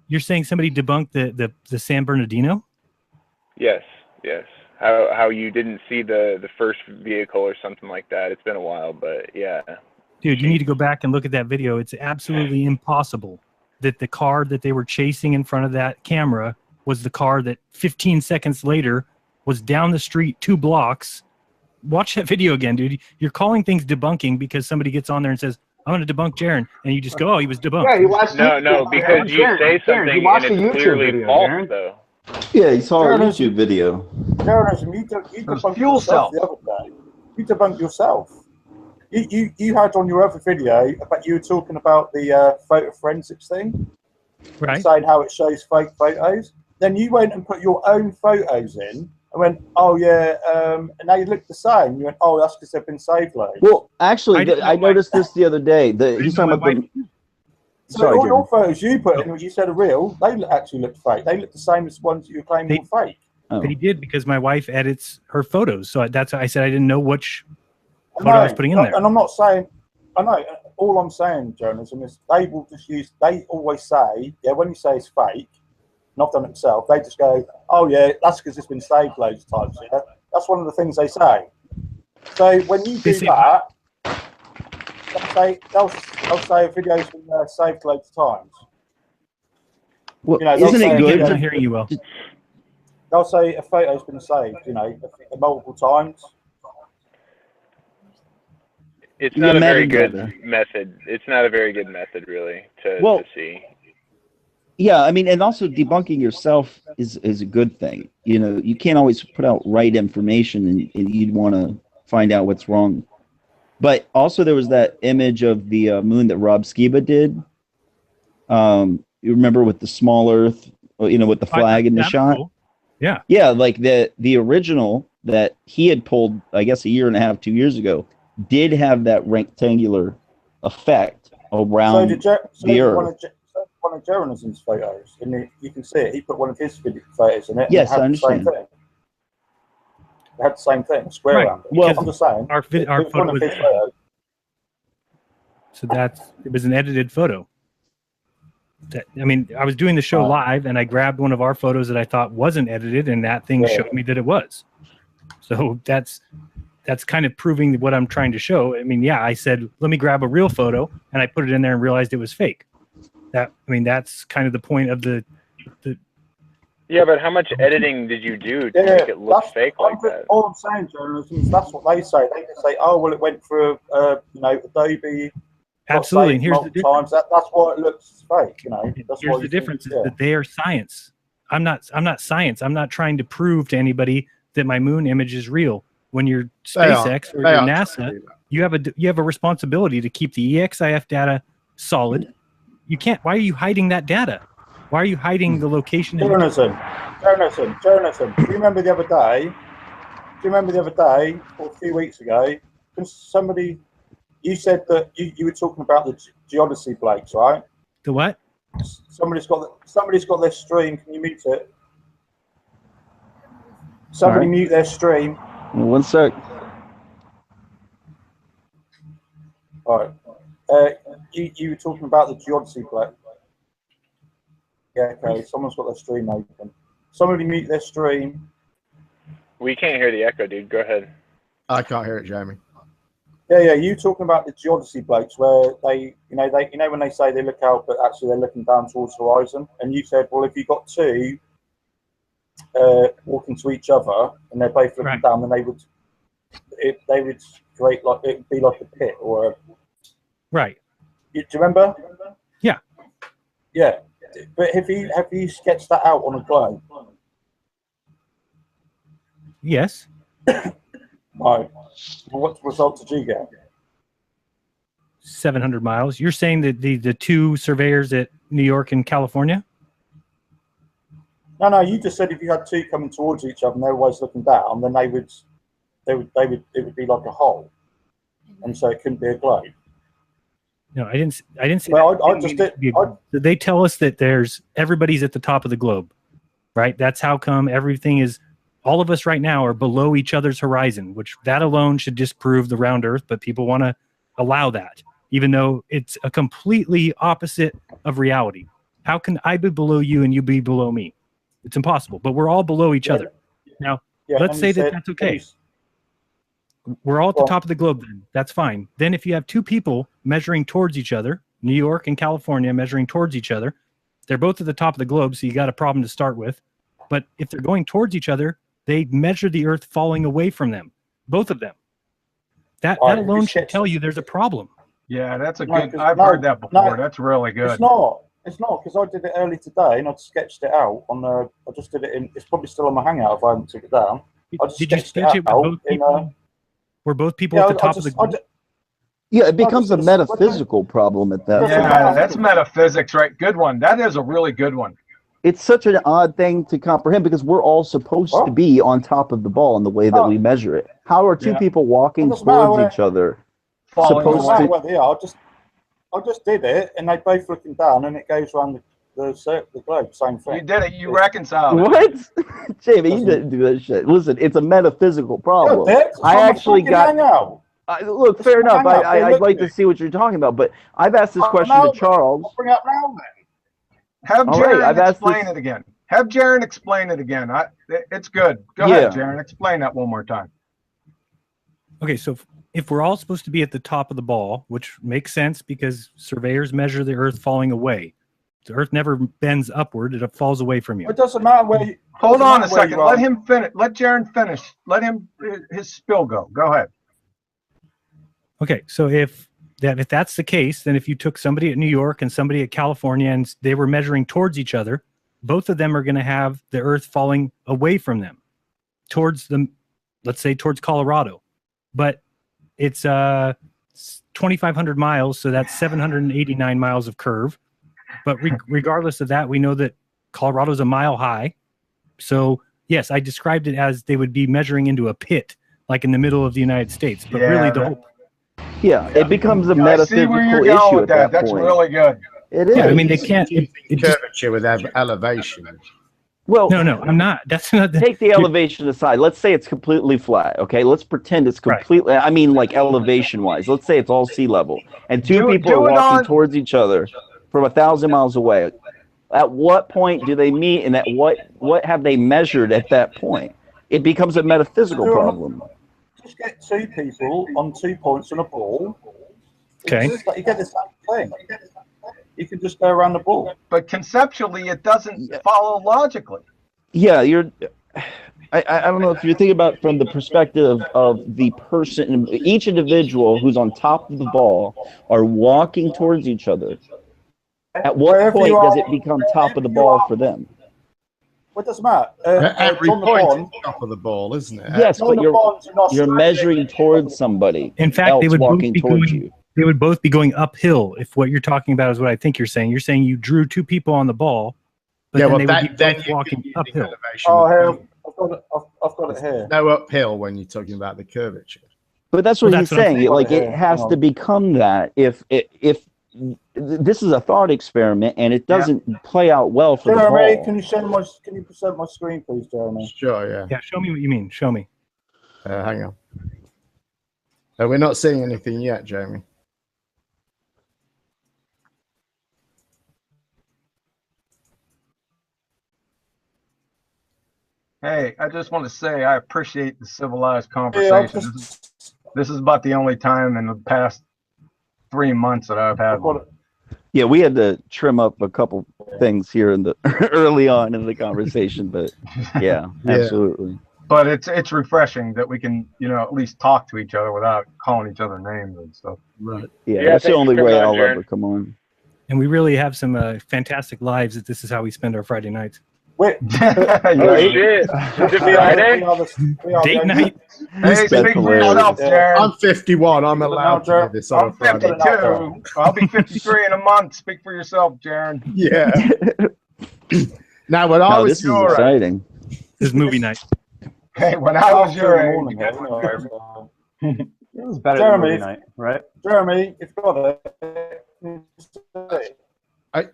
you're saying somebody debunked the San Bernardino? Yes. How you didn't see the first vehicle or something like that. It's been a while, but yeah. Dude, you need to go back and look at that video. It's absolutely impossible that the car that they were chasing in front of that camera was the car that 15 seconds later was down the street 2 blocks. Watch that video again, dude. You're calling things debunking because somebody gets on there and says, I'm going to debunk Jaron. And you just go, oh, he was debunked. Yeah, he watched No, because you say something and it's clearly false, though. Yeah, he saw a YouTube video. Jeranism, you debunked yourself the other day. You debunked yourself. You had on your other video about you were talking about the photo forensics thing, right? Saying how it shows fake photos. Then you went and put your own photos in and went, oh yeah, and they look the same. You went, oh, that's because they've been saved loads. Well, actually, I noticed this the other day. He's talking about the. So Sorry, all your photos you put in, what you said are real, they actually look fake. They look the same as the ones that you claim were fake. They did, because my wife edits her photos, so that's why I said I didn't know which photo I was putting in there. And I'm not saying, I know, all I'm saying, Jeranism, is they will just use, they always say, yeah, when you say it's fake, not done it themselves, they just go, oh yeah, that's because it's been saved loads of times. Yeah? That's one of the things they say. So when you do that, they'll say a video's been saved loads of times. Well, isn't it good? I'm not hearing you well. They'll say a photo's been saved, multiple times. It's not a very good method. It's not a very good method, really, to see. Yeah, I mean, and also debunking yourself is a good thing. You can't always put out right information, and you'd want to find out what's wrong. But also, there was that image of the moon that Rob Skiba did. You remember, with the small Earth, with the flag in the shot. Cool. Yeah. Yeah, like the original that he had pulled, I guess, 1.5 2 years ago, did have that rectangular effect around the Earth. One of Jeranism's photos, and you can see it. He put one of his photos in it. Yes, I understand. It had the same thing, square right. around it. Well, I'm just saying. Our photo was edited. So it was an edited photo. I was doing the show live, and I grabbed one of our photos that I thought wasn't edited, and that thing showed me that it was. So that's kind of proving what I'm trying to show. I said, let me grab a real photo, and I put it in there and realized it was fake. That's kind of the point of the. Yeah, but how much editing did you do to make it look fake like that? All I'm saying, Jeranism, is that's what they say. They just say, oh, well, it went through, Adobe. Absolutely, and here's the difference. That's why it looks fake. Here's the difference: is that they are science. I'm not science. I'm not trying to prove to anybody that my moon image is real. When you're SpaceX or you're NASA, you have a responsibility to keep the EXIF data solid. You can't. Why are you hiding that data? Why are you hiding the location? Jeranism. Do you remember the other day, or a few weeks ago, somebody, you said that you were talking about the geodesy blokes, right? The what? Somebody's got their stream. Can you mute it? Somebody mute their stream. 1 sec. All right. you were talking about the geodesy plate. Yeah, okay. Someone's got their stream open. Somebody mute their stream. We can't hear the echo, dude. Go ahead. I can't hear it, Jamie. Yeah. You talking about the geodesy blokes where they when they say they look out, but actually they're looking down towards the horizon. And you said, well, if you got two walking to each other and they're both looking down, then they would create like it would be like a pit or a. Right. Do you remember? Yeah. Yeah. But have you sketched that out on a globe? Yes. No. What result did you get? 700 miles. You're saying that the two surveyors at New York and California? No. You just said if you had two coming towards each other and they're always looking down, then it would be like a hole, and so it couldn't be a globe. No, I didn't say well, that. They tell us that everybody's at the top of the globe, right? That's how come everything is. All of us right now are below each other's horizon, which that alone should disprove the round Earth. But people want to allow that, even though it's a completely opposite of reality. How can I be below you and you be below me? It's impossible. But we're all below each other. Now, let's say that that's okay. We're all at the top of the globe then. That's fine. Then if you have two people measuring towards each other, New York and California measuring towards each other, they're both at the top of the globe, so you got a problem to start with. But if they're going towards each other, they measure the Earth falling away from them, both of them. That alone should tell you there's a problem. Yeah, that's a good. I've heard that before. That's really good. It's not because I did it early today and I sketched it out on the. I just did it in. It's probably still on my Hangout if I haven't took it down. Did you sketch it with both people? Were both people at the top of the globe? Yeah, it becomes a metaphysical problem at that point. Yeah, that's metaphysics, right? Good one. That is a really good one. It's such an odd thing to comprehend because we're all supposed to be on top of the ball in the way that we measure it. How are two people walking towards each other supposed to? Yeah, I just did it, and they both looking down, and it goes around the globe. Same thing. You did it. You reconciled. What, Jamie? You didn't do that shit. Listen, it's a metaphysical problem. Yeah, I actually got. Look, fair enough. I'd like to see what you're talking about, but I've asked this question to Charles. Bring up now, then. Have Jaron explain it again. Have Jaron explain it again. It's good. Go ahead, Jaron. Explain that one more time. Okay, so if we're all supposed to be at the top of the ball, which makes sense because surveyors measure the Earth falling away. The Earth never bends upward; it falls away from you. It doesn't matter where you. Hold on a second. Let him finish. Let Jaron finish. Let him his spill go. Go ahead. Okay, so if that's the case, then if you took somebody at New York and somebody at California and they were measuring towards each other, both of them are going to have the Earth falling away from them towards them, let's say towards Colorado. But it's 2,500 miles, so that's 789 miles of curve. But regardless of that, we know that Colorado's a mile high. So yes, I described it as they would be measuring into a pit, like in the middle of the United States. But really the whole... Yeah, it becomes a metaphysical issue at that point. That's really good. It is. Yeah, I mean, they can't... curvature with elevation. Well, no, I'm not. That's not. Take the elevation aside. Let's say it's completely flat. Okay, let's pretend it's completely. Right. I mean, like elevation-wise. Let's say it's all sea level, and two people are walking towards each other from 1,000 miles away. At what point do they meet, and at what have they measured at that point? It becomes a metaphysical problem. Just get two people on 2 points on a ball. Okay. You get the same thing. You can just go around the ball. But conceptually, it doesn't follow logically. Yeah, I don't know if you're thinking about from the perspective of the person, each individual who's on top of the ball are walking towards each other. At what point does it become top of the ball for them? What does matter? Every point is top of the ball, isn't it? Yes, but you're measuring towards somebody. In fact, they would walking towards you. They would both be going uphill if what you're talking about is what I think you're saying. You're saying you drew two people on the ball, but then they would be both walking uphill. Oh, I've got it here. No uphill when you're talking about the curvature. But that's what he's saying. Like it has to become that if this is a thought experiment and it doesn't play out well for the ball. Can you present my screen, please, Jeremy? Sure, yeah. Yeah, show me what you mean. Show me. Hang on. We're not seeing anything yet, Jeremy. Hey, I just want to say I appreciate the civilized conversation. This is about the only time in the past 3 months that I've had one. Yeah, we had to trim up a couple things here in the early on in the conversation, but yeah, absolutely. But it's refreshing that we can, at least talk to each other without calling each other names and stuff. Right. Yeah, that's the only way I'll ever come on. And we really have some fantastic lives that this is how we spend our Friday nights. Wait. Oh shit! Is it Friday? Date night. Hey, speak for yourself, Jared. I'm 51. I'm allowed to do this on a Friday. I'm 52. I'll be 53 in a month. Speak for yourself, Jared. Yeah. Now, when I was your exciting. This is movie night. Hey, when I was your age, it was better Jeremy, than movie night, right? Jeremy, if you've got it.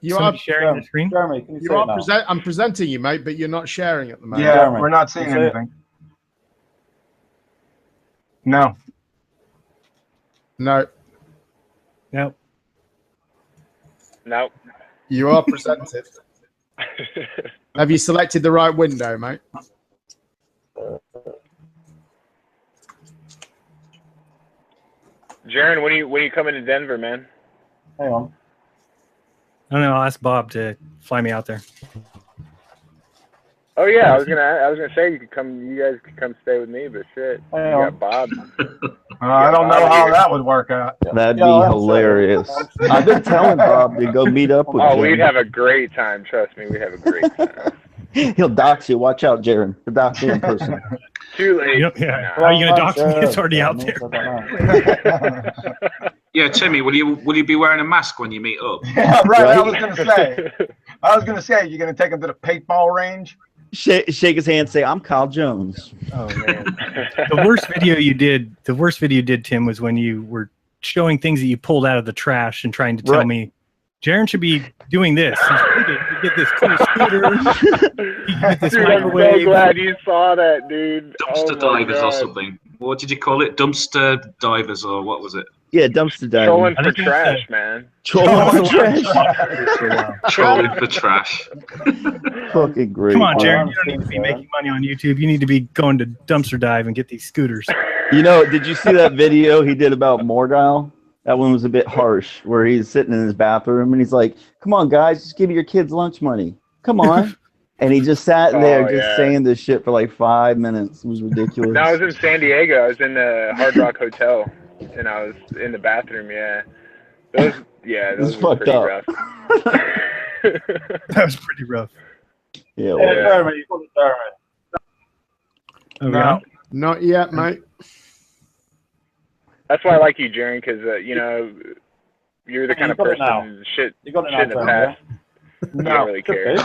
You are sharing the screen. Jeremy, can you see it now? I'm presenting you, mate, but you're not sharing at the moment. Yeah, Jeremy, we're not seeing anything. No. No. No. No. You are presented. Have you selected the right window, mate? Jaren, when are you coming to Denver, man? Hang on. I don't know. I'll ask Bob to fly me out there. Oh yeah, I was gonna say you guys could come stay with me, but shit, you got Bob. I don't know how that would work out. That'd be hilarious. I've been telling Bob to go meet up with Oh, we'd have a great time. Trust me, we'd have a great time. He'll dox you. Watch out, Jaron. He'll dox you in person. Too late. Yeah. How are you gonna dox me? It's already out there. Yeah, Timmy, will you be wearing a mask when you meet up? Yeah, right. I was gonna say, you're gonna take him to the paintball range. Shake his hand. Say, "I'm Kyle Jones." Oh man. The worst video you did, Tim, was when you were showing things that you pulled out of the trash and trying to tell me, Jaren should be doing this. You get this cool scooter. You get this Dude, microwave. I'm so glad you saw that, dude. Dumpster divers or something. What did you call it? Dumpster divers or what was it? Yeah, dumpster diving. Trolling for trash, man. Trolling for trash. Trolling for trash. Fucking great. Come on, Jaren. You don't need to be making money on YouTube. You need to be going to dumpster dive and get these scooters. Did you see that video he did about Mordile? That one was a bit harsh, where he's sitting in his bathroom and he's like, "Come on, guys, just give your kids lunch money. Come on." And he just sat there saying this shit for like 5 minutes. It was ridiculous. No, I was in San Diego. I was in the Hard Rock Hotel, and I was in the bathroom. Yeah, those were pretty rough. That was pretty rough. Yeah. Jeremy, you got it, Jeremy. No, not yet, mate. That's why I like you, Jaren, because you're the kind of person shit in the past. You don't really care.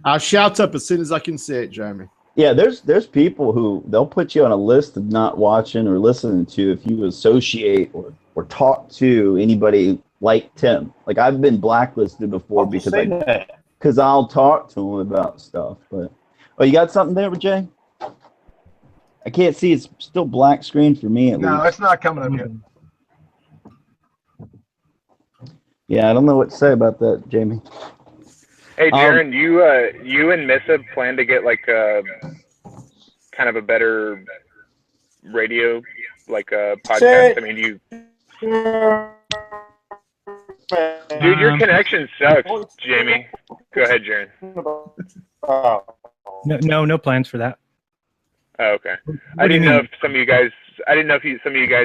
I'll shout up as soon as I can see it, Jeremy. Yeah, there's people who they'll put you on a list of not watching or listening to if you associate or talk to anybody like Tim. Like I've been blacklisted before because I'll talk to him about stuff. But you got something there, Jay? I can't see. It's still black screen for me at least. No, it's not coming up yet. Yeah, I don't know what to say about that, Jamie. Hey, Jaren, you and Missa plan to get like kind of a better radio, like a podcast. I mean, dude, your connection sucks, Jamie. Go ahead, Jaren. No plans for that. Oh, okay. I didn't know if some of you guys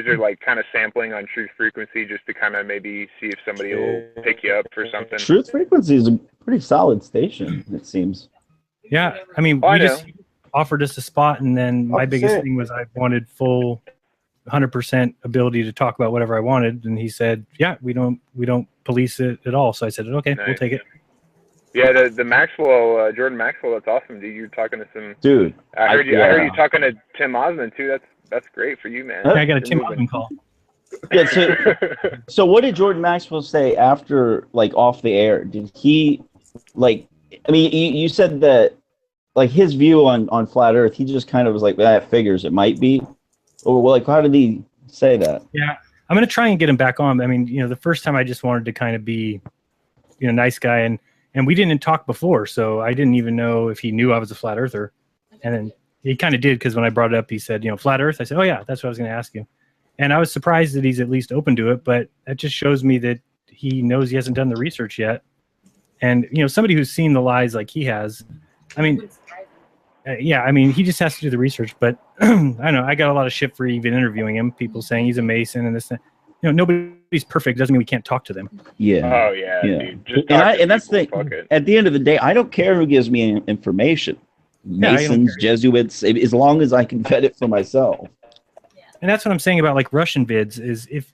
are like kind of sampling on Truth Frequency just to kind of maybe see if somebody will pick you up for something. Truth Frequency is a pretty solid station, it seems. Yeah, I mean, we just offered us a spot, and then my biggest thing was I wanted full 100% ability to talk about whatever I wanted, and he said, "Yeah, we don't police it at all." So I said, "Okay, we'll take it." Yeah, the Maxwell, Jordan Maxwell, that's awesome, dude. You're talking to some dude. I heard you talking to Tim Osman too. That's great for you, man. Yeah, I got a Tim Osman call. Yeah, so what did Jordan Maxwell say after, like, off the air? Did he, like, I mean, you said that, like, his view on Flat Earth, he just kind of was like, that figures, it might be. Or, like, how did he say that? Yeah, I'm going to try and get him back on. I mean, the first time I just wanted to kind of be, nice guy, and we didn't talk before, so I didn't even know if he knew I was a flat earther. And then he kind of did, because when I brought it up, he said, flat Earth. I said, oh yeah, that's what I was going to ask you. And I was surprised that he's at least open to it, but that just shows me that he knows he hasn't done the research yet. And somebody who's seen the lies like he has, I mean, he just has to do the research. But I don't know, I got a lot of shit for even interviewing him. People saying he's a Mason and this. Nobody's perfect. Doesn't mean we can't talk to them. Yeah. Oh yeah. Dude. Just and that's the thing. At the end of the day, I don't care who gives me information. Masons, Jesuits, as long as I can vet it for myself. And that's what I'm saying about like Russian vids is if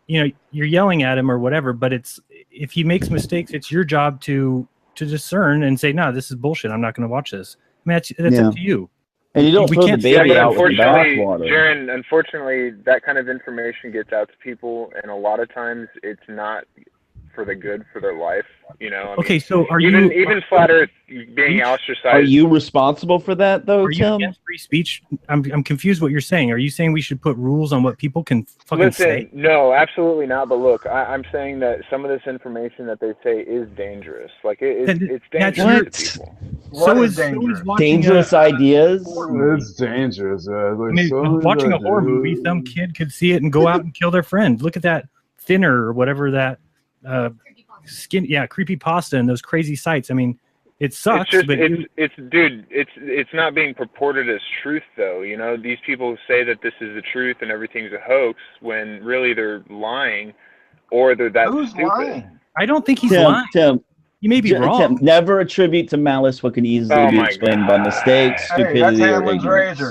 you're yelling at him or whatever, but if he makes mistakes, it's your job to discern and say, no, this is bullshit. I'm not going to watch this. I mean, that's up to you. And you don't throw the baby out with the bathwater. Jaron, unfortunately, that kind of information gets out to people, and a lot of times it's not for the good for their life. Okay, so are even flat Earth being ostracized? Are you responsible for that, though? Are you against free speech? I'm confused what you're saying. Are you saying we should put rules on what people can fucking say? No, absolutely not. But look, I'm saying that some of this information that they say is dangerous. Like it's dangerous to people. What is dangerous? Dangerous ideas. It's dangerous. Watching a horror movie, some kid could see it and go out and kill their friend. Look at that Thinner or whatever that creepypasta and those crazy sites. I mean, it sucks. It's not being purported as truth though. These people say that this is the truth and everything's a hoax when really they're lying, or they're that stupid. Lying? I don't think he's lying. Tim, you may be wrong. Tim, never attribute to malice what can easily be explained by mistake, stupidity, or ignorance.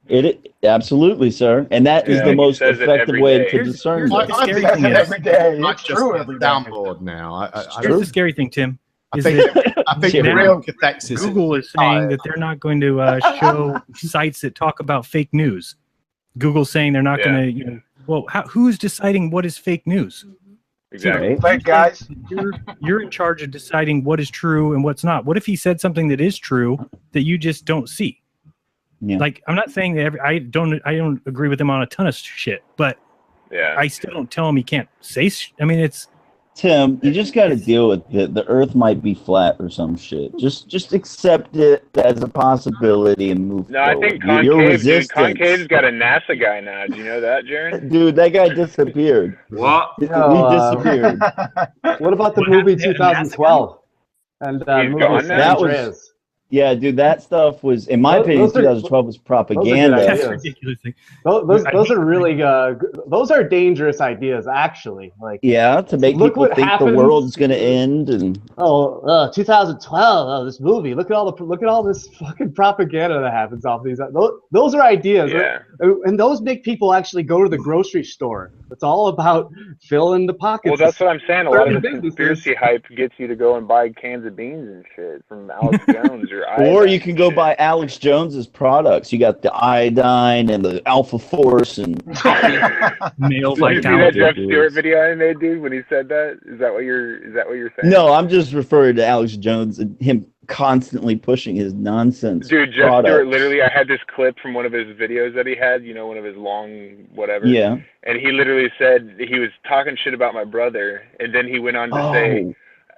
It absolutely, sir, and that is the most effective way to discern. Every day, it's true. Every downboard now. Here's the scary thing, Tim. I think the real Cathexis. Google is saying that they're not going to show sites that talk about fake news. Google's saying they're not going to. Well, who's deciding what is fake news? Exactly. Fake guys. You're in charge of deciding what is true and what's not. What if he said something that is true that you just don't see? Yeah. Like, I'm not saying that I don't agree with him on a ton of shit, but I still don't tell him he can't say. I mean, it's Tim. You just got to deal with it. The Earth might be flat or some shit. Just accept it as a possibility and move. No, forward. I think Concave's got a NASA guy now. Do you know that, Jaron? Dude, that guy disappeared. What? He disappeared. What about the movie 2012? And that was. Yeah, dude, that stuff was, in my opinion, 2012 was propaganda. That's ridiculous. Those are really those are dangerous ideas, actually. Like, to make people think the world's going to end. And 2012, this movie. Look at all this fucking propaganda that happens off these. Those are ideas, and those make people actually go to the grocery store. It's all about filling the pockets. Well, that's what I'm saying. A lot of the conspiracy hype gets you to go and buy cans of beans and shit from Alex Jones. Or you can go buy Alex Jones's products. You got the iodine and the Alpha Force and male vitality. Did you see that Jeff Stewart video I made, dude? When he said that, is that what you're saying? No, I'm just referring to Alex Jones and him constantly pushing his nonsense. Dude, Jeff Stewart, literally, I had this clip from one of his videos that he had. One of his long whatever. Yeah. And he literally said he was talking shit about my brother, and then he went on to say.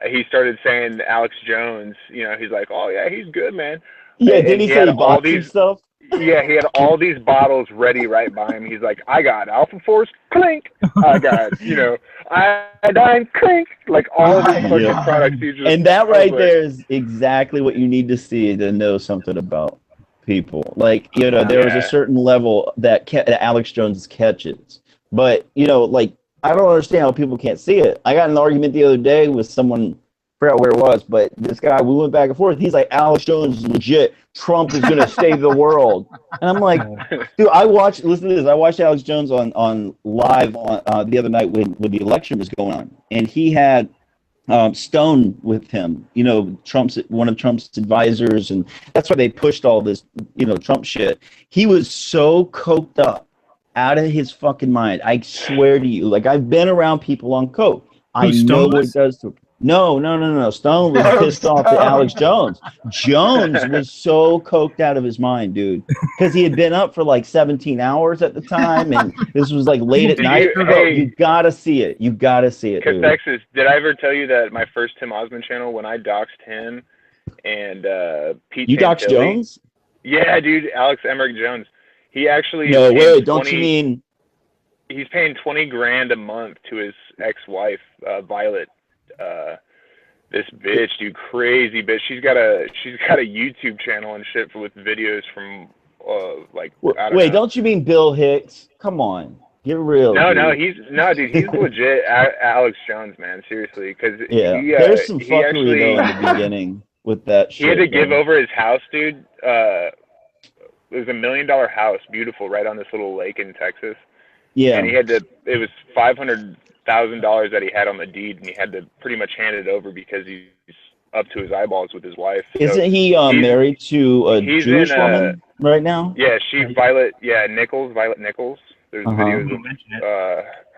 He started saying Alex Jones, he's like, oh yeah, he's good, man. Yeah, didn't he say all these stuff? Yeah, he had all these bottles ready right by him. He's like, I got Alpha Force, clink. I got, iodine, clink. Like all of these fucking products. And that right there is exactly what you need to see to know something about people. Like, there was a certain level that Alex Jones catches. But, I don't understand how people can't see it. I got in an argument the other day with someone, I forgot where it was, but this guy, we went back and forth. He's like, Alex Jones is legit. Trump is going to save the world. And I'm like, dude, listen to this. I watched Alex Jones on live on the other night when the election was going on. And he had Stone with him, one of Trump's advisors. And that's why they pushed all this, Trump shit. He was so coked up. Out of his fucking mind. I swear to you. Like, I've been around people on coke. I know what it does to. No. Stone was pissed off at Alex Jones. Jones was so coked out of his mind, dude. Because he had been up for like 17 hours at the time, and this was like late at night. You gotta see it. You gotta see it. Cathexis, did I ever tell you that my first Tim Osman channel, when I doxed him and Pete You doxed Jones? Yeah, dude, Alex Emmerich Jones. He actually No, wait, don't you mean? He's paying $20,000 a month to his ex-wife, Violet. This bitch, dude, crazy bitch. She's got a YouTube channel and shit with videos from like. I don't know. Don't you mean Bill Hicks? Come on, get real. No, dude. dude, he's legit Alex Jones, man. Seriously, because there's some fuckery though in the beginning with that. He had to give over his house, dude. It was $1 million house, beautiful, right on this little lake in Texas. Yeah. And he had to. It was $500,000 that he had on the deed, and he had to pretty much hand it over because he's up to his eyeballs with his wife. Isn't he married to a Jewish woman right now? Yeah, Violet Nichols. There's videos of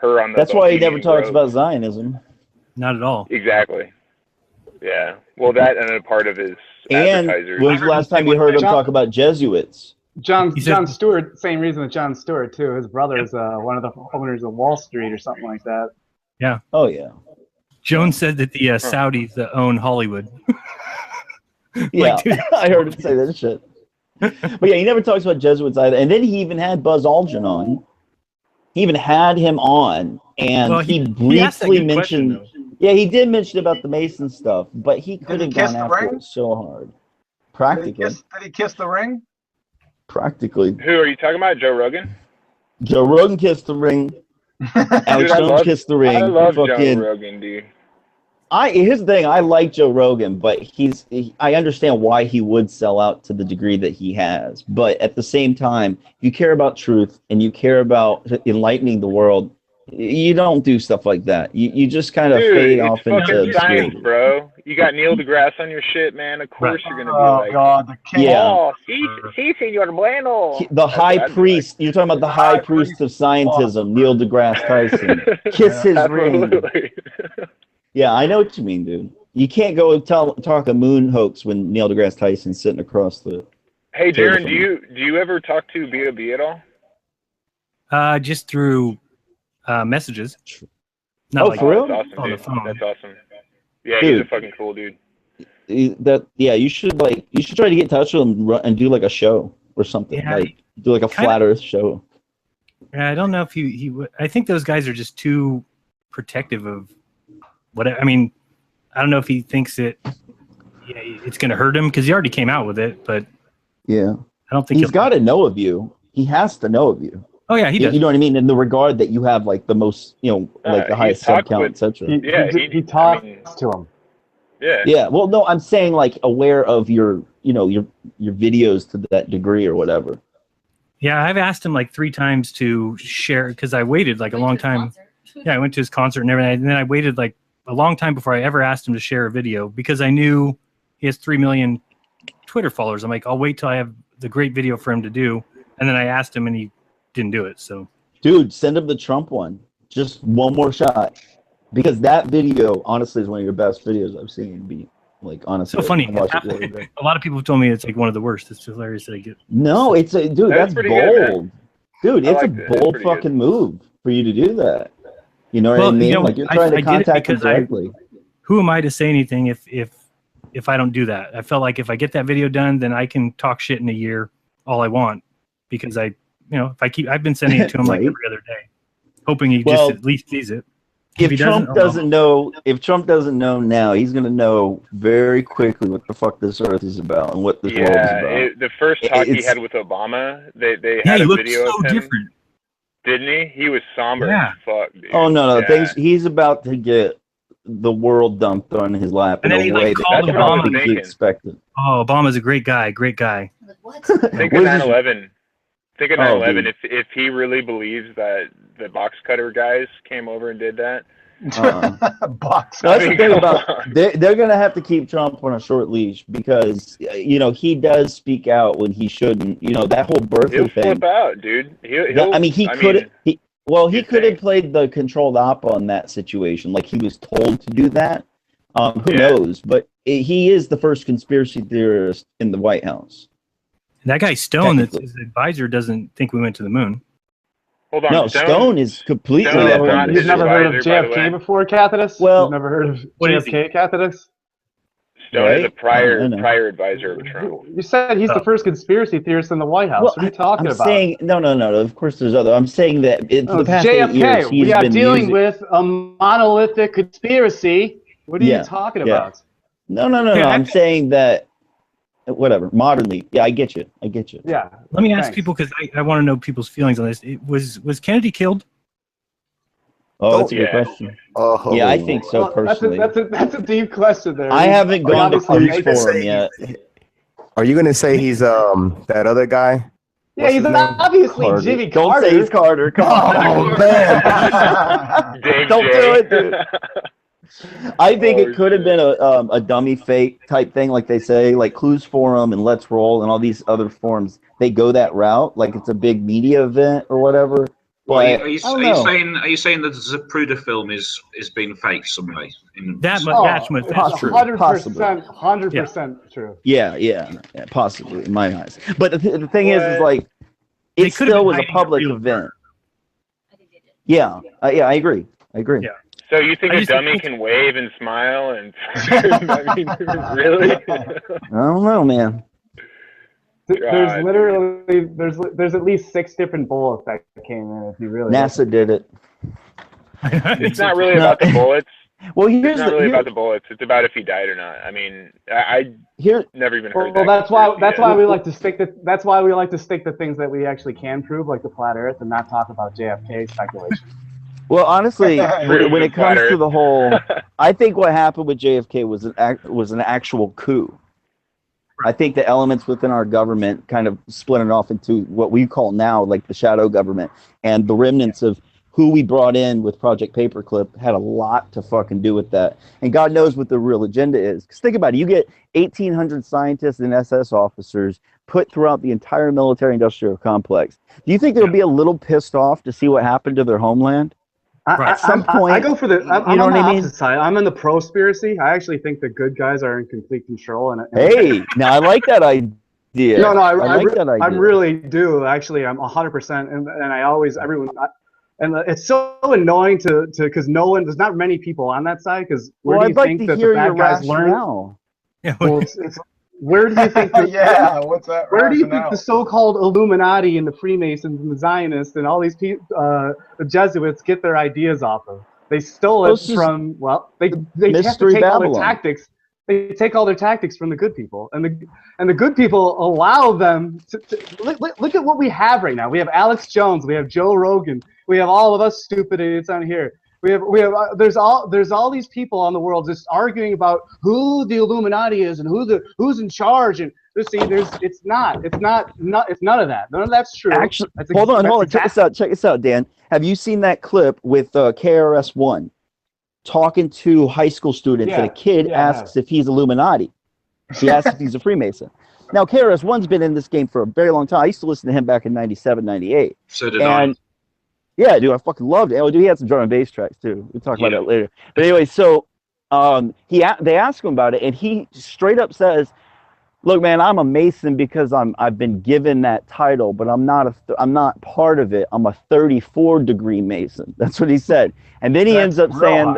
her on the. That's why he never talks about Zionism. Not at all. Exactly. Yeah. Well, that and a part of his advertisers. When was the last time you heard him talk about Jesuits? John Stewart, same reason with John Stewart too. His brother is one of the owners of Wall Street or something like that. Yeah. Oh yeah. Jones said that the Saudis own Hollywood. Yeah, I heard him say that shit. But yeah, he never talks about Jesuits either. And then he even had Buzz Aldrin on. He even had him on, and he briefly mentioned. Yeah, he did mention about the Mason stuff, but he could have gone after it so hard. Practically. Did he kiss the ring? Practically. Who are you talking about? Joe Rogan? Joe Rogan kissed the ring. Alex Jones kissed the ring. I love Joe Rogan, dude. Here's the thing. I like Joe Rogan, but I understand why he would sell out to the degree that he has. But at the same time, if you care about truth and you care about enlightening the world, you don't do stuff like that. You just kind of fade off into obscurity, bro. You got Neil deGrasse on your shit, man. Of course you're gonna be like, God, the king. Oh, sí, señor bueno. The high priest. You're talking about the high priest of scientism, Neil deGrasse Tyson. Kiss his ring. Yeah, I know what you mean, dude. You can't go talk a moon hoax when Neil deGrasse Tyson's sitting across the. Hey, Darren, do you ever talk to B.O.B. at all? Just through messages. Not for real? That's awesome, on the dude. phone. That's awesome. Yeah, he's a fucking cool dude. You should try to get in touch with him and do like a show or something. Yeah, like do like a flat Earth show. Yeah, I don't know if he would. I think those guys are just too protective of what. I mean, I don't know if he thinks it's going to hurt him because he already came out with it. But yeah, I don't think he's got to know of you. He has to know of you. Oh yeah, he does. You know what I mean? In the regard that you have like the most, like the highest sub count, etc. He talks to him. Yeah. Yeah. Well, no, I'm saying like aware of your videos to that degree or whatever. Yeah, I've asked him like 3 times to share because I waited like a long time. Yeah, I went to his concert and everything, and then I waited like a long time before I ever asked him to share a video because I knew he has 3 million Twitter followers. I'm like, I'll wait till I have the great video for him to do, and then I asked him and he didn't do it. So, dude, send him the Trump one. Just one more shot, because that video honestly is one of your best videos I've seen. Be like honestly, so funny. I watched it a lot of people have told me it's like one of the worst. It's hilarious that I get. No, it's a dude. That's bold, good, dude. It's a bold fucking move for you to do that. You know what I mean? Like you're trying to contact him directly. Who am I to say anything if I don't do that? I felt like if I get that video done, then I can talk shit in a year all I want because I've been sending it to him like every other day, hoping he just at least sees it. If Trump doesn't know now, he's gonna know very quickly what the fuck this earth is about and what this world is about. The first talk he had with Obama, they had a video of him. Different. Didn't he? He was somber as fuck, dude. Oh no, he's about to get the world dumped on his lap in a way that Obama expected. Oh, Obama's a great guy. Great guy. Think of 9/11. Think of 9/11. If he really believes that the box cutter guys came over and did that. Box. That's the thing about they're gonna have to keep Trump on a short leash because he does speak out when he shouldn't. That whole birthday He'll thing. flip out, dude. He could have played the controlled op on that situation, like he was told to do that. Who knows? But he is the first conspiracy theorist in the White House. That guy Stone, that's his advisor, doesn't think we went to the moon. Hold on, no, Stone is completely. You've never heard of JFK before, Cathexis? Well, you've never heard of JFK, Cathexis? Stone is a prior advisor of Trump. You said he's the first conspiracy theorist in the White House. Well, what are you talking I'm about? saying no. Of course, there's other. I'm saying that for the past JFK. 8 years, he's we are been dealing using... with a monolithic conspiracy. What are you talking about? No. I'm saying that. Whatever. Modernly, yeah, I get you. Yeah. Let me ask people because I want to know people's feelings on this. Was Kennedy killed? Oh, that's a good question. Oh, yeah, I think so personally. That's a deep question there. I haven't gone to Clues Forum yet. Are you gonna say he's that other guy? Yeah, he's obviously Carter. Jimmy Don't Carter. say he's Carter. Come on, man. Don't do it, dude. I think it could have been a dummy fake type thing, like they say, like Clues Forum and Let's Roll and all these other forums. They go that route, like it's a big media event or whatever. Well, are you saying that the Zapruder film is being faked some way? That's true. 100% true. Yeah, possibly in my eyes. But the thing is like it still was a public event. Yeah, I agree. Yeah. So you think a dummy can wave and smile and? I mean, really? I don't know, man. There's literally there's at least 6 different bullets that came in. If you really NASA did it. It's not really about the bullets. Well, it's not really about the bullets. It's about if he died or not. I mean, I never even heard that. Well, that's why we like to stick to things that we actually can prove, like the flat Earth, and not talk about JFK speculation. Well, honestly, when it comes to the whole, I think what happened with JFK was an actual coup. I think the elements within our government kind of split it off into what we call now like the shadow government, and the remnants of who we brought in with Project Paperclip had a lot to fucking do with that. And God knows what the real agenda is. Because think about it, you get 1,800 scientists and SS officers put throughout the entire military-industrial complex. Do you think they'll be a little pissed off to see what happened to their homeland? At some point, I go for the. I'm on the opposite side. I'm in the pro-spiracy. I actually think the good guys are in complete control. Hey, now I like that idea. No, I like that idea. I really do. Actually, I'm 100%, and I always and it's so annoying to because there's not many people on that side. Because where do you think that the bad guys learn? Yeah. Well, where do you think? What's that? Where do you think the so-called Illuminati and the Freemasons and the Zionists and all these people, the Jesuits, get their ideas off of? They stole it from they have to take all their tactics. They take all their tactics from the good people, and the good people allow them to look at what we have right now. We have Alex Jones, we have Joe Rogan, we have all of us stupid idiots on here. We have there's all these people on the world just arguing about who the Illuminati is and who's in charge, and see it's none of that. None of that's true. Actually, hold on, check this out, Dan. Have you seen that clip with KRS-One talking to high school students, and a kid asks if he's Illuminati? He asks if he's a Freemason. Now KRS-One's been in this game for a very long time. I used to listen to him back in '97, '98. So did I. Yeah, dude, I fucking loved it. Oh, dude, he had some drum and bass tracks too. We'll talk about that later. But anyway, so they ask him about it, and he straight up says, "Look, man, I'm a Mason because I've been given that title, but I'm not part of it. I'm a 34-degree Mason." That's what he said. And then he ends up saying,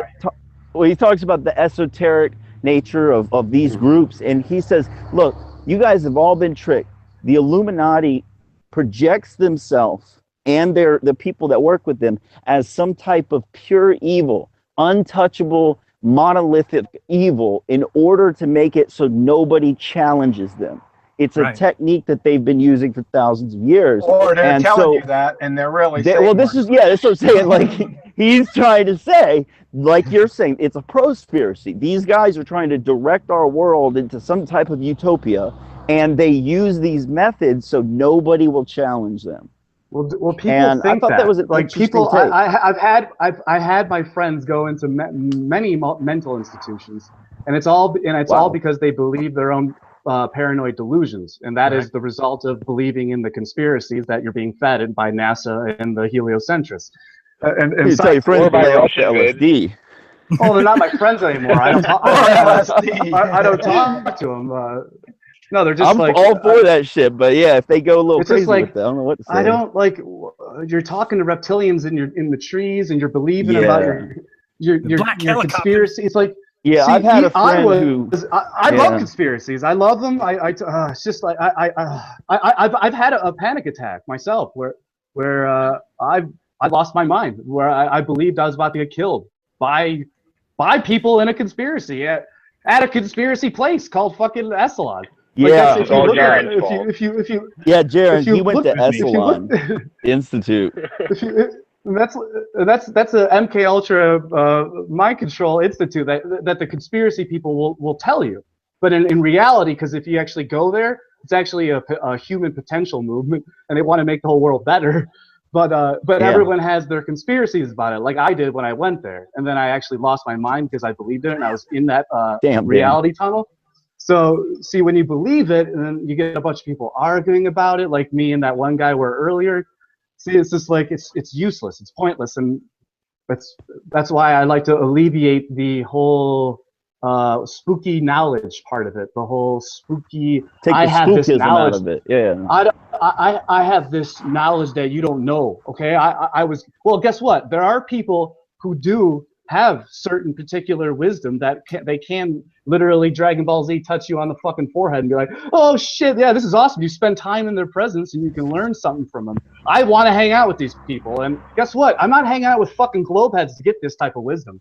he talks about the esoteric nature of these groups, and he says, "Look, you guys have all been tricked. The Illuminati projects themselves and the people that work with them as some type of pure evil, untouchable, monolithic evil in order to make it so nobody challenges them. It's a technique that they've been using for thousands of years." Or they're telling you that, and they're really saying well, that's what I'm saying. Like, he's trying to say, like you're saying, it's a pro-spiracy. These guys are trying to direct our world into some type of utopia, and they use these methods so nobody will challenge them. Well, people think that was like people. I've had my friends go into many mental institutions, and it's all because they believe their own paranoid delusions, and that is the result of believing in the conspiracies that you're being fed by NASA and the heliocentrists. And you tell your friends about LSD. Oh, they're not my friends anymore. I don't talk to them. No, they're just I'm all for that shit, but yeah, if they go a little crazy with it, I don't know what to say. I don't like. You're talking to reptilians in the trees, and you're believing about your conspiracy. It's like Yeah, See, I've had a friend I love conspiracies. I love them. It's just like I've had a panic attack myself where I lost my mind, where I believed I was about to get killed by people in a conspiracy at a conspiracy place called fucking Esalen. Yeah, Like if you yeah, Jaron, he went to Esalen Institute. That's a MK Ultra mind control institute that the conspiracy people will tell you, but in reality, because if you actually go there, it's actually a human potential movement, and they want to make the whole world better. But everyone has their conspiracies about it, like I did when I went there, and then I actually lost my mind because I believed in it, and I was in that reality tunnel. So see, when you believe it, and then you get a bunch of people arguing about it, like me and that one guy were earlier. See, it's just like it's useless, it's pointless, and that's why I like to alleviate the whole spooky knowledge part of it. The whole spooky. Take the spookism out of it. Yeah. I have this knowledge that you don't know. Okay. Well, guess what? There are people who do have certain particular wisdom that they can literally Dragon Ball Z touch you on the fucking forehead and be like, oh shit, yeah, this is awesome. You spend time in their presence and you can learn something from them. I want to hang out with these people, and guess what? I'm not hanging out with fucking globeheads to get this type of wisdom.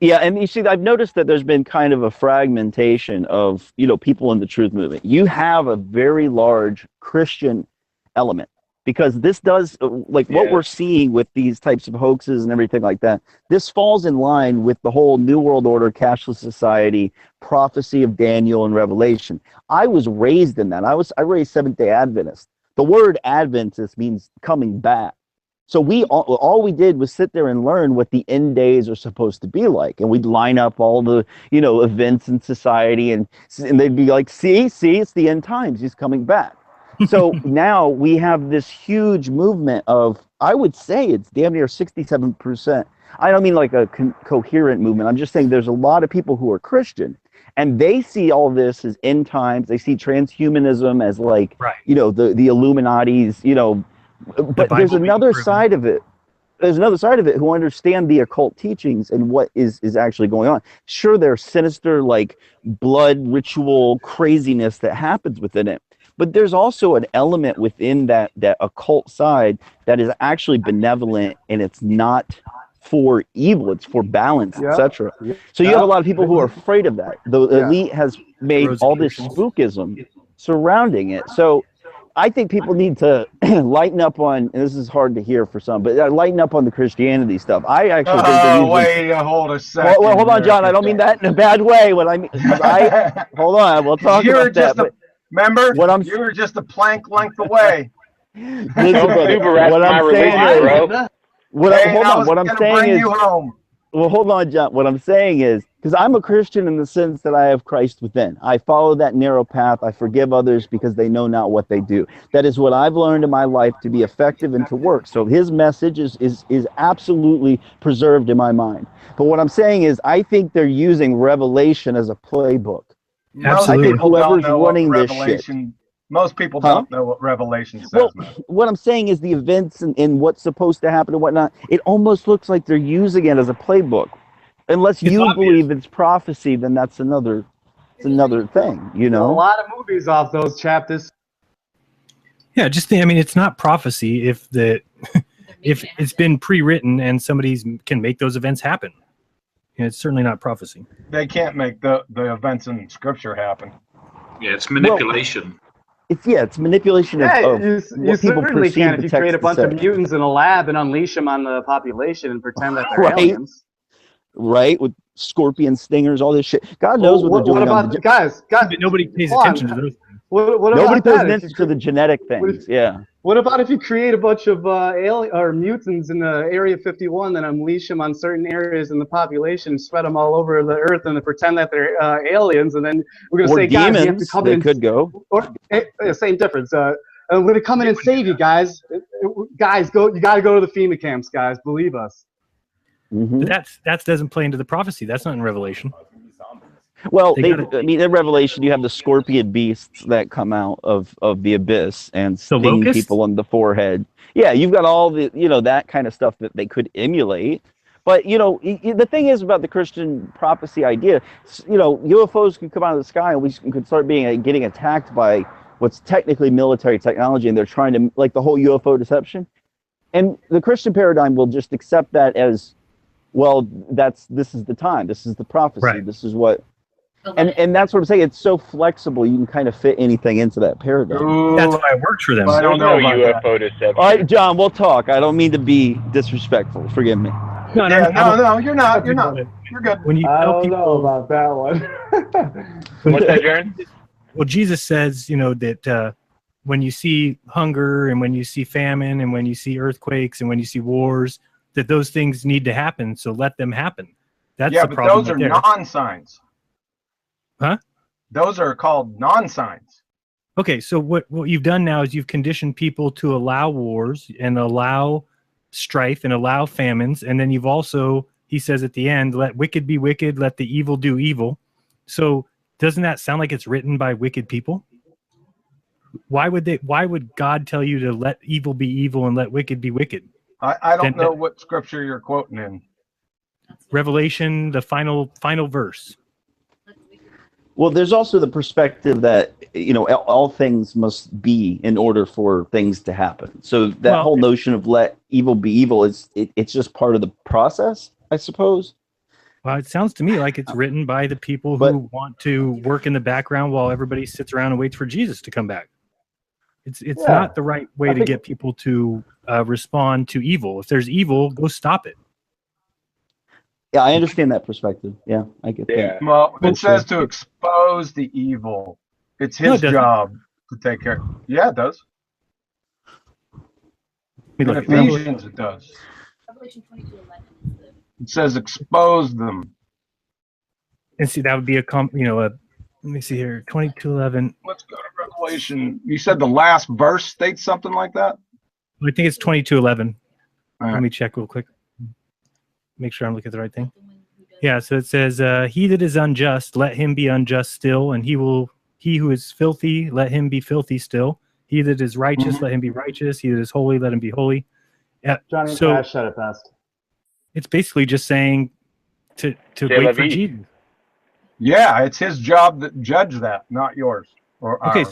Yeah, and you see, I've noticed that there's been kind of a fragmentation of, people in the truth movement. You have a very large Christian element, because this does, what we're seeing with these types of hoaxes and everything like that, this falls in line with the whole New World Order, cashless society, prophecy of Daniel and Revelation. I was raised in that. I raised Seventh-day Adventist. The word Adventist means coming back. So all we did was sit there and learn what the end days are supposed to be like, and we'd line up all the events in society, and they'd be like, see, it's the end times. He's coming back. So now we have this huge movement of, I would say it's damn near 67%. I don't mean like a coherent movement. I'm just saying there's a lot of people who are Christian, and they see all this as end times. They see transhumanism as like, the Illuminati's, but there's another side of it. There's another side of it who understand the occult teachings and what is actually going on. Sure, there's sinister, like blood ritual craziness that happens within it. But there's also an element within that occult side that is actually benevolent, and it's not for evil, it's for balance, etc. So you have a lot of people who are afraid of that. The elite has made all this spookism surrounding it. So I think people need to lighten up on, and this is hard to hear for some, but lighten up on the Christianity stuff. I actually think they're using... hold a second. Well, hold on, John. I don't mean that in a bad way. What I mean, hold on, we'll talk about that. Remember, you were just a plank length away. Listen, brother, what I'm saying is, what I'm saying is, well, hold on, John. What I'm saying is, because I'm a Christian in the sense that I have Christ within. I follow that narrow path. I forgive others because they know not what they do. That is what I've learned in my life to be effective and to work. So his message is absolutely preserved in my mind. But what I'm saying is, I think they're using Revelation as a playbook. Absolutely. I think whoever's running this shit. Most people don't know what Revelation says. Well, what I'm saying is the events and what's supposed to happen and whatnot, it almost looks like they're using it as a playbook. Unless you believe it's prophecy, then that's another thing, A lot of movies off those chapters. Yeah, it's not prophecy if it's been pre-written and somebody can make those events happen. It's certainly not prophecy. They can't make the events in Scripture happen. Yeah, it's manipulation. It's manipulation of you certainly can if you create a bunch of mutants in a lab and unleash them on the population and pretend that they're aliens. Right, with scorpion stingers, all this shit. God knows what they're doing. What about guys? Nobody pays attention to those things. Nobody pays attention to the genetic things. What about if you create a bunch of mutants in the Area 51 and unleash them on certain areas in the population, spread them all over the earth, and pretend that they're aliens, and then we're going to say, demons, guys, you have to come in. Could go. Same difference. I'm going to come in and save you guys. Guys, go! You got to go to the FEMA camps, guys. Believe us. Mm-hmm. That doesn't play into the prophecy. That's not in Revelation. Well, in Revelation, you have the scorpion beasts that come out of the abyss and sting people on the forehead. Yeah, you've got all the that kind of stuff that they could emulate. But the thing is about the Christian prophecy idea. UFOs can come out of the sky, and we could start getting attacked by what's technically military technology, and they're trying to like the whole UFO deception. And the Christian paradigm will just accept that as, well, this is the time, this is the prophecy, right. This is what. And that's what I'm saying. It's so flexible. You can kind of fit anything into that paradigm. Ooh, that's why it works for them. I don't know UFO deception. All right, John, we'll talk. I don't mean to be disrespectful. Forgive me. No, you're not. You're not. You're good. When you I don't know about that one. What's that, Jaron? Well, Jesus says, that when you see hunger and when you see famine and when you see earthquakes and when you see wars, that those things need to happen. So let them happen. That's the problem. Those are non-signs. Huh? Those are called non-signs. Okay, so what you've done now is you've conditioned people to allow wars and allow strife and allow famines, and then you've also, he says at the end, let wicked be wicked, let the evil do evil. So doesn't that sound like it's written by wicked people? Why would God tell you to let evil be evil and let wicked be wicked? I don't know what scripture you're quoting in. Revelation, the final verse. Well, there's also the perspective that, all things must be in order for things to happen. So that whole notion of let evil be evil, it's just part of the process, I suppose. Well, it sounds to me like it's written by the people who want to work in the background while everybody sits around and waits for Jesus to come back. It's not the right way to get people to respond to evil. If there's evil, go stop it. Yeah, I understand that perspective. Yeah, I get that. Well, it says to expose the evil. It's his job to take care. Yeah, it does. In Ephesians, it does. It says expose them. And see, that would be let me see here, 22:11. Let's go to Revelation. You said the last verse states something like that? I think it's 22:11. Right. Let me check real quick. Make sure I'm looking at the right thing. Yeah, so it says, he that is unjust, let him be unjust still, and he who is filthy, let him be filthy still. He that is righteous, let him be righteous. He that is holy, let him be holy. Johnny Cash said it best. It's basically just saying to wait for Jesus. Yeah, it's his job to judge that, not yours. Okay,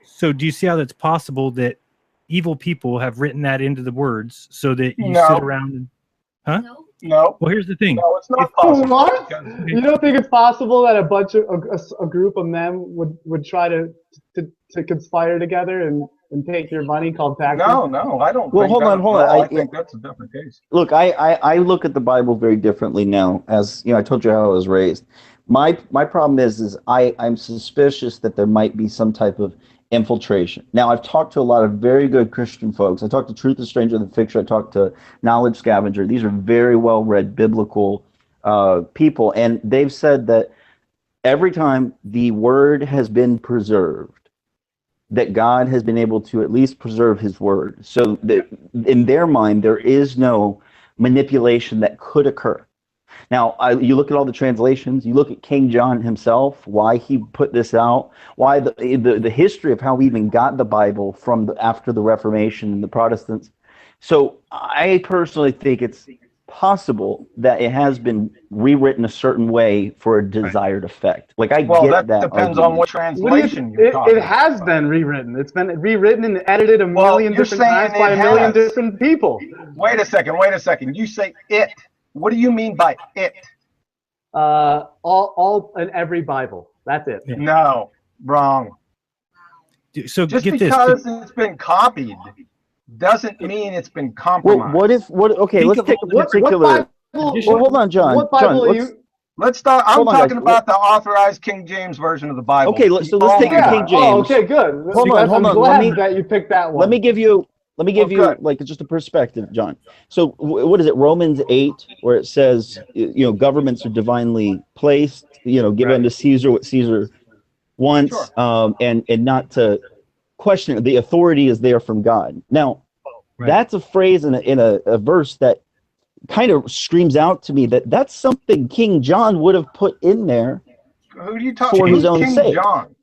so do you see how that's possible that evil people have written that into the words so that you sit around and... Huh? No. Well, here's the thing. No, it's not possible. What? You don't think it's possible that a group of men would try to conspire together and take your money called taxes? No, I don't. Well, hold on. I think that's a different case. Look, I look at the Bible very differently now. As I told you how I was raised. My problem is I'm suspicious that there might be some type of infiltration. Now, I've talked to a lot of very good Christian folks. I talked to Truth is Stranger Than Fiction. I talked to Knowledge Scavenger. These are very well-read biblical people, and they've said that every time the word has been preserved, that God has been able to at least preserve his word. So that in their mind, there is no manipulation that could occur. Now, you look at all the translations, you look at King John himself, why he put this out, why the history of how we even got the Bible from after the Reformation and the Protestants. So I personally think it's possible that it has been rewritten a certain way for a desired effect. Like I get that depends on what translation you're talking about. It has been rewritten. It's been rewritten and edited a million different times by a million different people. Wait a second. You say it. What do you mean by it? All in every Bible. That's it. Yeah. No, wrong. So just get because it's been copied doesn't mean it's been compromised. Well, okay, let's take a particular. Hold on, John. What Bible are you? Let's start. I'm talking about the authorized King James version of the Bible. Okay, so let's take the King James. Oh, okay, good. Hold on. I'm glad that you picked that one. Let me give you like just a perspective, John. So what is it? Romans 8, where it says, governments are divinely placed, give unto Caesar what Caesar wants, and not to question it. The authority is there from God. Now, that's a phrase in a verse that kind of screams out to me that that's something King John would have put in there for his own sake. John?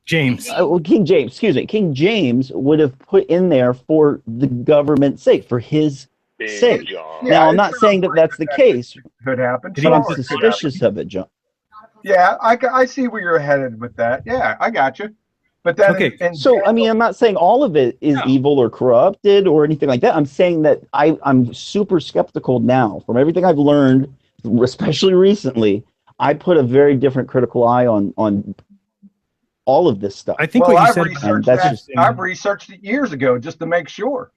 James. King James, excuse me. King James would have put in there for the government's sake, for his say. Now, I'm not saying that that's the case. Could happen. But I'm suspicious of it, John. Yeah, I see where you're headed with that. Yeah, I got you. But then, so I mean, I'm not saying all of it is evil or corrupted or anything like that. I'm saying that I'm super skeptical now from everything I've learned, especially recently. I put a very different critical eye on all of this stuff. I think I've researched it years ago just to make sure.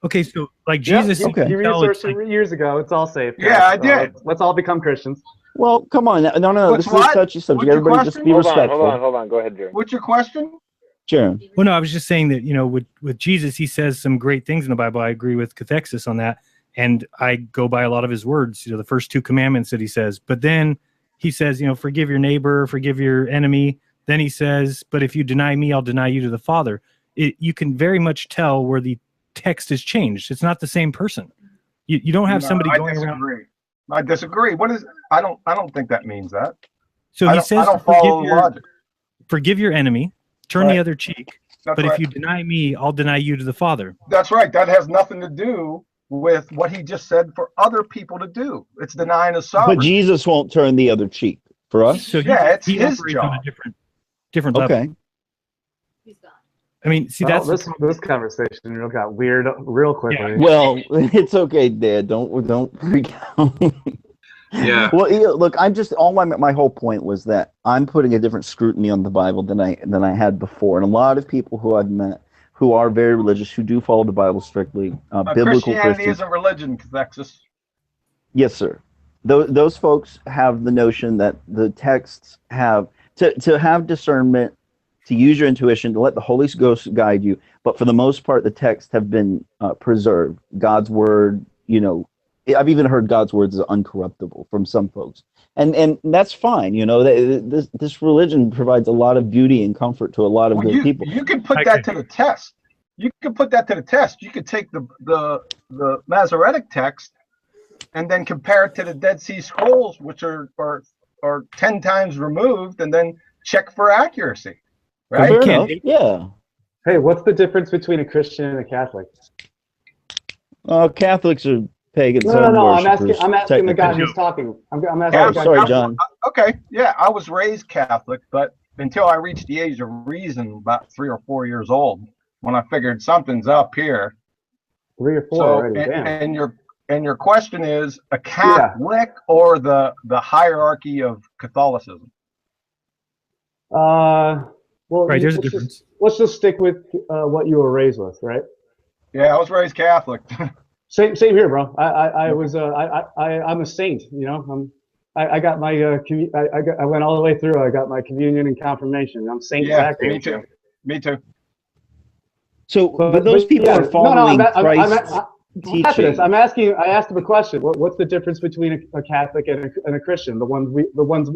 Okay, so like Jesus, he researched it years ago. It's all safe. Yeah, I did. Let's all become Christians. Well, come on. No. This is a touchy subject. Everybody just be respectful. Hold on. Go ahead, Jerry. What's your question? Sure. Well, no, I was just saying that, with Jesus, he says some great things in the Bible. I agree with Cathexis on that. And I go by a lot of his words, the first 2 commandments that he says. But then he says, forgive your neighbor, forgive your enemy. Then he says, but if you deny me, I'll deny you to the Father. You can very much tell where the text has changed. It's not the same person. You don't have somebody going around. I disagree. What is? I don't think that means that. So he says, forgive your enemy, turn the other cheek. But if you deny me, I'll deny you to the Father. That's right. That has nothing to do with what he just said for other people to do. It's denying his sovereignty. But Jesus won't turn the other cheek for us. So it's his job. On a different level. Okay. I mean, see, that's this conversation got weird real quickly. Yeah. Well, it's okay, Dad. Don't freak out. Yeah. Well, look, I'm just my whole point was that I'm putting a different scrutiny on the Bible than I had before, and a lot of people who I've met who are very religious, who do follow the Bible strictly, biblical Christianity Christians. isn't religion, Cathexis. Yes, sir. Those folks have the notion that the texts have to have discernment, to use your intuition, to let the Holy Ghost guide you. But for the most part, the texts have been preserved. God's word, I've even heard God's words is uncorruptible from some folks. And that's fine. This religion provides a lot of beauty and comfort to a lot of good people. You can put that to the test. You can put that to the test. You could take the Masoretic text and then compare it to the Dead Sea Scrolls, which are 10 times removed, and then check for accuracy. Right? Yeah. Hey, what's the difference between a Christian and a Catholic? Catholics are pagans. No. I'm asking the guy who's talking. I'm asking. Sorry, John. Okay. Yeah, I was raised Catholic, but until I reached the age of reason, about 3 or 4 years old, when I figured something's up here. 3 or 4 already. And your question is a Catholic or the hierarchy of Catholicism? Well, right, there's a difference. Let's just stick with what you were raised with, right? Yeah, I was raised Catholic. Same here, bro. I'm a saint. I got my I went all the way through. I got my communion and confirmation. I'm saint. Yeah, me too. Me too. So, but those people are following Christ's teaching. I asked him a question. What's the difference between a Catholic and a Christian? The ones.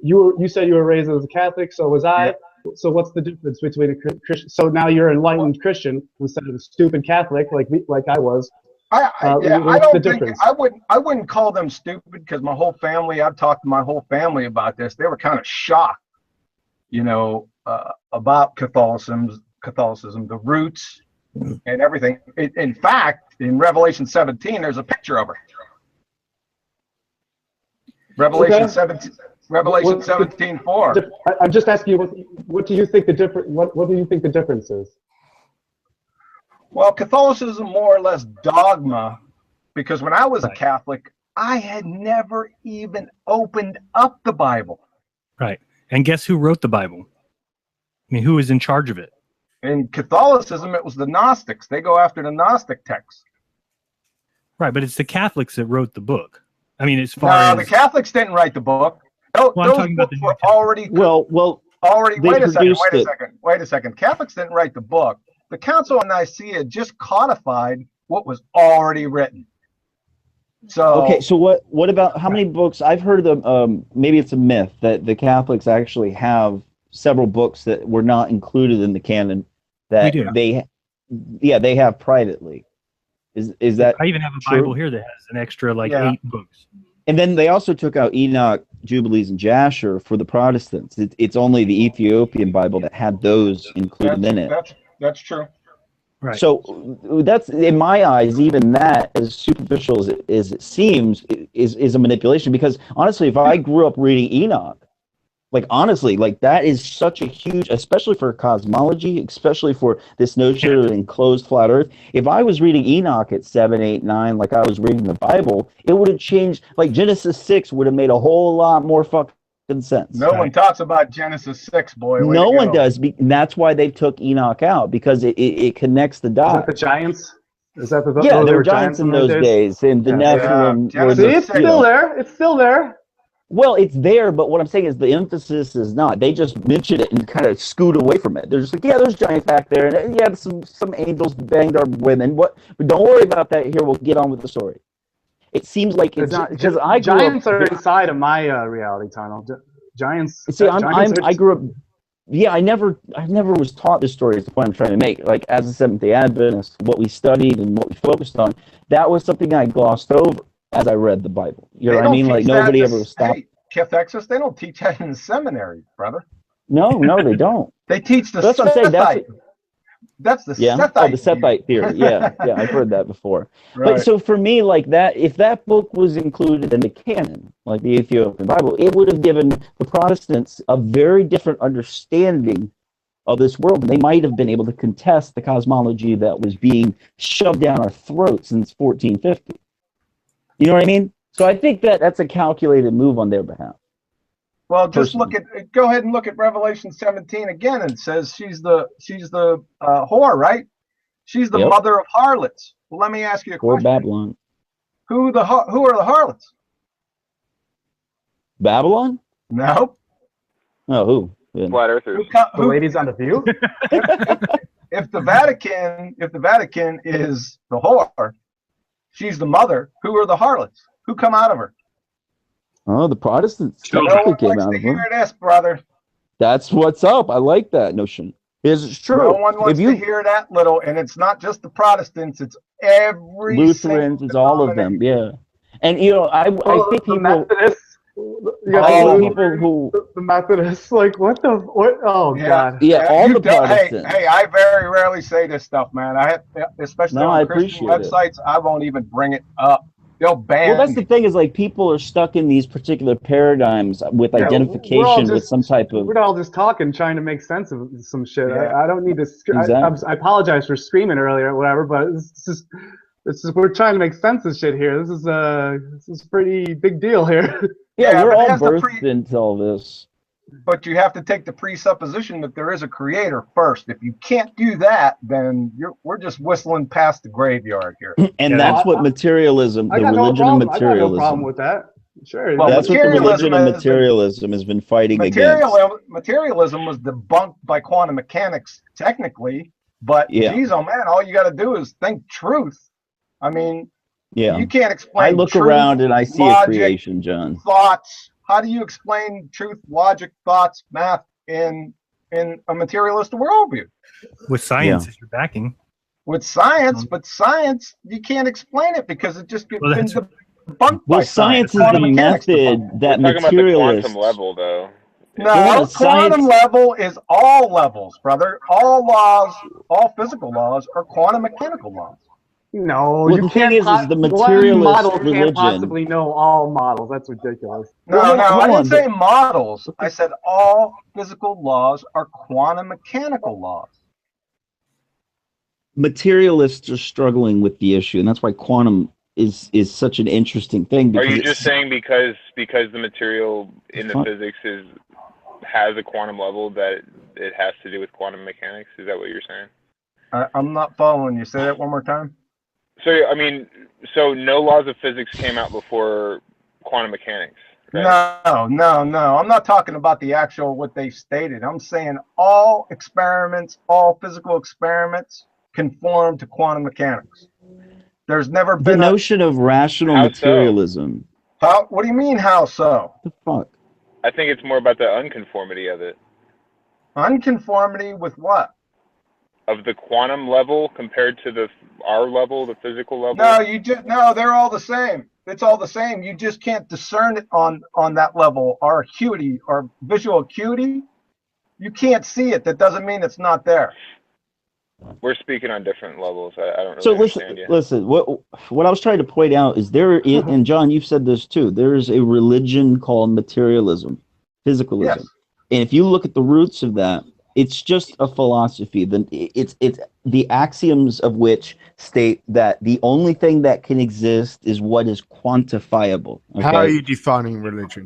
You said you were raised as a Catholic, so was I. Yeah. So what's the difference between a Christian? So now you're an enlightened Christian instead of a stupid Catholic like I was. I wouldn't call them stupid because my whole family. I've talked to my whole family about this. They were kind of shocked, about Catholicism, the roots, and everything. In fact, in Revelation 17, there's a picture of her. Revelation 17:4. I'm just asking you, what do you think the difference? What do you think the difference is? Well, Catholicism more or less dogma, because when I was a Catholic, I had never even opened up the Bible. Right, and guess who wrote the Bible? I mean, who was in charge of it? In Catholicism, it was the Gnostics. They go after the Gnostic text. Right, but it's the Catholics that wrote the book. I mean, as far as the Catholics didn't write the book. Those books were already. Wait a second. Catholics didn't write the book. The Council of Nicaea just codified what was already written. So okay, so what about how many books? I've heard of maybe it's a myth that the Catholics actually have several books that were not included in the canon that they have privately. Is that I even have a true? Bible here that has an extra 8 books. And then they also took out Enoch, Jubilees, and Jasher for the Protestants. It's only the Ethiopian Bible that had those included in it. That's true. Right. So that's, in my eyes, even that, as superficial as it seems, is a manipulation. Because honestly, if I grew up reading Enoch, like honestly, like that is such a huge, especially for cosmology, especially for this notion of an enclosed flat Earth. If I was reading Enoch at 7, 8, 9, like I was reading the Bible, it would have changed. Like Genesis 6 would have made a whole lot more fucking sense. No one talks about Genesis 6, boy. Way No to one go. does, and that's why they took Enoch out, because it connects the dots. Is that the giants? Is that the Yeah, they there were were giants in those days, and the Yeah. Nephilim were See, it's still there. It's still there. Well, it's there, but what I'm saying is the emphasis is not. They just mention it and kind of scoot away from it. They're just like, yeah, there's giants back there, and yeah, some angels banged our women. What? But don't worry about that. Here, we'll get on with the story. It seems like it's not because I grew giants up, are inside of my reality tunnel. Giants. See, I grew up. Yeah, I never was taught this story. Is the point I'm trying to make. Like as a Seventh-day Adventist, what we studied and what we focused on, that was something I glossed over as I read the Bible. You know what I mean? Like nobody ever stopped. Hey, Cathexis, they don't teach that in the seminary, brother. No, they don't. They teach the That's what I'm saying. That's the Sethite. Sethite. Oh, the Sethite theory. Yeah, I've heard that before. Right. But so for me, like that, if that book was included in the canon, like the Ethiopian Bible, it would have given the Protestants a very different understanding of this world. And they might have been able to contest the cosmology that was being shoved down our throats since 1450. You know what I mean? So I think that's a calculated move on their behalf. Well, just go ahead and look at Revelation 17 again. And it says she's the whore, right? She's the mother of harlots. Well, let me ask you a question. Or Babylon. Who are the harlots? Babylon? No. Oh, who? Yeah. Flat Earthers. The ladies on the View. If the Vatican is the whore, she's the mother. Who are the harlots? Who come out of her? Oh, the Protestants No technically one came likes out to of her. hear this, brother. That's what's up. I like that notion. It's true. No one wants to hear that little, and it's not just the Protestants; it's every Lutherans, it's all of them. Yeah, and you know, I think people. Methodists, the Methodists, like what? Oh God. Yeah, all the Protestants. Hey, I very rarely say this stuff, man. Especially on Christian websites, I won't even bring it up. They'll ban. Well, that's the thing is like people are stuck in these particular paradigms with identification with some type of. We're all just talking, trying to make sense of some shit. Yeah. I don't need to. Exactly. I apologize for screaming earlier or whatever, but it's just we're trying to make sense of shit here. This is a pretty big deal here. Yeah, we're all birthed into all this. But you have to take the presupposition that there is a creator first. If you can't do that, then we're just whistling past the graveyard here. And that's what materialism, the religion of materialism. I got no problem with that. Sure. Well, that's what the religion of materialism has been fighting against. Materialism was debunked by quantum mechanics, technically. But geez, oh man, all you got to do is think truth. I mean, you can't explain. I look truth, around and I see logic, a creation, John. Thoughts. How do you explain truth, logic, thoughts, math in a materialist worldview? With science as your backing. With science, but science, you can't explain it because it just gets debunked by science is the method that materialists. Quantum level, though. No, quantum level is all levels, brother. All laws, all physical laws are quantum mechanical laws. No, well, you can't. Is the materialist model religion can't possibly know all models. That's ridiculous. No, I didn't say models. I said all physical laws are quantum mechanical laws. Materialists are struggling with the issue, and that's why quantum is such an interesting thing. Are you just saying because the material in the physics has a quantum level that it has to do with quantum mechanics? Is that what you're saying? I'm not following you. Say that one more time. So, I mean, no laws of physics came out before quantum mechanics, right? No. I'm not talking about the actual what they stated. I'm saying all experiments, all physical experiments conform to quantum mechanics. There's never been the notion of rational materialism. How? What do you mean, how so? The fuck? I think it's more about the unconformity of it. Unconformity with what? Of the quantum level compared to our level, the physical level? No, they're all the same. It's all the same. You just can't discern it on that level. Our acuity, our visual acuity, you can't see it. That doesn't mean it's not there. We're speaking on different levels. I don't really So understand you. listen. What I was trying to point out is and John, you've said this too. There is a religion called materialism, physicalism, Yes. and if you look at the roots of that, it's just a philosophy. It's the axioms of which state that the only thing that can exist is what is quantifiable. Okay? How are you defining religion?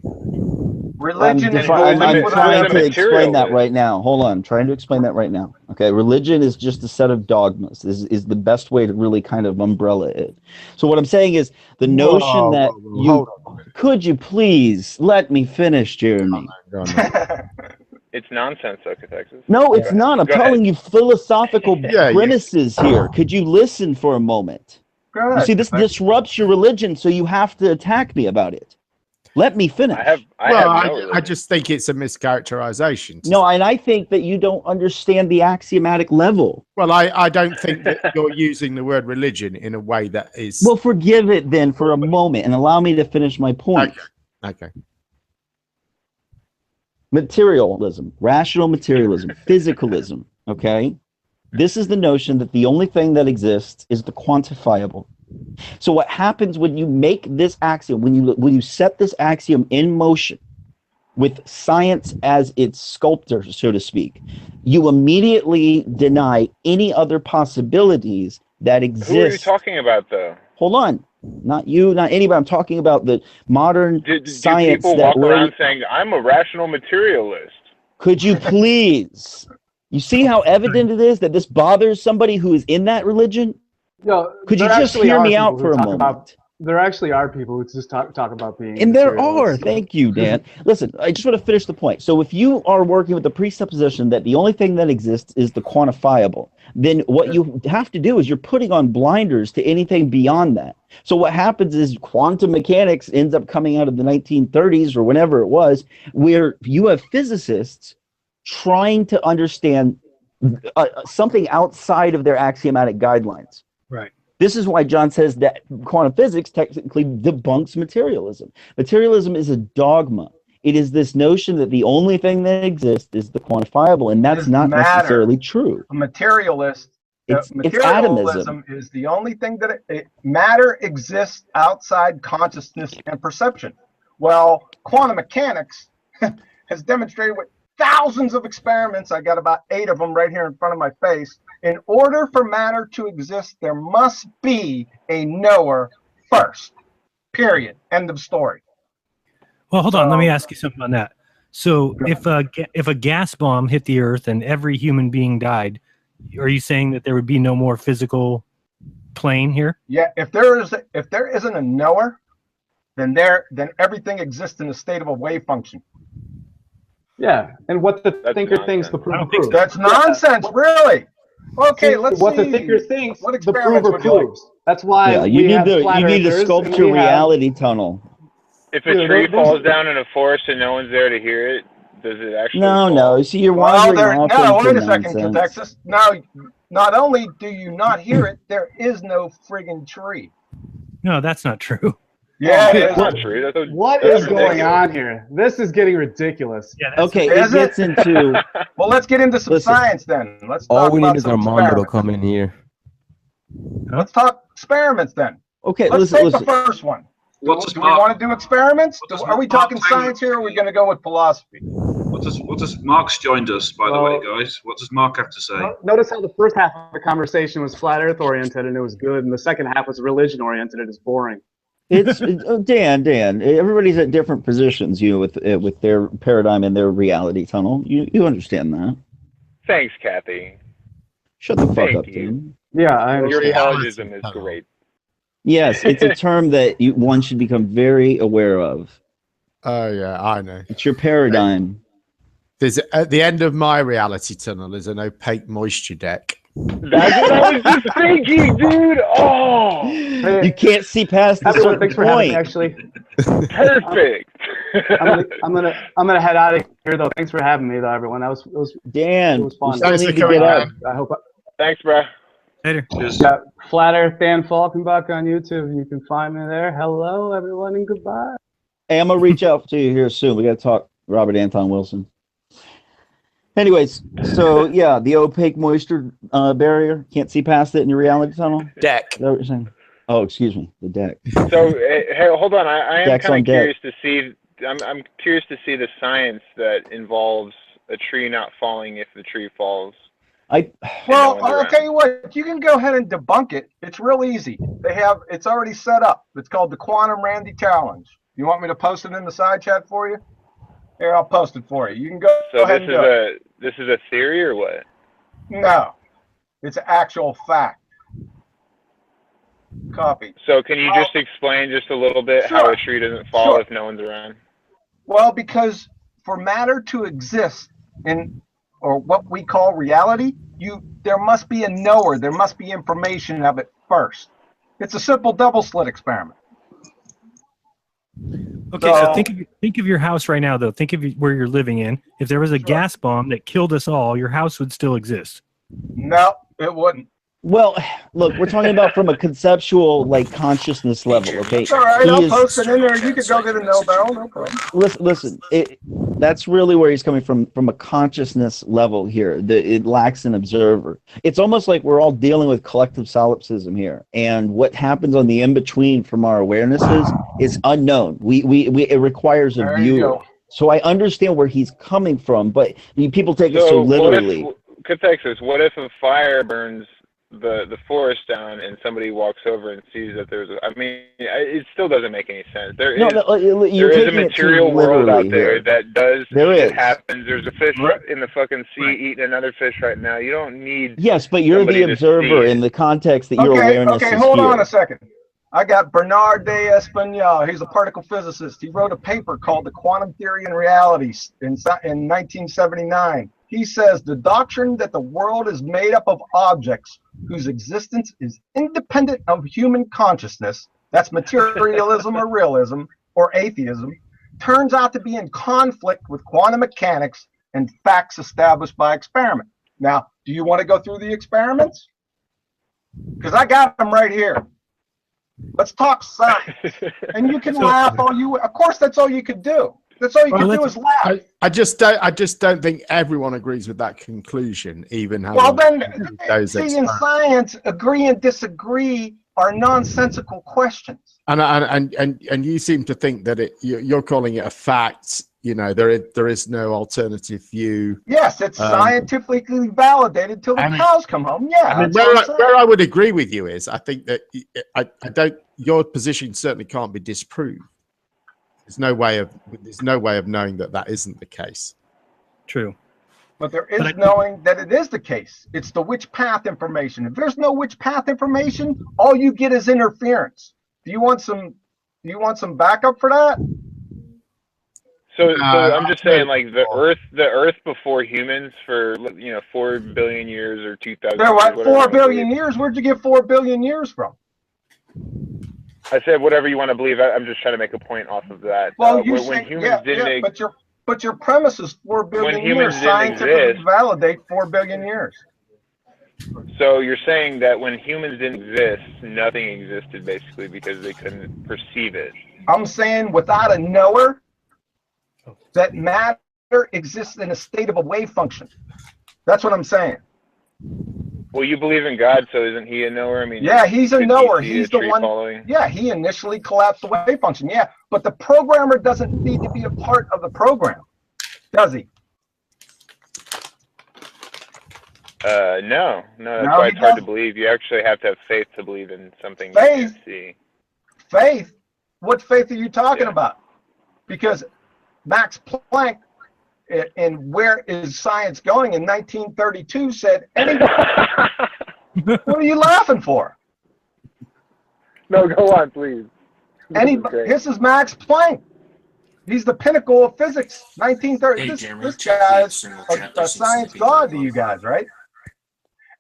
Religion I'm trying to explain that right now. Hold on, I'm trying to explain that right now. Okay, religion is just a set of dogmas. This is the best way to really kind of umbrella it. So what I'm saying is the notion that could you please let me finish, Jeremy? It's nonsense, though, Cathexis. No, it's not. I'm telling you philosophical premises here. Could you listen for a moment? You see, this disrupts your religion, so you have to attack me about it. Let me finish. I just think it's a mischaracterization. No, and I think that you don't understand the axiomatic level. Well, I don't think that you're using the word religion in a way that is... Well, forgive it then for a moment and allow me to finish my point. Okay. Materialism, rational materialism, physicalism, okay? This is the notion that the only thing that exists is the quantifiable. So what happens when you make this axiom, when you set this axiom in motion with science as its sculptor, so to speak, you immediately deny any other possibilities that exist. Who are you talking about, though? Hold on. Not you, not anybody. I'm talking about the modern science. Do people walk around saying, I'm a rational materialist? Could you please? You see how evident it is that this bothers somebody who is in that religion? No, could you just hear me out for a moment? There actually are people who just talk about being. And there are. Thank you, Dan. Listen, I just want to finish the point. So if you are working with the presupposition that the only thing that exists is the quantifiable, then what you have to do is you're putting on blinders to anything beyond that. So what happens is quantum mechanics ends up coming out of the 1930s or whenever it was, where you have physicists trying to understand something outside of their axiomatic guidelines. Right. This is why John says that quantum physics technically debunks materialism. Materialism is a dogma. It is this notion that the only thing that exists is the quantifiable, and that's not necessarily true. A materialist, materialism is the only thing that matter exists outside consciousness and perception. Well, quantum mechanics has demonstrated with thousands of experiments, I got about 8 of them right here in front of my face. In order for matter to exist, there must be a knower first. Period. End of story. Well, hold on. Let me ask you something on that. So if a gas bomb hit the Earth and every human being died, are you saying that there would be no more physical plane here? Yeah. If there isn't a knower, then everything exists in a state of a wave function. Yeah, and what the thinker thinks, the prover proves. That's nonsense, really. Okay, let's see. What the thinker thinks, the prover like. proves. That's why you need to sculpt your reality tunnel. If a tree falls down in a forest and no one's there to hear it, does it actually? No. You see, you're wandering off into wait a second, Cathexis. Now, not only do you not hear it, there is no friggin' tree. No, that's not true. Yeah, that's not true. What is going on here? This is getting ridiculous. Yeah, okay, it gets into. Well, let's get into some science then. Let's talk all we need is some Armando to come in here. Let's talk experiments then. Okay, let's take the first one. Do we want to do experiments? Are we talking science here, or are we going to go with philosophy? What does Mark's joined us, by the way, guys? What does Mark have to say? Notice how the first half of the conversation was flat Earth oriented and it was good, and the second half was religion oriented and it's boring. It's Dan. Everybody's at different positions, with their paradigm and their reality tunnel. You understand that? Thanks, Kathy. Shut the fuck up, Dan. Yeah, I understand. Your apologism is great. Yes, it's a term that one should become very aware of. Oh yeah, I know. It's your paradigm. There's at the end of my reality tunnel is an opaque moisture deck. That's what I was just thinking, dude. Oh, you can't see past the certain thanks for having me, actually. Perfect. I'm gonna head out of here though. Thanks for having me though, everyone. That was Dan. It was fun. Thanks for coming out. I hope. Thanks, bro. Later. Yeah, Flat Earth Dan Falkenbach on YouTube. You can find me there. Hello, everyone, and goodbye. Hey, I'm gonna reach out to you here soon. We gotta talk Robert Anton Wilson. Anyways, so yeah, the opaque moisture barrier, can't see past it in your reality tunnel. Deck. Is that what you're saying? Oh, excuse me, the deck. So hey, hold on. I am Deck's kind on of deck. curious to see. I'm curious to see the science that involves a tree not falling if the tree falls. Well, I'll tell you what. You can go ahead and debunk it. It's real easy. It's already set up. It's called the Quantum Randy Challenge. You want me to post it in the side chat for you? Here, I'll post it for you. You can go ahead and do it. This is a theory or what? No, it's actual fact. Copy. So can you just explain just a little bit how a tree doesn't fall if no one's around? Well, because for matter to exist or what we call reality, there must be a knower. There must be information of it first. It's a simple double slit experiment. Okay, so think of your house right now, though. Think of where you're living in. If there was a gas bomb that killed us all, your house would still exist. No, it wouldn't. Well, look, we're talking about from a conceptual, like, consciousness level, okay? It's all right, I'll post it in there. You can go get a no barrel, no problem. Listen, that's really where he's coming from a consciousness level here. It lacks an observer. It's almost like we're all dealing with collective solipsism here, and what happens on the in-between from our awarenesses is unknown. It requires a viewer. So I understand where he's coming from, but people take it so literally. Cathexis, what if a fire burns the forest down and somebody walks over and sees that there's it still doesn't make any sense. There is a material world out there that does shit happens. There's a fish in the fucking sea eating another fish right now. You don't need but you're the observer in the context that your awareness is hold on here. a second. I got Bernard de Espinal. He's a particle physicist. He wrote a paper called The Quantum Theory and Reality in 1979. He says the doctrine that the world is made up of objects whose existence is independent of human consciousness, that's materialism or realism or atheism, turns out to be in conflict with quantum mechanics and facts established by experiment. Now, do you want to go through the experiments? Because I got them right here. Let's talk science. And you can laugh all you, of course, that's all you could do. That's all you can do is laugh. I just don't think everyone agrees with that conclusion, even how. Well, then, see, in science, agree and disagree are nonsensical questions. And you seem to think that you're calling it a fact. You know, there is no alternative view. Yes, it's scientifically validated till the cows come home. Yeah, I mean, where I would agree with you is, I think that your position certainly can't be disproved. There's no way of knowing that isn't the case. True. But there is knowing that it is the case. It's the which path information. If there's no which path information, all you get is interference. Do you want some backup for that? So I'm just saying, like the Earth before humans for 4 billion years or 2,000. They're like 4 billion years. Where'd you get 4 billion years from? I said whatever you want to believe. I'm just trying to make a point off of that. Well, but your premise is 4 billion years. Scientifically validate 4 billion years. So you're saying that when humans didn't exist, nothing existed basically because they couldn't perceive it. I'm saying without a knower, that matter exists in a state of a wave function. That's what I'm saying. Well, you believe in God, so isn't he a knower? I mean, yeah, he's a knower. He's the one. Following? Yeah, he initially collapsed the wave function. Yeah, but the programmer doesn't need to be a part of the program, does he? No, that's why it's hard to believe. You actually have to have faith to believe in something you can't see. Faith? What faith are you talking about? Because Max Planck, in Where Is Science Going in 1932 said, what are you laughing for? No, go on, please. This is Max Planck. He's the pinnacle of physics. 1930. This guy is a science god to you guys, right?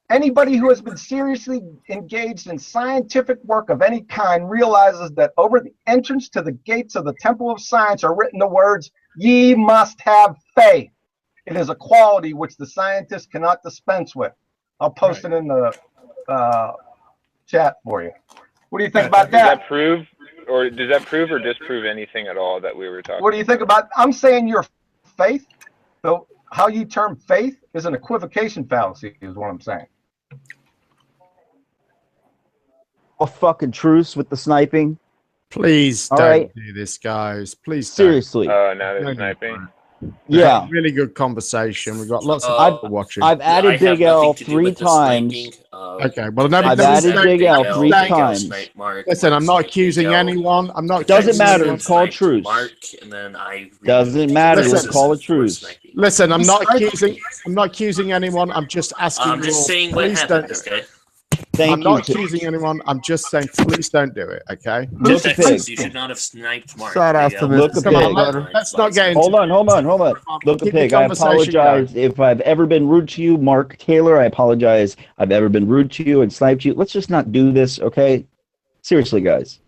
Anybody who has been seriously engaged in scientific work of any kind realizes that over the entrance to the gates of the temple of science are written the words, "Ye must have faith." It is a quality which the scientist cannot dispense with. I'll post it in the chat for you. What do you think about that? Does that prove or disprove anything at all that we were talking about? What do you think about? I'm saying your faith. So how you term faith is an equivocation fallacy, is what I'm saying. A fucking truce with the sniping. Please All don't right. do this, guys. Please seriously. Oh, now they're sniping. Yeah, really good conversation. We've got lots of people watching. I've added Big L 3 times. Okay, well, no, I've added Big L 3 times. Listen, I'm not accusing anyone. I'm not. Doesn't accusing matter. anyone. It's called truce. And then I Doesn't matter. Let's call it truce. Listen, I'm not accusing. I'm not accusing anyone. I'm just asking. I'm just saying what happened. Okay. I'm not accusing anyone. I'm just saying, please don't do it. Okay. Look at Pig. You should not have sniped Mark. Look at Pig. Let's not get into. Hold on. Look at Pig. I apologize if I've ever been rude to you, Mark Taylor. I apologize. I've ever been rude to you and sniped you. Let's just not do this, okay? Seriously, guys.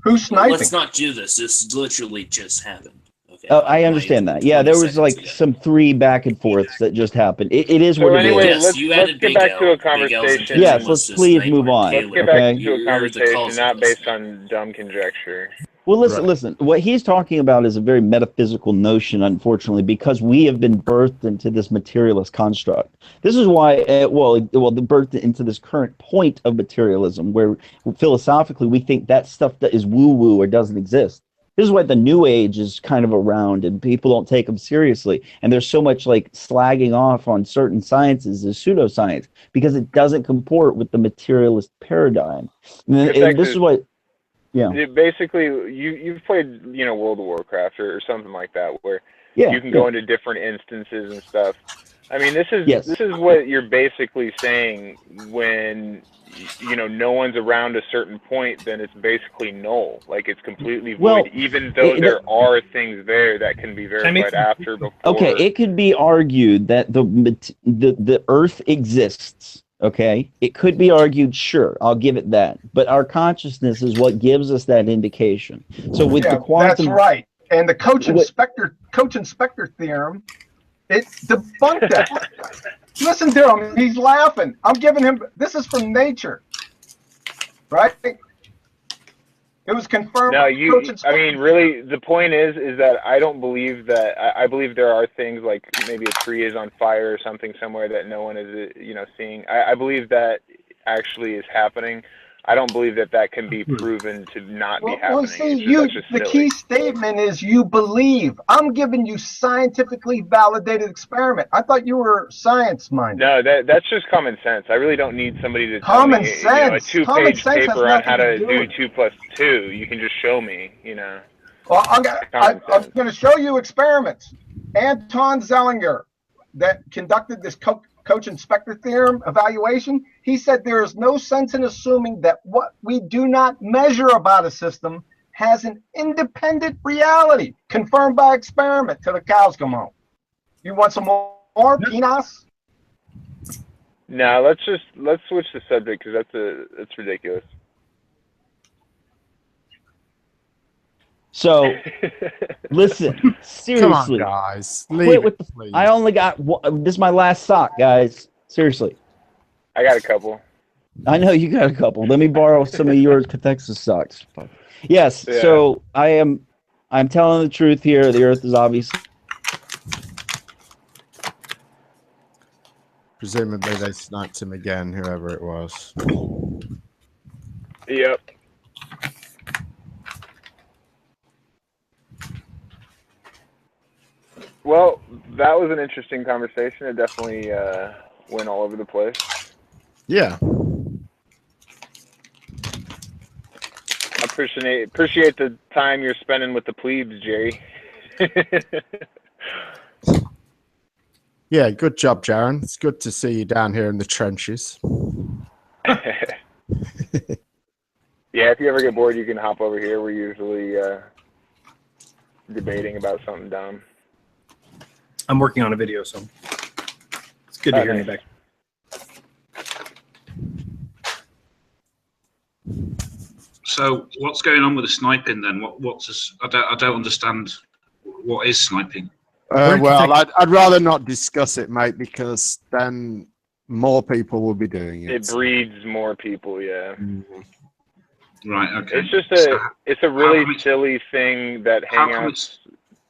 Who's sniping? Let's not do this. This literally just happened. Okay. Oh, I understand that. Yeah, there was like some 3 back and forths that just happened. It is what it is. Yes, let's get back to a conversation. Yes, let's please move on. Let's get back to a conversation, not based on dumb conjecture. Well, listen. What he's talking about is a very metaphysical notion, unfortunately, because we have been birthed into this materialist construct. This is why, they're birthed into this current point of materialism, where philosophically we think that stuff that is woo-woo or doesn't exist. This is why the New Age is kind of around and people don't take them seriously. And there's so much like slagging off on certain sciences as pseudoscience because it doesn't comport with the materialist paradigm. And this is what, basically, you've played, World of Warcraft or something like that, where you can go into different instances and stuff. I mean, this is what you're basically saying when no one's around a certain point, then it's basically null. Like it's completely void, even though there are things there that can be verified after, before. Okay, it could be argued that the Earth exists. Okay, it could be argued, sure, I'll give it that. But our consciousness is what gives us that indication. So with the quantum, that's right. And the coach inspector theorem, it debunked that. Listen to him. He's laughing. I'm giving him. This is from Nature, right? It was confirmed. No, I mean, really, the point is that I don't believe that. I believe there are things like maybe a tree is on fire or something somewhere that no one is, seeing. I believe that actually is happening. I don't believe that can be proven to not be happening. Well, see, the key statement is you believe. I'm giving you scientifically validated experiment. I thought you were science-minded. No, that's just common sense. I really don't need somebody to tell common me sense. A 2-page paper on how to do 2 + 2. You can just show me, Well, I'm going to show you experiments. Anton Zellinger, that conducted this coach inspector theorem evaluation, he said there is no sense in assuming that what we do not measure about a system has an independent reality confirmed by experiment till the cows come home. You want some more peanuts? No, let's switch the subject because that's ridiculous. So, listen, seriously. Come on, guys. Quit with I only got one. This is my last sock, guys. Seriously. I got a couple. I know you got a couple. Let me borrow some of your Cathexis socks. Yes, yeah. So I'm telling the truth here. The Earth is obviously. Presumably they sniped him again, whoever it was. Yep. Well, that was an interesting conversation. It definitely went all over the place. Yeah. I appreciate the time you're spending with the plebes, Jerry. Yeah, good job, Jaron. It's good to see you down here in the trenches. Yeah, if you ever get bored, you can hop over here. We're usually debating about something dumb. I'm working on a video, so it's good to hear you back. So, what's going on with the sniping then? What's this? I don't understand. What is sniping? Well, I'd rather not discuss it, mate, because then more people will be doing it. It breeds more people, yeah. Right. Okay. It's just it's a really silly thing that Hangouts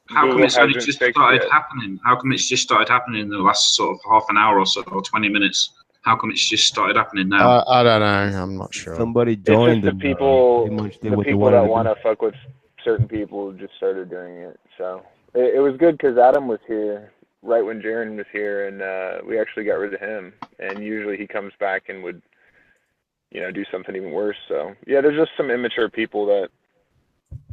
How come Google it's only hasn't just fixed started yet. happening? How come it's just started happening in the last sort of half an hour or so, or 20 minutes? How come it's just started happening now? I don't know. I'm not sure. Somebody It's joined just and the people, pretty much did the what they people wanted that to want do. to fuck with certain people just started doing it. So it was good because Adam was here right when Jaren was here, and we actually got rid of him. And usually he comes back and would, do something even worse. So yeah, there's just some immature people that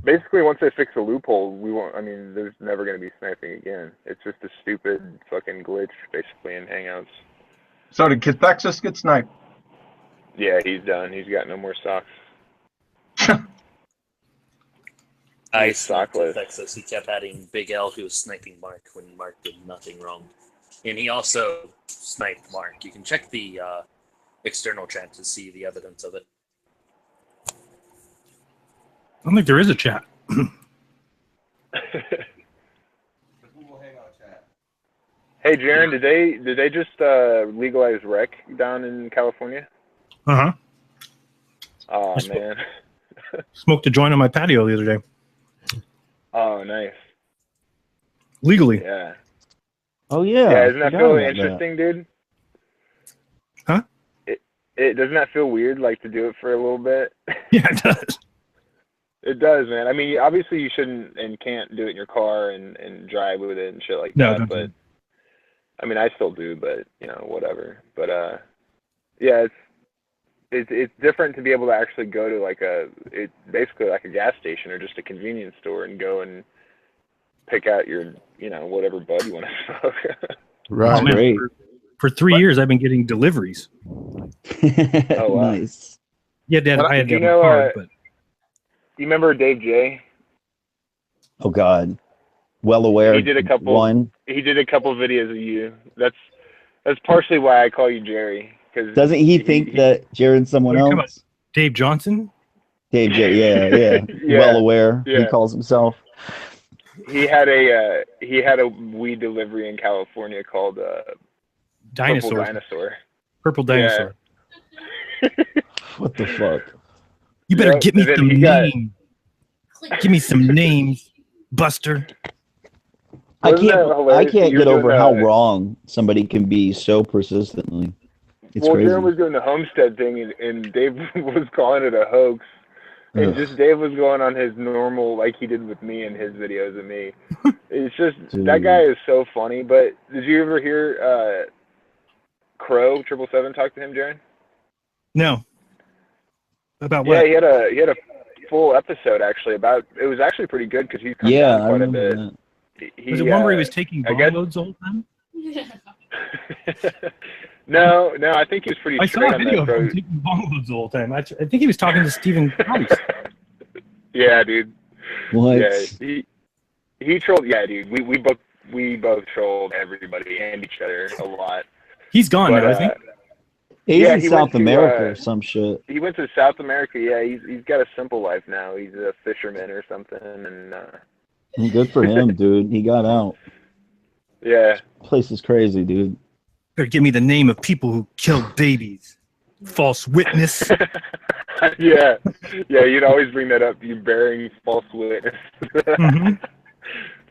basically once they fix a loophole, we won't. I mean, there's never going to be sniping again. It's just a stupid fucking glitch basically in Hangouts. So did Cathexis get sniped? Yeah, he's done. He's got no more socks. I He's sniped sockless. Cathexis. He kept adding Big L, who was sniping Mark when Mark did nothing wrong. And he also sniped Mark. You can check the external chat to see the evidence of it. I don't think there is a chat. Hey, Jaren, did they just legalize rec down in California? Uh-huh. Oh, man. Smoked a joint on my patio the other day. Oh, nice. Legally. Yeah. Oh yeah. Yeah, doesn't that Forgot feel about interesting, dude? Huh? It doesn't that feel weird, like, to do it for a little bit? Yeah, it does. It does, man. I mean, obviously you shouldn't and can't do it in your car and drive with it and shit like No, that. don't do But it. I mean, I still do, but whatever. But yeah, it's different to be able to actually go to it's basically like a gas station or just a convenience store and go and pick out your whatever bud you want to smoke. Right. Oh, man, Great. for 3 years, I've been getting deliveries. Oh, wow. Nice. Yeah, Dad, I had to you have my card, but you remember Dave J? Oh God. Well aware. He did a couple. He did a couple videos of you. That's partially why I call you Jerry. Cause Doesn't he think that Jared's someone What are you talking else? Dave Johnson? Dave J. Yeah. Yeah, Well aware. He yeah. calls himself. He had a weed delivery in California called Dinosaur. Purple Dinosaur. Purple Dinosaur. What the fuck? You better Yep, get me and then some he got- names. Give me some names, Buster. I Wasn't that can't hilarious that you were get over doing how the- wrong somebody can be so persistently. It's Well, crazy. Jaren was doing the Homestead thing, and Dave was calling it a hoax. And Ugh. just Dave was going on his normal, like he did with me in his videos of me. It's just, Dude. that guy is so funny. But did you ever hear Crow 777 talk to him, Jaren? No. About Yeah, what? he had a full episode actually about. It was actually pretty good because he's come Yeah, down I quite a remember bit. that. Was it one where he was taking I bong guess- loads the whole time? No, I think he was pretty I straight saw a on video that. of him Crow. taking bong loads the whole time. I think he was talking to Stephen Price. Yeah, dude. What? Yeah, he trolled. Yeah, dude. We both trolled everybody and each other a lot. He's gone But, now, isn't He's yeah, in he South went to, America or some shit. He went to South America. Yeah, he's got a simple life now. He's a fisherman or something, and Good for him, dude. He got out. yeah. Place is crazy, dude. Better give me the name of people who killed babies. False witness. Yeah, you'd always bring that up. You bearing false witness. Mhm.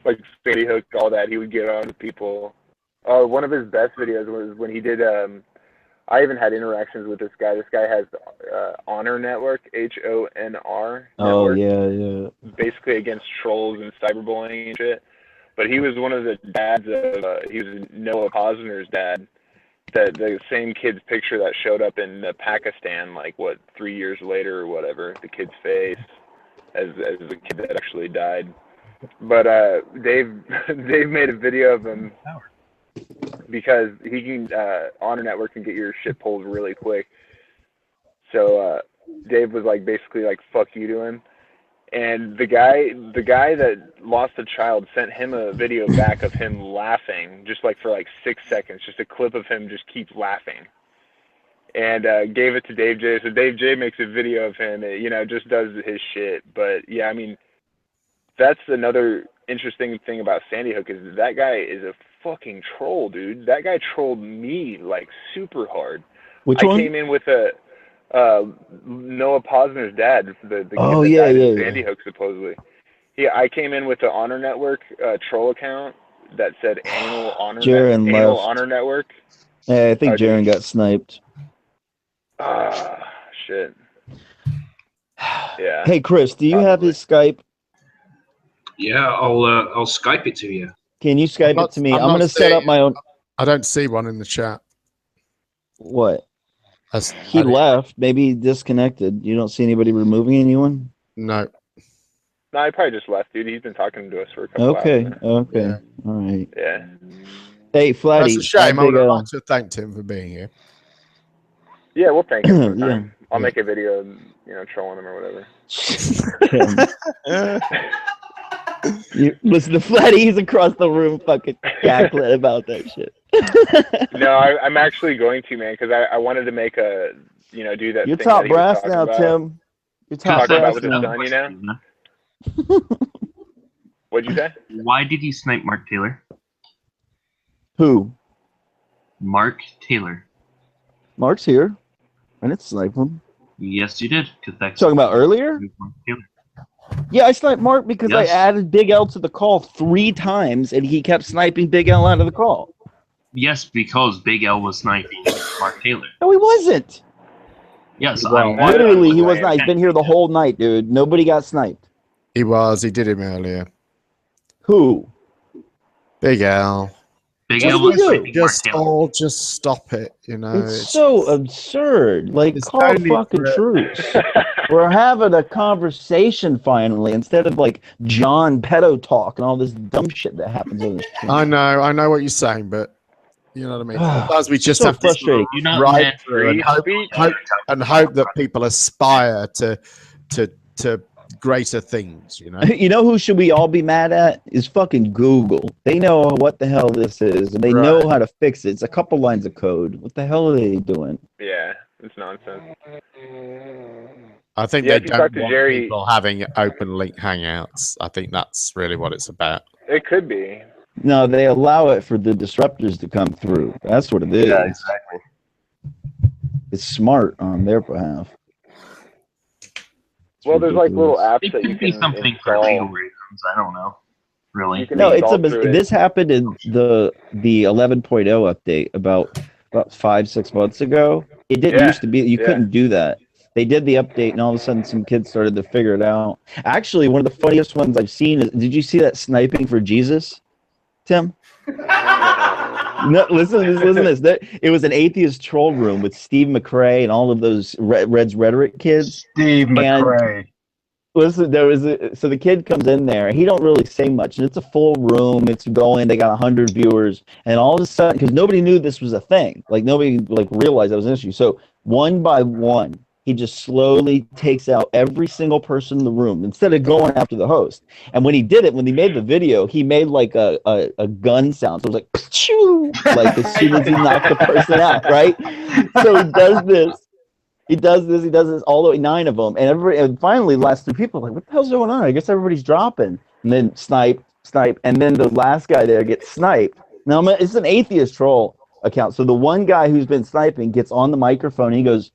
Like Sandy Hook, all that. He would get on with people. One of his best videos was when he did. I even had interactions with this guy. This guy has Honor Network, HONR. Oh Network, yeah. basically against trolls and cyberbullying and shit. But he was one of the dads of. He was Noah Posner's dad. The same kid's picture that showed up in Pakistan, 3 years later or whatever, the kid's face as the kid that actually died. But Dave made a video of him because he can Honor Network can get your shit pulled really quick. So Dave was basically fuck you to him. And the guy that lost a child sent him a video back of him laughing, just for 6 seconds, just a clip of him just keep laughing, and gave it to Dave J. So Dave J makes a video of him, just does his shit. But yeah, I mean, that's another interesting thing about Sandy Hook is that guy is a fucking troll, dude. That guy trolled me super hard. Which I one? came in with a Noah Posner's dad, the kid Oh, that yeah, died in yeah, Sandy Hook supposedly. Yeah, I came in with the Honor Network troll account that said Anal Honor Network. Yeah, I think Jaren got sniped. Ah, shit. Yeah. Hey, Chris, do you have his Skype? Yeah, I'll Skype it to you. Can you Skype it to me? I'm going to set up my own. I don't see one in the chat. What? He left. Maybe he disconnected. You don't see anybody removing anyone? No. No, he probably just left, dude. He's been talking to us for a couple hours. Okay. Yeah. All right. Yeah. Hey, Flatty. That's a shame. I would have liked to thank him for being here. Yeah, we'll thank him sometime. I'll make a video, trolling him or whatever. Listen to Flatty. He's across the room fucking cackling about that shit. No, I'm actually going to, man, because I wanted to make a, do that. You're thing top that he was brass talking now, about. Tim. You're top Talking brass about with his son, What'd you say? Why did you snipe Mark Taylor? Who? Mark Taylor. Mark's here. I didn't snipe him. Yes, you did. Cathexis. Talking about earlier? Yeah, I sniped Mark because I added Big L to the call 3 times, and he kept sniping Big L out of the call. Yes, because Big L was sniping Mark Taylor. No, he wasn't. Yes, literally, he was not. He's been here the whole night, dude. Nobody got sniped. He was. He did him earlier. Who? Big L. Big L was sniping just Mark Taylor. just stop it. It's so absurd. Like, call fucking truce. We're having a conversation finally instead of like John pedo talk and all this dumb shit that happens on this channel. I know what you're saying, but you know what I mean. Sometimes we just have frustrating. to ride through and hope that people aspire to greater things. You know who should we all be mad at? Is fucking Google. They know what the hell this is, and they know how to fix it. It's a couple lines of code. What the hell are they doing? Yeah, it's nonsense. I think they don't want people having open link hangouts. I think that's really what it's about. It could be. No, they allow it for the disruptors to come through. That's what it is. Yeah, exactly. It's smart on their behalf. Well, there's like little apps that you can something for legal reasons. I don't know. Really? No, this happened in the 11.0 update about 5-6 months ago. It didn't used to be. You couldn't do that. They did the update, and all of a sudden, some kids started to figure it out. Actually, one of the funniest ones I've seen is, did you see that sniping for Jesus, Tim? No, listen to this. It was an atheist troll room with Steve McRae and all of those Red's Rhetoric kids. Steve McRae. Listen, so the kid comes in there. He don't really say much, and it's a full room. It's going. They got 100 viewers, and all of a sudden, because nobody knew this was a thing, like nobody realized that was an issue. So one by one, he just slowly takes out every single person in the room instead of going after the host. And when he did it, when he made the video, he made like a gun sound. So it was like, pshoo, like as soon as he knocked the person out, right? So he does this, all the way 9 of them. And finally, the last 3 people are like, what the hell's going on? I guess everybody's dropping. And then snipe. And then the last guy there gets sniped. Now, it's an atheist troll account. So the one guy who's been sniping gets on the microphone and he goes,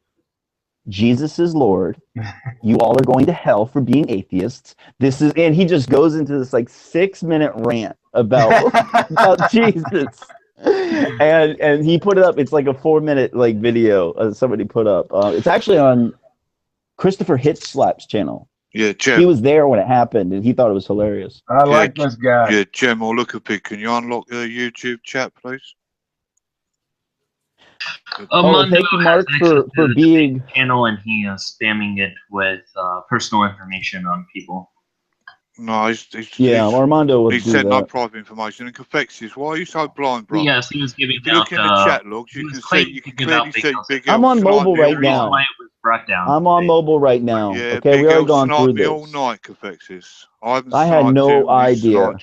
Jesus is Lord. You all are going to hell for being atheists. And he just goes into this like 6-minute rant about Jesus. And he put it up. It's like a 4-minute like video somebody put up. It's actually on Christopher Hitslap's channel. Yeah, Jem. He was there when it happened, and he thought it was hilarious. I like this guy. Yeah, Jem or Lookapig, can you unlock the YouTube chat, please? Thank you, Mark, for being channel, and he is spamming it with personal information on people. No, Armando would he do said that. no private information. And Cathexis, why are you so blind, bro? Yes, he was giving if you look in the chat logs, you can clearly see Big L. I'm on mobile right now. I'm on mobile right now. Yeah, okay, Big we already L gone through sniped me this. all night, Cathexis. I had no idea.